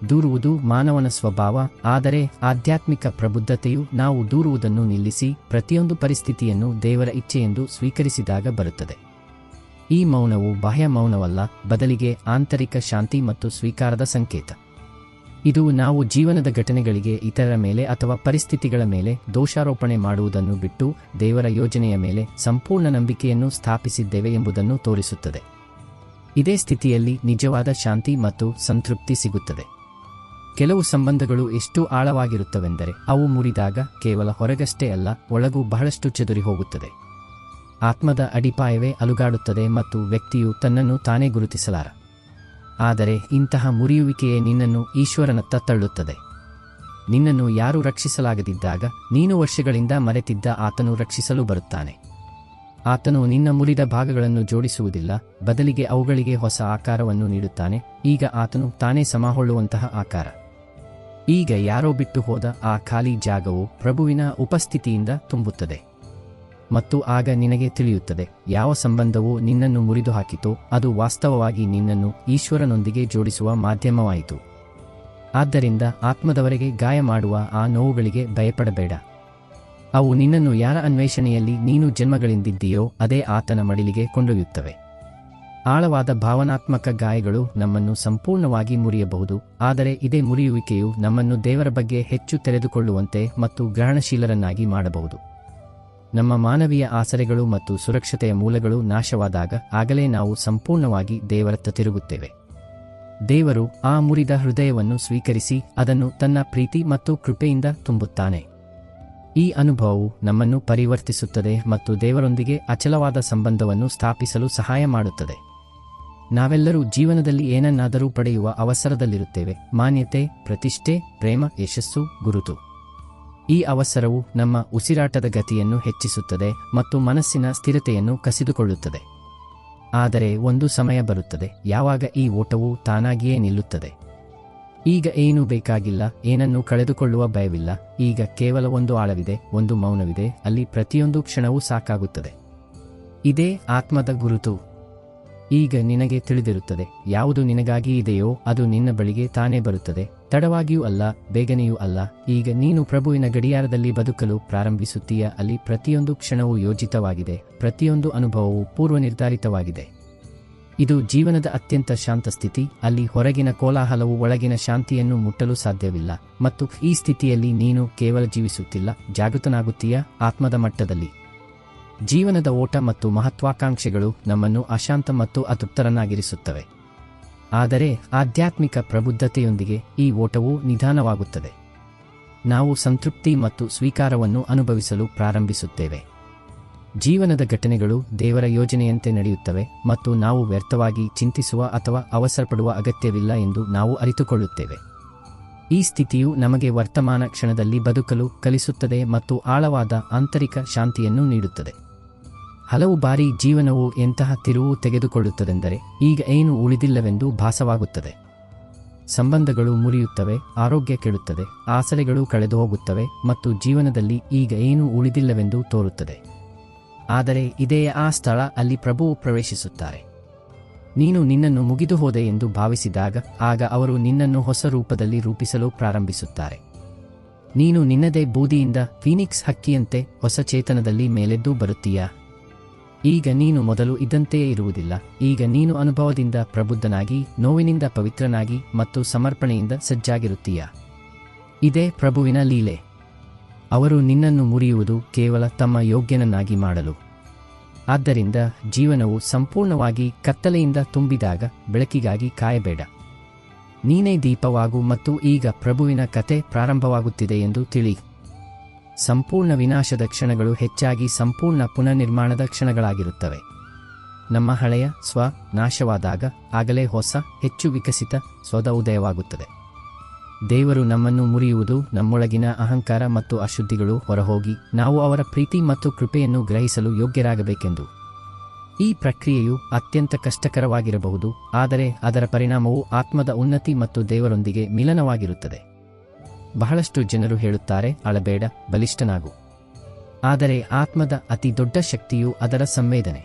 ದೂರುವುದು ಮಾನವನ ಸ್ವಭಾವ, ಆದರೆ ಆಧ್ಯಾತ್ಮಿಕ ಪ್ರಬುದ್ಧತೆಯು ನಾವು ದೂರುವುದನ್ನು ನಿಲ್ಲಿಸಿ ಪ್ರತಿಯೊಂದು ಪರಿಸ್ಥಿತಿಯನ್ನು ದೇವರ ಇಚ್ಛೆಯೆಂದು ಸ್ವೀಕರಿಸಿದಾಗ ಬರುತ್ತದೆ. ಈ ಮೌನವು ಬಾಹ್ಯ ಮೌನವಲ್ಲ, ಬದಲಿಗೆ ಆಂತರಿಕ ಶಾಂತಿ ಮತ್ತು ಸ್ವೀಕಾರದ ಸಂಕೇತ. ಇದು ನಾವು ಜೀವನದ ಘಟನೆಗಳಿಗೆ, ಇತರರ ಮೇಲೆ ಅಥವಾ ಪರಿಸ್ಥಿತಿಗಳ ಮೇಲೆ ದೋಷಾರೋಪಣೆ ಮಾಡುವುದನ್ನು ಬಿಟ್ಟು ದೇವರ ಯೋಜನೆಯ ಮೇಲೆ ಸಂಪೂರ್ಣ ನಂಬಿಕೆಯನ್ನು ಸ್ಥಾಪಿಸಿದ್ದೇವೆ ಎಂಬುದನ್ನು ತೋರಿಸುತ್ತದೆ. ಇದೇ ಸ್ಥಿತಿಯಲ್ಲಿ ನಿಜವಾದ ಶಾಂತಿ ಮತ್ತು ಸಂತೃಪ್ತಿ ಸಿಗುತ್ತದೆ. ಕೆಲವು ಸಂಬಂಧಗಳು ಎಷ್ಟು ಆಳವಾಗಿರುತ್ತವೆಂದರೆ ಅವು ಮುರಿದಾಗ ಕೇವಲ ಹೊರಗಷ್ಟೇ ಅಲ್ಲ, ಒಳಗೂ ಬಹಳಷ್ಟು ಚದುರಿ ಹೋಗುತ್ತದೆ. ಆತ್ಮದ ಅಡಿಪಾಯವೇ ಅಲುಗಾಡುತ್ತದೆ ಮತ್ತು ವ್ಯಕ್ತಿಯು ತನ್ನನ್ನು ತಾನೇ ಗುರುತಿಸಲಾರ. ಆದರೆ ಇಂತಹ ಮುರಿಯುವಿಕೆಯೇ ನಿನ್ನನ್ನು ಈಶ್ವರನತ್ತ ತಳ್ಳುತ್ತದೆ. ನಿನ್ನನ್ನು ಯಾರೂ ರಕ್ಷಿಸಲಾಗದಿದ್ದಾಗ ನೀನು ವರ್ಷಗಳಿಂದ ಮರೆತಿದ್ದ ಆತನು ರಕ್ಷಿಸಲು ಬರುತ್ತಾನೆ. ಆತನು ನಿನ್ನ ಮುರಿದ ಭಾಗಗಳನ್ನು ಜೋಡಿಸುವುದಿಲ್ಲ, ಬದಲಿಗೆ ಅವುಗಳಿಗೆ ಹೊಸ ಆಕಾರವನ್ನು ನೀಡುತ್ತಾನೆ. ಈಗ ಆತನು ತಾನೇ ಸಮಾಹೊಳ್ಳುವಂತಹ ಆಕಾರ. ಈಗ ಯಾರೋ ಬಿಟ್ಟು ಹೋದ ಆ ಖಾಲಿ ಜಾಗವು ಪ್ರಭುವಿನ ಉಪಸ್ಥಿತಿಯಿಂದ ತುಂಬುತ್ತದೆ. ಮತ್ತು ಆಗ ನಿನಗೆ ತಿಳಿಯುತ್ತದೆ, ಯಾವ ಸಂಬಂಧವು ನಿನ್ನನ್ನು ಮುರಿದು ಹಾಕಿತೋ ಅದು ವಾಸ್ತವವಾಗಿ ನಿನ್ನನ್ನು ಈಶ್ವರನೊಂದಿಗೆ ಜೋಡಿಸುವ ಮಾಧ್ಯಮವಾಯಿತು. ಆದ್ದರಿಂದ ಆತ್ಮದವರೆಗೆ ಗಾಯ ಮಾಡುವ ಆ ನೋವುಗಳಿಗೆ ಭಯಪಡಬೇಡ. ಅವು ನಿನ್ನನ್ನು ಯಾರ ಅನ್ವೇಷಣೆಯಲ್ಲಿ ನೀನು ಜನ್ಮಗಳಿಂದಿದ್ದೀಯೋ ಅದೇ ಆತನ ಮಡಿಲಿಗೆ ಕೊಂಡೊಯ್ಯುತ್ತವೆ. ಆಳವಾದ ಭಾವನಾತ್ಮಕ ಗಾಯಗಳು ನಮ್ಮನ್ನು ಸಂಪೂರ್ಣವಾಗಿ ಮುರಿಯಬಹುದು, ಆದರೆ ಇದೇ ಮುರಿಯುವಿಕೆಯು ನಮ್ಮನ್ನು ದೇವರ ಬಗ್ಗೆ ಹೆಚ್ಚು ತೆರೆದುಕೊಳ್ಳುವಂತೆ ಮತ್ತು ಗ್ರಹಣಶೀಲರನ್ನಾಗಿ ಮಾಡಬಹುದು. ನಮ್ಮ ಮಾನವೀಯ ಆಸರೆಗಳು ಮತ್ತು ಸುರಕ್ಷತೆಯ ಮೂಲಗಳು ನಾಶವಾದಾಗ ಆಗಲೇ ನಾವು ಸಂಪೂರ್ಣವಾಗಿ ದೇವರತ್ತ ತಿರುಗುತ್ತೇವೆ. ದೇವರು ಆ ಮುರಿದ ಹೃದಯವನ್ನು ಸ್ವೀಕರಿಸಿ ಅದನ್ನು ತನ್ನ ಪ್ರೀತಿ ಮತ್ತು ಕೃಪೆಯಿಂದ ತುಂಬುತ್ತಾನೆ. ಈ ಅನುಭವವು ನಮ್ಮನ್ನು ಪರಿವರ್ತಿಸುತ್ತದೆ ಮತ್ತು ದೇವರೊಂದಿಗೆ ಅಚಲವಾದ ಸಂಬಂಧವನ್ನು ಸ್ಥಾಪಿಸಲು ಸಹಾಯ ಮಾಡುತ್ತದೆ. ನಾವೆಲ್ಲರೂ ಜೀವನದಲ್ಲಿ ಏನನ್ನಾದರೂ ಪಡೆಯುವ ಅವಸರದಲ್ಲಿರುತ್ತೇವೆ. ಮಾನ್ಯತೆ, ಪ್ರತಿಷ್ಠೆ, ಪ್ರೇಮ, ಯಶಸ್ಸು, ಗುರುತು. ಈ ಅವಸರವು ನಮ್ಮ ಉಸಿರಾಟದ ಗತಿಯನ್ನು ಹೆಚ್ಚಿಸುತ್ತದೆ ಮತ್ತು ಮನಸ್ಸಿನ ಸ್ಥಿರತೆಯನ್ನು ಕಸಿದುಕೊಳ್ಳುತ್ತದೆ. ಆದರೆ ಒಂದು ಸಮಯ ಬರುತ್ತದೆ ಯಾವಾಗ ಈ ಓಟವು ತಾನಾಗಿಯೇ ನಿಲ್ಲುತ್ತದೆ. ಈಗ ಏನೂ ಬೇಕಾಗಿಲ್ಲ, ಏನನ್ನೂ ಕಳೆದುಕೊಳ್ಳುವ ಭಯವಿಲ್ಲ. ಈಗ ಕೇವಲ ಒಂದು ಆಳವಿದೆ, ಒಂದು ಮೌನವಿದೆ, ಅಲ್ಲಿ ಪ್ರತಿಯೊಂದು ಕ್ಷಣವೂ ಸಾಕಾಗುತ್ತದೆ. ಇದೇ ಆತ್ಮದ ಗುರುತು. ಈಗ ನಿನಗೆ ತಿಳಿದಿರುತ್ತದೆ, ಯಾವುದು ನಿನಗಾಗಿ ಇದೆಯೋ ಅದು ನಿನ್ನ ಬಳಿಗೆ ತಾನೇ ಬರುತ್ತದೆ. ತಡವಾಗಿಯೂ ಅಲ್ಲ, ಬೇಗನೆಯೂ ಅಲ್ಲ. ಈಗ ನೀನು ಪ್ರಭುವಿನ ಗಡಿಯಾರದಲ್ಲಿ ಬದುಕಲು ಪ್ರಾರಂಭಿಸುತ್ತೀಯ. ಅಲ್ಲಿ ಪ್ರತಿಯೊಂದು ಕ್ಷಣವೂ ಯೋಜಿತವಾಗಿದೆ, ಪ್ರತಿಯೊಂದು ಅನುಭವವೂ ಪೂರ್ವನಿರ್ಧಾರಿತವಾಗಿದೆ. ಇದು ಜೀವನದ ಅತ್ಯಂತ ಶಾಂತ ಸ್ಥಿತಿ. ಅಲ್ಲಿ ಹೊರಗಿನ ಕೋಲಾಹಲವು ಒಳಗಿನ ಶಾಂತಿಯನ್ನು ಮುಟ್ಟಲು ಸಾಧ್ಯವಿಲ್ಲ. ಮತ್ತು ಈ ಸ್ಥಿತಿಯಲ್ಲಿ ನೀನು ಕೇವಲ ಜೀವಿಸುತ್ತಿಲ್ಲ, ಜಾಗೃತನಾಗುತ್ತೀಯ ಆತ್ಮದ ಮಟ್ಟದಲ್ಲಿ. ಜೀವನದ ಓಟ ಮತ್ತು ಮಹತ್ವಾಕಾಂಕ್ಷೆಗಳು ನಮ್ಮನ್ನು ಅಶಾಂತ ಮತ್ತು ಅತೃಪ್ತರನ್ನಾಗಿರಿಸುತ್ತವೆ. ಆದರೆ ಆಧ್ಯಾತ್ಮಿಕ ಪ್ರಬುದ್ಧತೆಯೊಂದಿಗೆ ಈ ಓಟವು ನಿಧಾನವಾಗುತ್ತದೆ. ನಾವು ಸಂತೃಪ್ತಿ ಮತ್ತು ಸ್ವೀಕಾರವನ್ನು ಅನುಭವಿಸಲು ಪ್ರಾರಂಭಿಸುತ್ತೇವೆ. ಜೀವನದ ಘಟನೆಗಳು ದೇವರ ಯೋಜನೆಯಂತೆ ನಡೆಯುತ್ತವೆ ಮತ್ತು ನಾವು ವ್ಯರ್ಥವಾಗಿ ಚಿಂತಿಸುವ ಅಥವಾ ಅವಸರಪಡುವ ಅಗತ್ಯವಿಲ್ಲ ಎಂದು ನಾವು ಅರಿತುಕೊಳ್ಳುತ್ತೇವೆ. ಈ ಸ್ಥಿತಿಯು ನಮಗೆ ವರ್ತಮಾನ ಕ್ಷಣದಲ್ಲಿ ಬದುಕಲು ಕಲಿಸುತ್ತದೆ ಮತ್ತು ಆಳವಾದ ಆಂತರಿಕ ಶಾಂತಿಯನ್ನು ನೀಡುತ್ತದೆ. ಹಲವು ಬಾರಿ ಜೀವನವು ಎಂತಹ ತಿರುವು ತೆಗೆದುಕೊಳ್ಳುತ್ತದೆಂದರೆ ಈಗ ಏನು ಉಳಿದಿಲ್ಲವೆಂದು ಭಾಸವಾಗುತ್ತದೆ. ಸಂಬಂಧಗಳು ಮುರಿಯುತ್ತವೆ, ಆರೋಗ್ಯ ಕೆಡುತ್ತದೆ, ಆಸರೆಗಳು ಕಳೆದು ಹೋಗುತ್ತವೆ ಮತ್ತು ಜೀವನದಲ್ಲಿ ಈಗ ಏನೂ ಉಳಿದಿಲ್ಲವೆಂದು ತೋರುತ್ತದೆ. ಆದರೆ ಇದೇ ಆ ಸ್ಥಳ ಅಲ್ಲಿ ಪ್ರಭುವು ಪ್ರವೇಶಿಸುತ್ತಾರೆ. ನೀನು ನಿನ್ನನ್ನು ಮುಗಿದು ಹೋದೆ ಎಂದು ಭಾವಿಸಿದಾಗ ಆಗ ಅವರು ನಿನ್ನನ್ನು ಹೊಸ ರೂಪದಲ್ಲಿ ರೂಪಿಸಲು ಪ್ರಾರಂಭಿಸುತ್ತಾರೆ. ನೀನು ನಿನ್ನದೇ ಬೂದಿಯಿಂದ ಫೀನಿಕ್ಸ್ ಹಕ್ಕಿಯಂತೆ ಹೊಸ ಚೇತನದಲ್ಲಿ ಮೇಲೆದ್ದು ಬರುತ್ತೀಯಾ? ಈಗ ನೀನು ಮೊದಲು ಇದ್ದಂತೆಯೇ ಇರುವುದಿಲ್ಲ. ಈಗ ನೀನು ಅನುಭವದಿಂದ ಪ್ರಬುದ್ಧನಾಗಿ, ನೋವಿನಿಂದ ಪವಿತ್ರನಾಗಿ ಮತ್ತು ಸಮರ್ಪಣೆಯಿಂದ ಸಜ್ಜಾಗಿರುತ್ತೀಯಾ? ಇದೇ ಪ್ರಭುವಿನ ಲೀಲೆ. ಅವರು ನಿನ್ನನ್ನು ಮುರಿಯುವುದು ಕೇವಲ ತಮ್ಮ ಯೋಗ್ಯನನ್ನಾಗಿ ಮಾಡಲು. ಆದ್ದರಿಂದ ಜೀವನವು ಸಂಪೂರ್ಣವಾಗಿ ಕತ್ತಲೆಯಿಂದ ತುಂಬಿದಾಗ ಬೆಳಕಿಗಾಗಿ ಕಾಯಬೇಡ. ನೀನೇ ದೀಪವಾಗು ಮತ್ತು ಈಗ ಪ್ರಭುವಿನ ಕತೆ ಪ್ರಾರಂಭವಾಗುತ್ತಿದೆ ಎಂದು ತಿಳಿ. ಸಂಪೂರ್ಣ ವಿನಾಶದ ಕ್ಷಣಗಳು ಹೆಚ್ಚಾಗಿ ಸಂಪೂರ್ಣ ಪುನರ್ನಿರ್ಮಾಣದ ಕ್ಷಣಗಳಾಗಿರುತ್ತವೆ. ನಮ್ಮ ಹಳೆಯ ಸ್ವ ನಾಶವಾದಾಗ ಆಗಲೇ ಹೊಸ, ಹೆಚ್ಚು ವಿಕಸಿತ ಸ್ವದ ಉದಯವಾಗುತ್ತದೆ. ದೇವರು ನಮ್ಮನ್ನು ಮುರಿಯುವುದು ನಮ್ಮೊಳಗಿನ ಅಹಂಕಾರ ಮತ್ತು ಅಶುದ್ಧಿಗಳು ಹೊರಹೋಗಿ ನಾವು ಅವರ ಪ್ರೀತಿ ಮತ್ತು ಕೃಪೆಯನ್ನು ಗ್ರಹಿಸಲು ಯೋಗ್ಯರಾಗಬೇಕೆಂದು. ಈ ಪ್ರಕ್ರಿಯೆಯು ಅತ್ಯಂತ ಕಷ್ಟಕರವಾಗಿರಬಹುದು, ಆದರೆ ಅದರ ಪರಿಣಾಮವು ಆತ್ಮದ ಉನ್ನತಿ ಮತ್ತು ದೇವರೊಂದಿಗೆ ಮಿಲನವಾಗಿರುತ್ತದೆ. ಬಹಳಷ್ಟು ಜನರು ಹೇಳುತ್ತಾರೆ, ಅಳಬೇಡ, ಬಲಿಷ್ಠನಾಗು. ಆದರೆ ಆತ್ಮದ ಅತಿ ದೊಡ್ಡ ಶಕ್ತಿಯು ಅದರ ಸಂವೇದನೆ.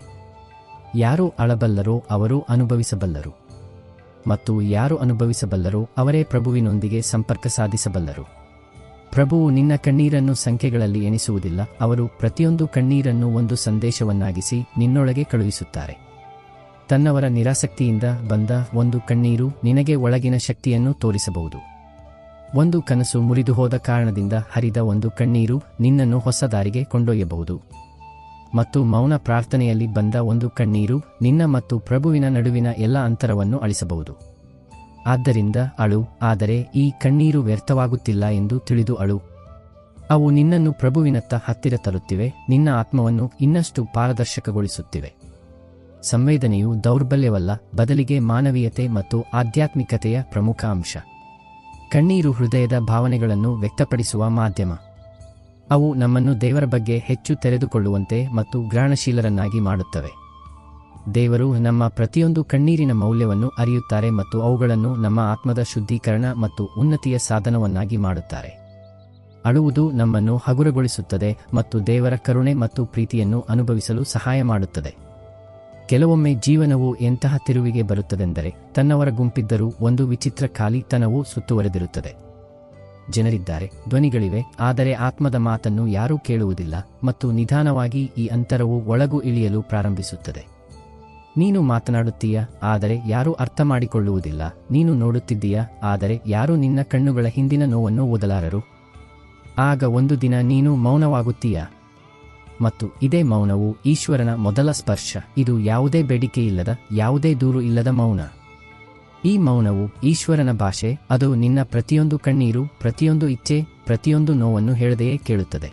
ಯಾರು ಅಳಬಲ್ಲರೋ ಅವರು ಅನುಭವಿಸಬಲ್ಲರು, ಮತ್ತು ಯಾರು ಅನುಭವಿಸಬಲ್ಲರೋ ಅವರೇ ಪ್ರಭುವಿನೊಂದಿಗೆ ಸಂಪರ್ಕ ಸಾಧಿಸಬಲ್ಲರು. ಪ್ರಭುವು ನಿನ್ನ ಕಣ್ಣೀರನ್ನು ಸಂಖ್ಯೆಗಳಲ್ಲಿ ಎಣಿಸುವುದಿಲ್ಲ. ಅವರು ಪ್ರತಿಯೊಂದು ಕಣ್ಣೀರನ್ನು ಒಂದು ಸಂದೇಶವನ್ನಾಗಿಸಿ ನಿನ್ನೊಳಗೆ ಕಳುಹಿಸುತ್ತಾರೆ. ತನ್ನವರ ನಿರಾಸಕ್ತಿಯಿಂದ ಬಂದ ಒಂದು ಕಣ್ಣೀರು ನಿನಗೆ ಒಳಗಿನ ಶಕ್ತಿಯನ್ನು ತೋರಿಸಬಹುದು. ಒಂದು ಕನಸು ಮುರಿದು ಹೋದ ಕಾರಣದಿಂದ ಹರಿದ ಒಂದು ಕಣ್ಣೀರು ನಿನ್ನನ್ನು ಹೊಸ ದಾರಿಗೆ ಕೊಂಡೊಯ್ಯಬಹುದು. ಮತ್ತು ಮೌನ ಪ್ರಾರ್ಥನೆಯಲ್ಲಿ ಬಂದ ಒಂದು ಕಣ್ಣೀರು ನಿನ್ನ ಮತ್ತು ಪ್ರಭುವಿನ ನಡುವಿನ ಎಲ್ಲ ಅಂತರವನ್ನು ಅಳಿಸಬಹುದು. ಆದ್ದರಿಂದ ಅಳು, ಆದರೆ ಈ ಕಣ್ಣೀರು ವ್ಯರ್ಥವಾಗುತ್ತಿಲ್ಲ ಎಂದು ತಿಳಿದು ಅಳು. ಅವು ನಿನ್ನನ್ನು ಪ್ರಭುವಿನತ್ತ ಹತ್ತಿರ ತರುತ್ತಿವೆ, ನಿನ್ನ ಆತ್ಮವನ್ನು ಇನ್ನಷ್ಟು ಪಾರದರ್ಶಕಗೊಳಿಸುತ್ತಿವೆ. ಸಂವೇದನೆಯು ದೌರ್ಬಲ್ಯವಲ್ಲ, ಬದಲಿಗೆ ಮಾನವೀಯತೆ ಮತ್ತು ಆಧ್ಯಾತ್ಮಿಕತೆಯ ಪ್ರಮುಖ ಅಂಶ. ಕಣ್ಣೀರು ಹೃದಯದ ಭಾವನೆಗಳನ್ನು ವ್ಯಕ್ತಪಡಿಸುವ ಮಾಧ್ಯಮ. ಅವು ನಮ್ಮನ್ನು ದೇವರ ಬಗ್ಗೆ ಹೆಚ್ಚು ತೆರೆದುಕೊಳ್ಳುವಂತೆ ಮತ್ತು ಗ್ರಹಣಶೀಲರನ್ನಾಗಿ ಮಾಡುತ್ತವೆ. ದೇವರು ನಮ್ಮ ಪ್ರತಿಯೊಂದು ಕಣ್ಣೀರಿನ ಮೌಲ್ಯವನ್ನು ಅರಿಯುತ್ತಾರೆ ಮತ್ತು ಅವುಗಳನ್ನು ನಮ್ಮ ಆತ್ಮದ ಶುದ್ಧೀಕರಣ ಮತ್ತು ಉನ್ನತಿಯ ಸಾಧನವನ್ನಾಗಿ ಮಾಡುತ್ತಾರೆ. ಅಳುವುದು ನಮ್ಮನ್ನು ಹಗುರಗೊಳಿಸುತ್ತದೆ ಮತ್ತು ದೇವರ ಕರುಣೆ ಮತ್ತು ಪ್ರೀತಿಯನ್ನು ಅನುಭವಿಸಲು ಸಹಾಯ ಮಾಡುತ್ತದೆ. ಕೆಲವೊಮ್ಮೆ ಜೀವನವು ಎಂತಹ ತಿರುವಿಗೆ ಬರುತ್ತದೆಂದರೆ ತನ್ನವರ ಗುಂಪಿದ್ದರೂ ಒಂದು ವಿಚಿತ್ರ ಖಾಲಿತನವು ಸುತ್ತುವರೆದಿರುತ್ತದೆ. ಜನರಿದ್ದಾರೆ, ಧ್ವನಿಗಳಿವೆ, ಆದರೆ ಆತ್ಮದ ಮಾತನ್ನು ಯಾರೂ ಕೇಳುವುದಿಲ್ಲ ಮತ್ತು ನಿಧಾನವಾಗಿ ಈ ಅಂತರವು ಒಳಗೂ ಇಳಿಯಲು ಪ್ರಾರಂಭಿಸುತ್ತದೆ. ನೀನು ಮಾತನಾಡುತ್ತೀಯಾ, ಆದರೆ ಯಾರೂ ಅರ್ಥ ಮಾಡಿಕೊಳ್ಳುವುದಿಲ್ಲ. ನೀನು ನೋಡುತ್ತಿದ್ದೀಯಾ, ಆದರೆ ಯಾರೂ ನಿನ್ನ ಕಣ್ಣುಗಳ ಹಿಂದಿನ ನೋವನ್ನು ಓದಲಾರರು. ಆಗ ಒಂದು ದಿನ ನೀನು ಮೌನವಾಗುತ್ತೀಯಾ? ಮತ್ತು ಇದೇ ಮೌನವು ಈಶ್ವರನ ಮೊದಲ ಸ್ಪರ್ಶ. ಇದು ಯಾವುದೇ ಬೇಡಿಕೆಯಿಲ್ಲದ, ಯಾವುದೇ ದೂರು ಇಲ್ಲದ ಮೌನ. ಈ ಮೌನವು ಈಶ್ವರನ ಭಾಷೆ. ಅದು ನಿನ್ನ ಪ್ರತಿಯೊಂದು ಕಣ್ಣೀರು, ಪ್ರತಿಯೊಂದು ಇಚ್ಛೆ, ಪ್ರತಿಯೊಂದು ನೋವನ್ನು ಹೇಳದೆಯೇ ಕೇಳುತ್ತದೆ.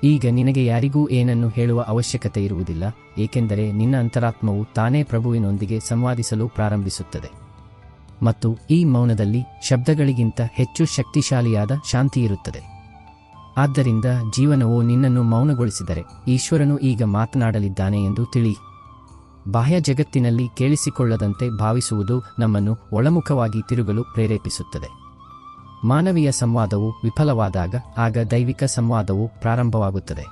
ಈಗ ನಿನಗೆ ಯಾರಿಗೂ ಏನನ್ನು ಹೇಳುವ ಅವಶ್ಯಕತೆ ಇರುವುದಿಲ್ಲ, ಏಕೆಂದರೆ ನಿನ್ನ ಅಂತರಾತ್ಮವು ತಾನೇ ಪ್ರಭುವಿನೊಂದಿಗೆ ಸಂವಾದಿಸಲು ಪ್ರಾರಂಭಿಸುತ್ತದೆ. ಮತ್ತು ಈ ಮೌನದಲ್ಲಿ ಶಬ್ದಗಳಿಗಿಂತ ಹೆಚ್ಚು ಶಕ್ತಿಶಾಲಿಯಾದ ಶಾಂತಿಯಿರುತ್ತದೆ. ಆದ್ದರಿಂದ ಜೀವನವು ನಿನ್ನನ್ನು ಮೌನಗೊಳಿಸಿದರೆ ಈಶ್ವರನು ಈಗ ಮಾತನಾಡಲಿದ್ದಾನೆ ಎಂದು ತಿಳಿ. ಬಾಹ್ಯ ಜಗತ್ತಿನಲ್ಲಿ ಕೇಳಿಸಿಕೊಳ್ಳದಂತೆ ಭಾವಿಸುವುದು ನಮ್ಮನ್ನು ಒಳಮುಖವಾಗಿ ತಿರುಗಲು ಪ್ರೇರೇಪಿಸುತ್ತದೆ. ಮಾನವೀಯ ಸಂವಾದವು ವಿಫಲವಾದಾಗ ಆಗ ದೈವಿಕ ಸಂವಾದವು ಪ್ರಾರಂಭವಾಗುತ್ತದೆ.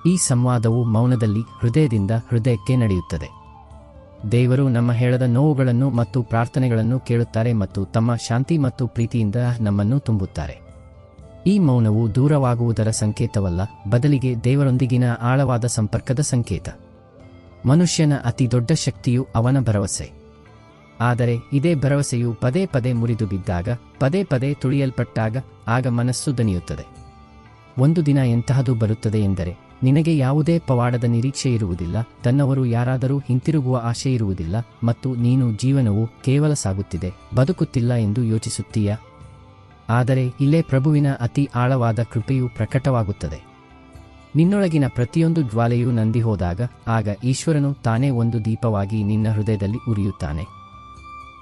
ಈ ಸಂವಾದವು ಮೌನದಲ್ಲಿ ಹೃದಯದಿಂದ ಹೃದಯಕ್ಕೆ ನಡೆಯುತ್ತದೆ. ದೇವರು ನಮ್ಮ ಹೇಳದ ನೋವುಗಳನ್ನು ಮತ್ತು ಪ್ರಾರ್ಥನೆಗಳನ್ನು ಕೇಳುತ್ತಾರೆ ಮತ್ತು ತಮ್ಮ ಶಾಂತಿ ಮತ್ತು ಪ್ರೀತಿಯಿಂದ ನಮ್ಮನ್ನು ತುಂಬುತ್ತಾರೆ. ಈ ಮೌನವು ದೂರವಾಗುವುದರ ಸಂಕೇತವಲ್ಲ, ಬದಲಿಗೆ ದೇವರೊಂದಿಗಿನ ಆಳವಾದ ಸಂಪರ್ಕದ ಸಂಕೇತ. ಮನುಷ್ಯನ ಅತಿ ದೊಡ್ಡ ಶಕ್ತಿಯು ಅವನ ಭರವಸೆ. ಆದರೆ ಇದೇ ಭರವಸೆಯು ಪದೇ ಪದೇ ಮುರಿದು ಬಿದ್ದಾಗ, ಪದೇ ಪದೇ ತುಳಿಯಲ್ಪಟ್ಟಾಗ ಆಗ ಮನಸ್ಸು ದಣಿಯುತ್ತದೆ. ಒಂದು ದಿನ ಎಂತಹದು ಬರುತ್ತದೆ ಎಂದರೆ ನಿನಗೆ ಯಾವುದೇ ಪವಾಡದ ನಿರೀಕ್ಷೆ ಇರುವುದಿಲ್ಲ, ತನ್ನವರು ಯಾರಾದರೂ ಹಿಂತಿರುಗುವ ಆಶೆ ಇರುವುದಿಲ್ಲ ಮತ್ತು ನೀನು ಜೀವನವು ಕೇವಲ ಸಾಗುತ್ತಿದೆ, ಬದುಕುತ್ತಿಲ್ಲ ಎಂದು ಯೋಚಿಸುತ್ತೀಯ. ಆದರೆ ಇಲ್ಲೇ ಪ್ರಭುವಿನ ಅತಿ ಆಳವಾದ ಕೃಪೆಯು ಪ್ರಕಟವಾಗುತ್ತದೆ. ನಿನ್ನೊಳಗಿನ ಪ್ರತಿಯೊಂದು ಜ್ವಾಲೆಯೂ ನಂದಿ ಹೋದಾಗ ಆಗ ಈಶ್ವರನು ತಾನೇ ಒಂದು ದೀಪವಾಗಿ ನಿನ್ನ ಹೃದಯದಲ್ಲಿ ಉರಿಯುತ್ತಾನೆ.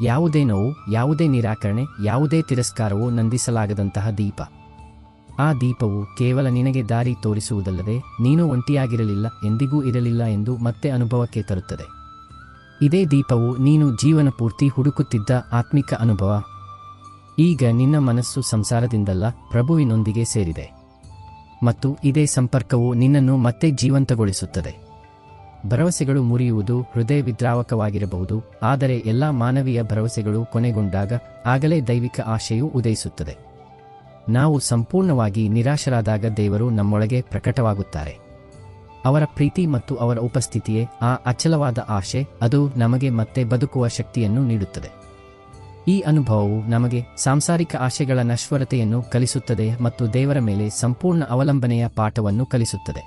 ಯಾವುದೇ ನೋವು, ಯಾವುದೇ ನಿರಾಕರಣೆ, ಯಾವುದೇ ತಿರಸ್ಕಾರವೂ ನಂದಿಸಲಾಗದಂತಹ ದೀಪ. ಆ ದೀಪವು ಕೇವಲ ನಿನಗೆ ದಾರಿ ತೋರಿಸುವುದಲ್ಲದೆ ನೀನು ಒಂಟಿಯಾಗಿರಲಿಲ್ಲ, ಎಂದಿಗೂ ಇರಲಿಲ್ಲ ಎಂದು ಮತ್ತೆ ಅನುಭವಕ್ಕೆ ತರುತ್ತದೆ. ಇದೇ ದೀಪವು ನೀನು ಜೀವನ ಪೂರ್ತಿ ಹುಡುಕುತ್ತಿದ್ದ ಆತ್ಮಿಕ ಅನುಭವ. ಈಗ ನಿನ್ನ ಮನಸ್ಸು ಸಂಸಾರದಿಂದಲ್ಲ, ಪ್ರಭುವಿನೊಂದಿಗೆ ಸೇರಿದೆ. ಮತ್ತು ಇದೇ ಸಂಪರ್ಕವು ನಿನ್ನನ್ನು ಮತ್ತೆ ಜೀವಂತಗೊಳಿಸುತ್ತದೆ. ಭರವಸೆಗಳು ಮುರಿಯುವುದು ಹೃದಯ ವಿದ್ರಾವಕವಾಗಿರಬಹುದು, ಆದರೆ ಎಲ್ಲ ಮಾನವೀಯ ಭರವಸೆಗಳು ಕೊನೆಗೊಂಡಾಗ ಆಗಲೇ ದೈವಿಕ ಆಶೆಯು ಉದಯಿಸುತ್ತದೆ. ನಾವು ಸಂಪೂರ್ಣವಾಗಿ ನಿರಾಶರಾದಾಗ ದೇವರು ನಮ್ಮೊಳಗೆ ಪ್ರಕಟವಾಗುತ್ತಾರೆ. ಅವರ ಪ್ರೀತಿ ಮತ್ತು ಅವರ ಉಪಸ್ಥಿತಿಯೇ ಆ ಅಚಲವಾದ ಆಶೆ, ಅದು ನಮಗೆ ಮತ್ತೆ ಬದುಕುವ ಶಕ್ತಿಯನ್ನು ನೀಡುತ್ತದೆ. ಈ ಅನುಭವವು ನಮಗೆ ಸಾಂಸಾರಿಕ ಆಶೆಗಳ ನಶ್ವರತೆಯನ್ನು ಕಲಿಸುತ್ತದೆ ಮತ್ತು ದೇವರ ಮೇಲೆ ಸಂಪೂರ್ಣ ಅವಲಂಬನೆಯ ಪಾಠವನ್ನು ಕಲಿಸುತ್ತದೆ.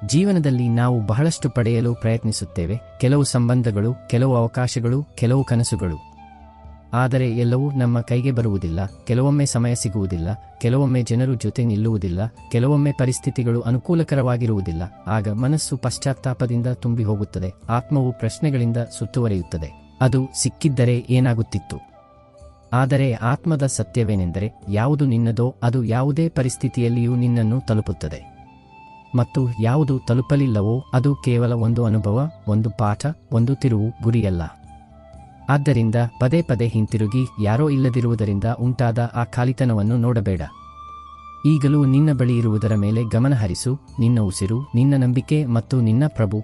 ಜೀವನದಲ್ಲಿ ನಾವು ಬಹಳಷ್ಟು ಪಡೆಯಲು ಪ್ರಯತ್ನಿಸುತ್ತೇವೆ, ಕೆಲವು ಸಂಬಂಧಗಳು, ಕೆಲವು ಅವಕಾಶಗಳು, ಕೆಲವು ಕನಸುಗಳು. ಆದರೆ ಎಲ್ಲವೂ ನಮ್ಮ ಕೈಗೆ ಬರುವುದಿಲ್ಲ. ಕೆಲವೊಮ್ಮೆ ಸಮಯ ಸಿಗುವುದಿಲ್ಲ, ಕೆಲವೊಮ್ಮೆ ಜನರು ಜೊತೆ ನಿಲ್ಲುವುದಿಲ್ಲ, ಕೆಲವೊಮ್ಮೆ ಪರಿಸ್ಥಿತಿಗಳು ಅನುಕೂಲಕರವಾಗಿರುವುದಿಲ್ಲ. ಆಗ ಮನಸ್ಸು ಪಶ್ಚಾತ್ತಾಪದಿಂದ ತುಂಬಿ ಹೋಗುತ್ತದೆ, ಆತ್ಮವು ಪ್ರಶ್ನೆಗಳಿಂದ ಸುತ್ತುವರಿಯುತ್ತದೆ. ಅದು ಸಿಕ್ಕಿದ್ದರೆ ಏನಾಗುತ್ತಿತ್ತು? ಆದರೆ ಆತ್ಮದ ಸತ್ಯವೇನೆಂದರೆ ಯಾವುದು ನಿನ್ನದೋ ಅದು ಯಾವುದೇ ಪರಿಸ್ಥಿತಿಯಲ್ಲಿಯೂ ನಿನ್ನನ್ನು ತಲುಪುತ್ತದೆ. ಮತ್ತು ಯಾವುದು ತಲುಪಲಿಲ್ಲವೋ ಅದು ಕೇವಲ ಒಂದು ಅನುಭವ, ಒಂದು ಪಾಠ, ಒಂದು ತಿರುವು, ಗುರಿಯಲ್ಲ. ಆದ್ದರಿಂದ ಪದೇ ಪದೇ ಹಿಂತಿರುಗಿ ಯಾರೋ ಇಲ್ಲದಿರುವುದರಿಂದ ಉಂಟಾದ ಆ ಖಾಲಿತನವನ್ನು ನೋಡಬೇಡ. ಈಗಲೂ ನಿನ್ನ ಬಳಿ ಇರುವುದರ ಮೇಲೆ ಗಮನ ಹರಿಸು, ನಿನ್ನ ಉಸಿರು, ನಿನ್ನ ನಂಬಿಕೆ ಮತ್ತು ನಿನ್ನ ಪ್ರಭು.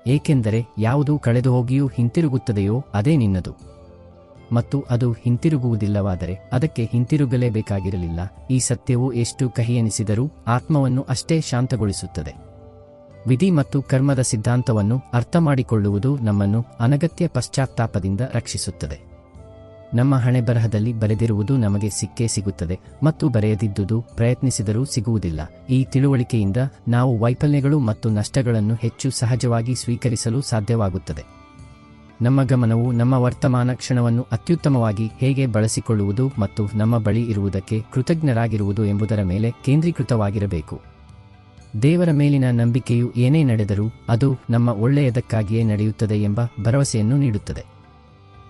ಏಕೆಂದರೆ ಯಾವುದು ಕಳೆದುಹೋಗಿಯೂ ಹಿಂತಿರುಗುತ್ತದೆಯೋ ಅದೇ ನಿನ್ನದು. ಮತ್ತು ಅದು ಹಿಂತಿರುಗುವುದಿಲ್ಲವಾದರೆ ಅದಕ್ಕೆ ಹಿಂತಿರುಗಲೇಬೇಕಾಗಿರಲಿಲ್ಲ. ಈ ಸತ್ಯವು ಎಷ್ಟು ಕಹಿಯೆನಿಸಿದರೂ ಆತ್ಮವನ್ನು ಅಷ್ಟೇ ಶಾಂತಗೊಳಿಸುತ್ತದೆ. ವಿಧಿ ಮತ್ತು ಕರ್ಮದ ಸಿದ್ಧಾಂತವನ್ನು ಅರ್ಥಮಾಡಿಕೊಳ್ಳುವುದು ನಮ್ಮನ್ನು ಅನಗತ್ಯ ಪಶ್ಚಾತ್ತಾಪದಿಂದ ರಕ್ಷಿಸುತ್ತದೆ. ನಮ್ಮ ಹಣೆಬರಹದಲ್ಲಿ ಬರೆದಿರುವುದು ನಮಗೆ ಸಿಕ್ಕೇ ಸಿಗುತ್ತದೆ ಮತ್ತು ಬರೆಯದಿದ್ದುದು ಪ್ರಯತ್ನಿಸಿದರೂ ಸಿಗುವುದಿಲ್ಲ. ಈ ತಿಳುವಳಿಕೆಯಿಂದ ನಾವು ವೈಫಲ್ಯಗಳು ಮತ್ತು ನಷ್ಟಗಳನ್ನು ಹೆಚ್ಚು ಸಹಜವಾಗಿ ಸ್ವೀಕರಿಸಲು ಸಾಧ್ಯವಾಗುತ್ತದೆ. ನಮ್ಮ ಗಮನವು ನಮ್ಮ ವರ್ತಮಾನ ಕ್ಷಣವನ್ನು ಅತ್ಯುತ್ತಮವಾಗಿ ಹೇಗೆ ಬಳಸಿಕೊಳ್ಳುವುದು ಮತ್ತು ನಮ್ಮ ಬಳಿ ಇರುವುದಕ್ಕೆ ಕೃತಜ್ಞರಾಗಿರುವುದು ಎಂಬುದರ ಮೇಲೆ ಕೇಂದ್ರೀಕೃತವಾಗಿರಬೇಕು. ದೇವರ ಮೇಲಿನ ನಂಬಿಕೆಯು ಏನೇ ನಡೆದರೂ ಅದು ನಮ್ಮ ಒಳ್ಳೆಯದಕ್ಕಾಗಿಯೇ ನಡೆಯುತ್ತದೆ ಎಂಬ ಭರವಸೆಯನ್ನು ನೀಡುತ್ತದೆ.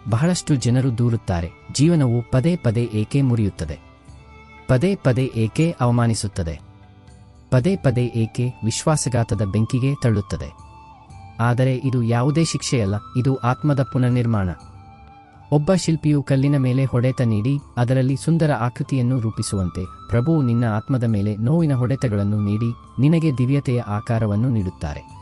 ಬಹಳಷ್ಟು ಜನರು ದೂರುತ್ತಾರೆ, ಜೀವನವು ಪದೇ ಪದೇ ಏಕೆ ಮುರಿಯುತ್ತದೆ? ಪದೇ ಪದೇ ಏಕೆ ಅವಮಾನಿಸುತ್ತದೆ? ಪದೇ ಪದೇ ಏಕೆ ವಿಶ್ವಾಸಘಾತದ ಬೆಂಕಿಗೆ ತಳ್ಳುತ್ತದೆ? ಆದರೆ ಇದು ಯಾವುದೇ ಶಿಕ್ಷೆಯಲ್ಲ, ಇದು ಆತ್ಮದ ಪುನರ್ನಿರ್ಮಾಣ. ಒಬ್ಬ ಶಿಲ್ಪಿಯು ಕಲ್ಲಿನ ಮೇಲೆ ಹೊಡೆತ ನೀಡಿ ಅದರಲ್ಲಿ ಸುಂದರ ಆಕೃತಿಯನ್ನು ರೂಪಿಸುವಂತೆ ಪ್ರಭುವು ನಿನ್ನ ಆತ್ಮದ ಮೇಲೆ ನೋವಿನ ಹೊಡೆತಗಳನ್ನು ನೀಡಿ ನಿನಗೆ ದಿವ್ಯತೆಯ ಆಕಾರವನ್ನು ನೀಡುತ್ತಾರೆ.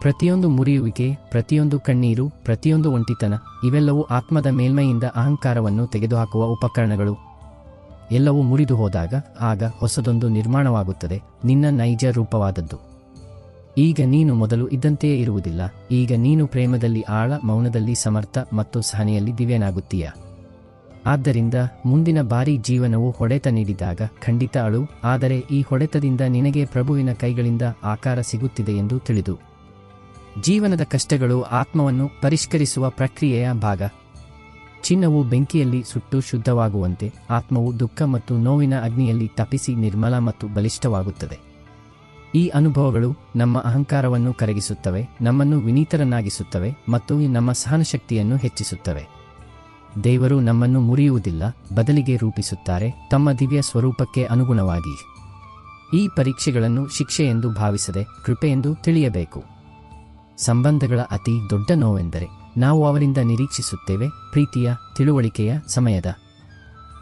ಪ್ರತಿಯೊಂದು ಮುರಿಯುವಿಕೆ, ಪ್ರತಿಯೊಂದು ಕಣ್ಣೀರು, ಪ್ರತಿಯೊಂದು ಒಂಟಿತನ, ಇವೆಲ್ಲವೂ ಆತ್ಮದ ಮೇಲ್ಮೈಯಿಂದ ಅಹಂಕಾರವನ್ನು ತೆಗೆದುಹಾಕುವ ಉಪಕರಣಗಳು. ಎಲ್ಲವೂ ಮುರಿದು ಹೋದಾಗ ಆಗ ಹೊಸದೊಂದು ನಿರ್ಮಾಣವಾಗುತ್ತದೆ, ನಿನ್ನ ನೈಜ ರೂಪವಾದದ್ದು. ಈಗ ನೀನು ಮೊದಲು ಇದ್ದಂತೆಯೇ ಇರುವುದಿಲ್ಲ. ಈಗ ನೀನು ಪ್ರೇಮದಲ್ಲಿ ಆಳ, ಮೌನದಲ್ಲಿ ಸಮರ್ಥ ಮತ್ತು ಸಹನೆಯಲ್ಲಿ ದಿವ್ಯನಾಗುತ್ತೀಯ. ಆದ್ದರಿಂದ ಮುಂದಿನ ಬಾರಿ ಜೀವನವು ಹೊಡೆತ ನೀಡಿದಾಗ ಖಂಡಿತ ಅಳು, ಆದರೆ ಈ ಹೊಡೆತದಿಂದ ನಿನಗೆ ಪ್ರಭುವಿನ ಕೈಗಳಿಂದ ಆಕಾರ ಸಿಗುತ್ತಿದೆ ಎಂದು ತಿಳಿದು. ಜೀವನದ ಕಷ್ಟಗಳು ಆತ್ಮವನ್ನು ಪರಿಷ್ಕರಿಸುವ ಪ್ರಕ್ರಿಯೆಯ ಭಾಗ. ಚಿನ್ನವು ಬೆಂಕಿಯಲ್ಲಿ ಸುಟ್ಟು ಶುದ್ಧವಾಗುವಂತೆ ಆತ್ಮವು ದುಃಖ ಮತ್ತು ನೋವಿನ ಅಗ್ನಿಯಲ್ಲಿ ತಪಿಸಿ ನಿರ್ಮಲ ಮತ್ತು ಬಲಿಷ್ಠವಾಗುತ್ತದೆ. ಈ ಅನುಭವಗಳು ನಮ್ಮ ಅಹಂಕಾರವನ್ನು ಕರಗಿಸುತ್ತವೆ, ನಮ್ಮನ್ನು ವಿನೀತರನ್ನಾಗಿಸುತ್ತವೆ ಮತ್ತು ನಮ್ಮ ಸಹನಶಕ್ತಿಯನ್ನು ಹೆಚ್ಚಿಸುತ್ತವೆ. ದೇವರು ನಮ್ಮನ್ನು ಮುರಿಯುವುದಿಲ್ಲ, ಬದಲಿಗೆ ರೂಪಿಸುತ್ತಾರೆ ತಮ್ಮ ದಿವ್ಯ ಸ್ವರೂಪಕ್ಕೆ ಅನುಗುಣವಾಗಿ. ಈ ಪರೀಕ್ಷೆಗಳನ್ನು ಶಿಕ್ಷೆಯೆಂದು ಭಾವಿಸದೆ ಕೃಪೆಯೆಂದು ತಿಳಿಯಬೇಕು. ಸಂಬಂಧಗಳ ಅತಿ ದೊಡ್ಡ ನೋವೆಂದರೆ ನಾವು ಅವರಿಂದ ನಿರೀಕ್ಷಿಸುತ್ತೇವೆ ಪ್ರೀತಿಯ, ತಿಳುವಳಿಕೆಯ, ಸಮಯದ.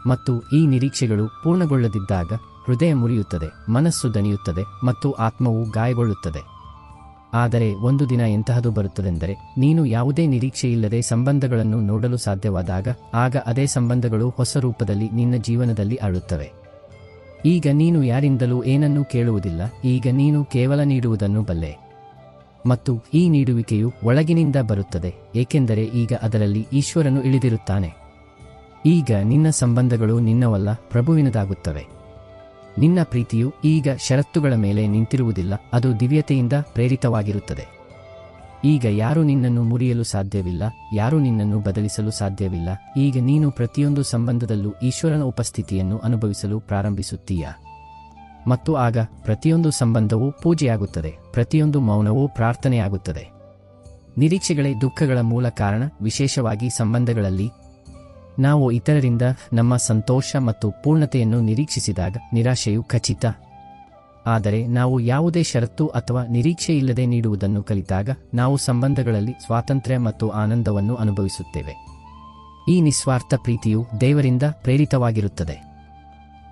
ಮತ್ತು ಈ ನಿರೀಕ್ಷೆಗಳು ಪೂರ್ಣಗೊಳ್ಳದಿದ್ದಾಗ ಹೃದಯ ಮುರಿಯುತ್ತದೆ, ಮನಸ್ಸು ದಣಿಯುತ್ತದೆ ಮತ್ತು ಆತ್ಮವು ಗಾಯಗೊಳ್ಳುತ್ತದೆ. ಆದರೆ ಒಂದು ದಿನ ಎಂತಹದು ಬರುತ್ತದೆಂದರೆ ನೀನು ಯಾವುದೇ ನಿರೀಕ್ಷೆಯಿಲ್ಲದೆ ಸಂಬಂಧಗಳನ್ನು ನೋಡಲು ಸಾಧ್ಯವಾದಾಗ ಆಗ ಅದೇ ಸಂಬಂಧಗಳು ಹೊಸ ರೂಪದಲ್ಲಿ ನಿನ್ನ ಜೀವನದಲ್ಲಿ ಅರಳುತ್ತವೆ. ಈಗ ನೀನು ಯಾರಿಂದಲೂ ಏನನ್ನೂ ಕೇಳುವುದಿಲ್ಲ, ಈಗ ನೀನು ಕೇವಲ ನೀಡುವುದನ್ನು ಬಲ್ಲೆ. ಮತ್ತು ಈ ನೀಡುವಿಕೆಯು ಒಳಗಿನಿಂದ ಬರುತ್ತದೆ, ಏಕೆಂದರೆ ಈಗ ಅದರಲ್ಲಿ ಈಶ್ವರನು ಇಳಿದಿರುತ್ತಾನೆ. ಈಗ ನಿನ್ನ ಸಂಬಂಧಗಳು ನಿನ್ನವಲ್ಲ, ಪ್ರಭುವಿನದಾಗುತ್ತವೆ. ನಿನ್ನ ಪ್ರೀತಿಯು ಈಗ ಷರತ್ತುಗಳ ಮೇಲೆ ನಿಂತಿರುವುದಿಲ್ಲ, ಅದು ದಿವ್ಯತೆಯಿಂದ ಪ್ರೇರಿತವಾಗಿರುತ್ತದೆ. ಈಗ ಯಾರೂ ನಿನ್ನನ್ನು ಮುರಿಯಲು ಸಾಧ್ಯವಿಲ್ಲ, ಯಾರೂ ನಿನ್ನನ್ನು ಬದಲಿಸಲು ಸಾಧ್ಯವಿಲ್ಲ. ಈಗ ನೀನು ಪ್ರತಿಯೊಂದು ಸಂಬಂಧದಲ್ಲೂ ಈಶ್ವರನ ಉಪಸ್ಥಿತಿಯನ್ನು ಅನುಭವಿಸಲು ಪ್ರಾರಂಭಿಸುತ್ತೀಯ. ಮತ್ತು ಆಗ ಪ್ರತಿಯೊಂದು ಸಂಬಂಧವೂ ಪೂಜೆಯಾಗುತ್ತದೆ, ಪ್ರತಿಯೊಂದು ಮೌನವೂ ಪ್ರಾರ್ಥನೆಯಾಗುತ್ತದೆ. ನಿರೀಕ್ಷೆಗಳೇ ದುಃಖಗಳ ಮೂಲ ಕಾರಣ, ವಿಶೇಷವಾಗಿ ಸಂಬಂಧಗಳಲ್ಲಿ. ನಾವು ಇತರರಿಂದ ನಮ್ಮ ಸಂತೋಷ ಮತ್ತು ಪೂರ್ಣತೆಯನ್ನು ನಿರೀಕ್ಷಿಸಿದಾಗ ನಿರಾಶೆಯು ಖಚಿತ. ಆದರೆ ನಾವು ಯಾವುದೇ ಷರತ್ತು ಅಥವಾ ನಿರೀಕ್ಷೆಯಿಲ್ಲದೆ ನೀಡುವುದನ್ನು ಕಲಿತಾಗ ನಾವು ಸಂಬಂಧಗಳಲ್ಲಿ ಸ್ವಾತಂತ್ರ್ಯ ಮತ್ತು ಆನಂದವನ್ನು ಅನುಭವಿಸುತ್ತೇವೆ. ಈ ನಿಸ್ವಾರ್ಥ ಪ್ರೀತಿಯು ದೇವರಿಂದ ಪ್ರೇರಿತವಾಗಿರುತ್ತದೆ.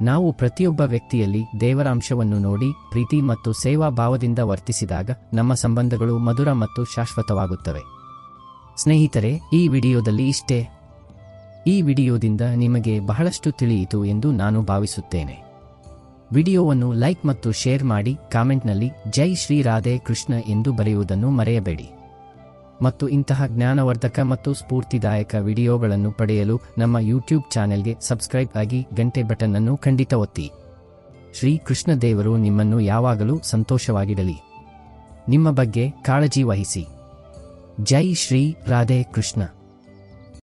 ನಾವು ಪ್ರತಿಯೊಬ್ಬ ವ್ಯಕ್ತಿಯಲ್ಲಿ ದೇವರ ಅಂಶವನ್ನು ನೋಡಿ ಪ್ರೀತಿ ಮತ್ತು ಸೇವಾ ಭಾವದಿಂದ ವರ್ತಿಸಿದಾಗ ನಮ್ಮ ಸಂಬಂಧಗಳು ಮಧುರ ಮತ್ತು ಶಾಶ್ವತವಾಗುತ್ತವೆ. ಸ್ನೇಹಿತರೆ, ಈ ವಿಡಿಯೋದಲ್ಲಿ ಇಷ್ಟೇ. ಈ ವಿಡಿಯೋದಿಂದ ನಿಮಗೆ ಬಹಳಷ್ಟು ತಿಳಿಯಿತು ಎಂದು ನಾನು ಭಾವಿಸುತ್ತೇನೆ. ವಿಡಿಯೋವನ್ನು ಲೈಕ್ ಮತ್ತು ಶೇರ್ ಮಾಡಿ, ಕಾಮೆಂಟ್ನಲ್ಲಿ ಜೈ ಶ್ರೀ ರಾಧೆ ಕೃಷ್ಣ ಎಂದು ಬರೆಯುವುದನ್ನು ಮರೆಯಬೇಡಿ. ಮತ್ತು ಇಂತಹ ಜ್ಞಾನವರ್ಧಕ ಮತ್ತು ಸ್ಫೂರ್ತಿದಾಯಕ ವಿಡಿಯೋಗಳನ್ನು ಪಡೆಯಲು ನಮ್ಮ ಯೂಟ್ಯೂಬ್ ಚಾನೆಲ್ಗೆ ಸಬ್ಸ್ಕ್ರೈಬ್ ಆಗಿ, ಗಂಟೆ ಬಟನ್ ಅನ್ನು ಖಂಡಿತ ಒತ್ತಿ. ಶ್ರೀ ಕೃಷ್ಣ ದೇವರು ನಿಮ್ಮನ್ನು ಯಾವಾಗಲೂ ಸಂತೋಷವಾಗಿಡಲಿ. ನಿಮ್ಮ ಬಗ್ಗೆ ಕಾಳಜಿ ವಹಿಸಿ. ಜೈ ಶ್ರೀ ರಾಧೆ ಕೃಷ್ಣ.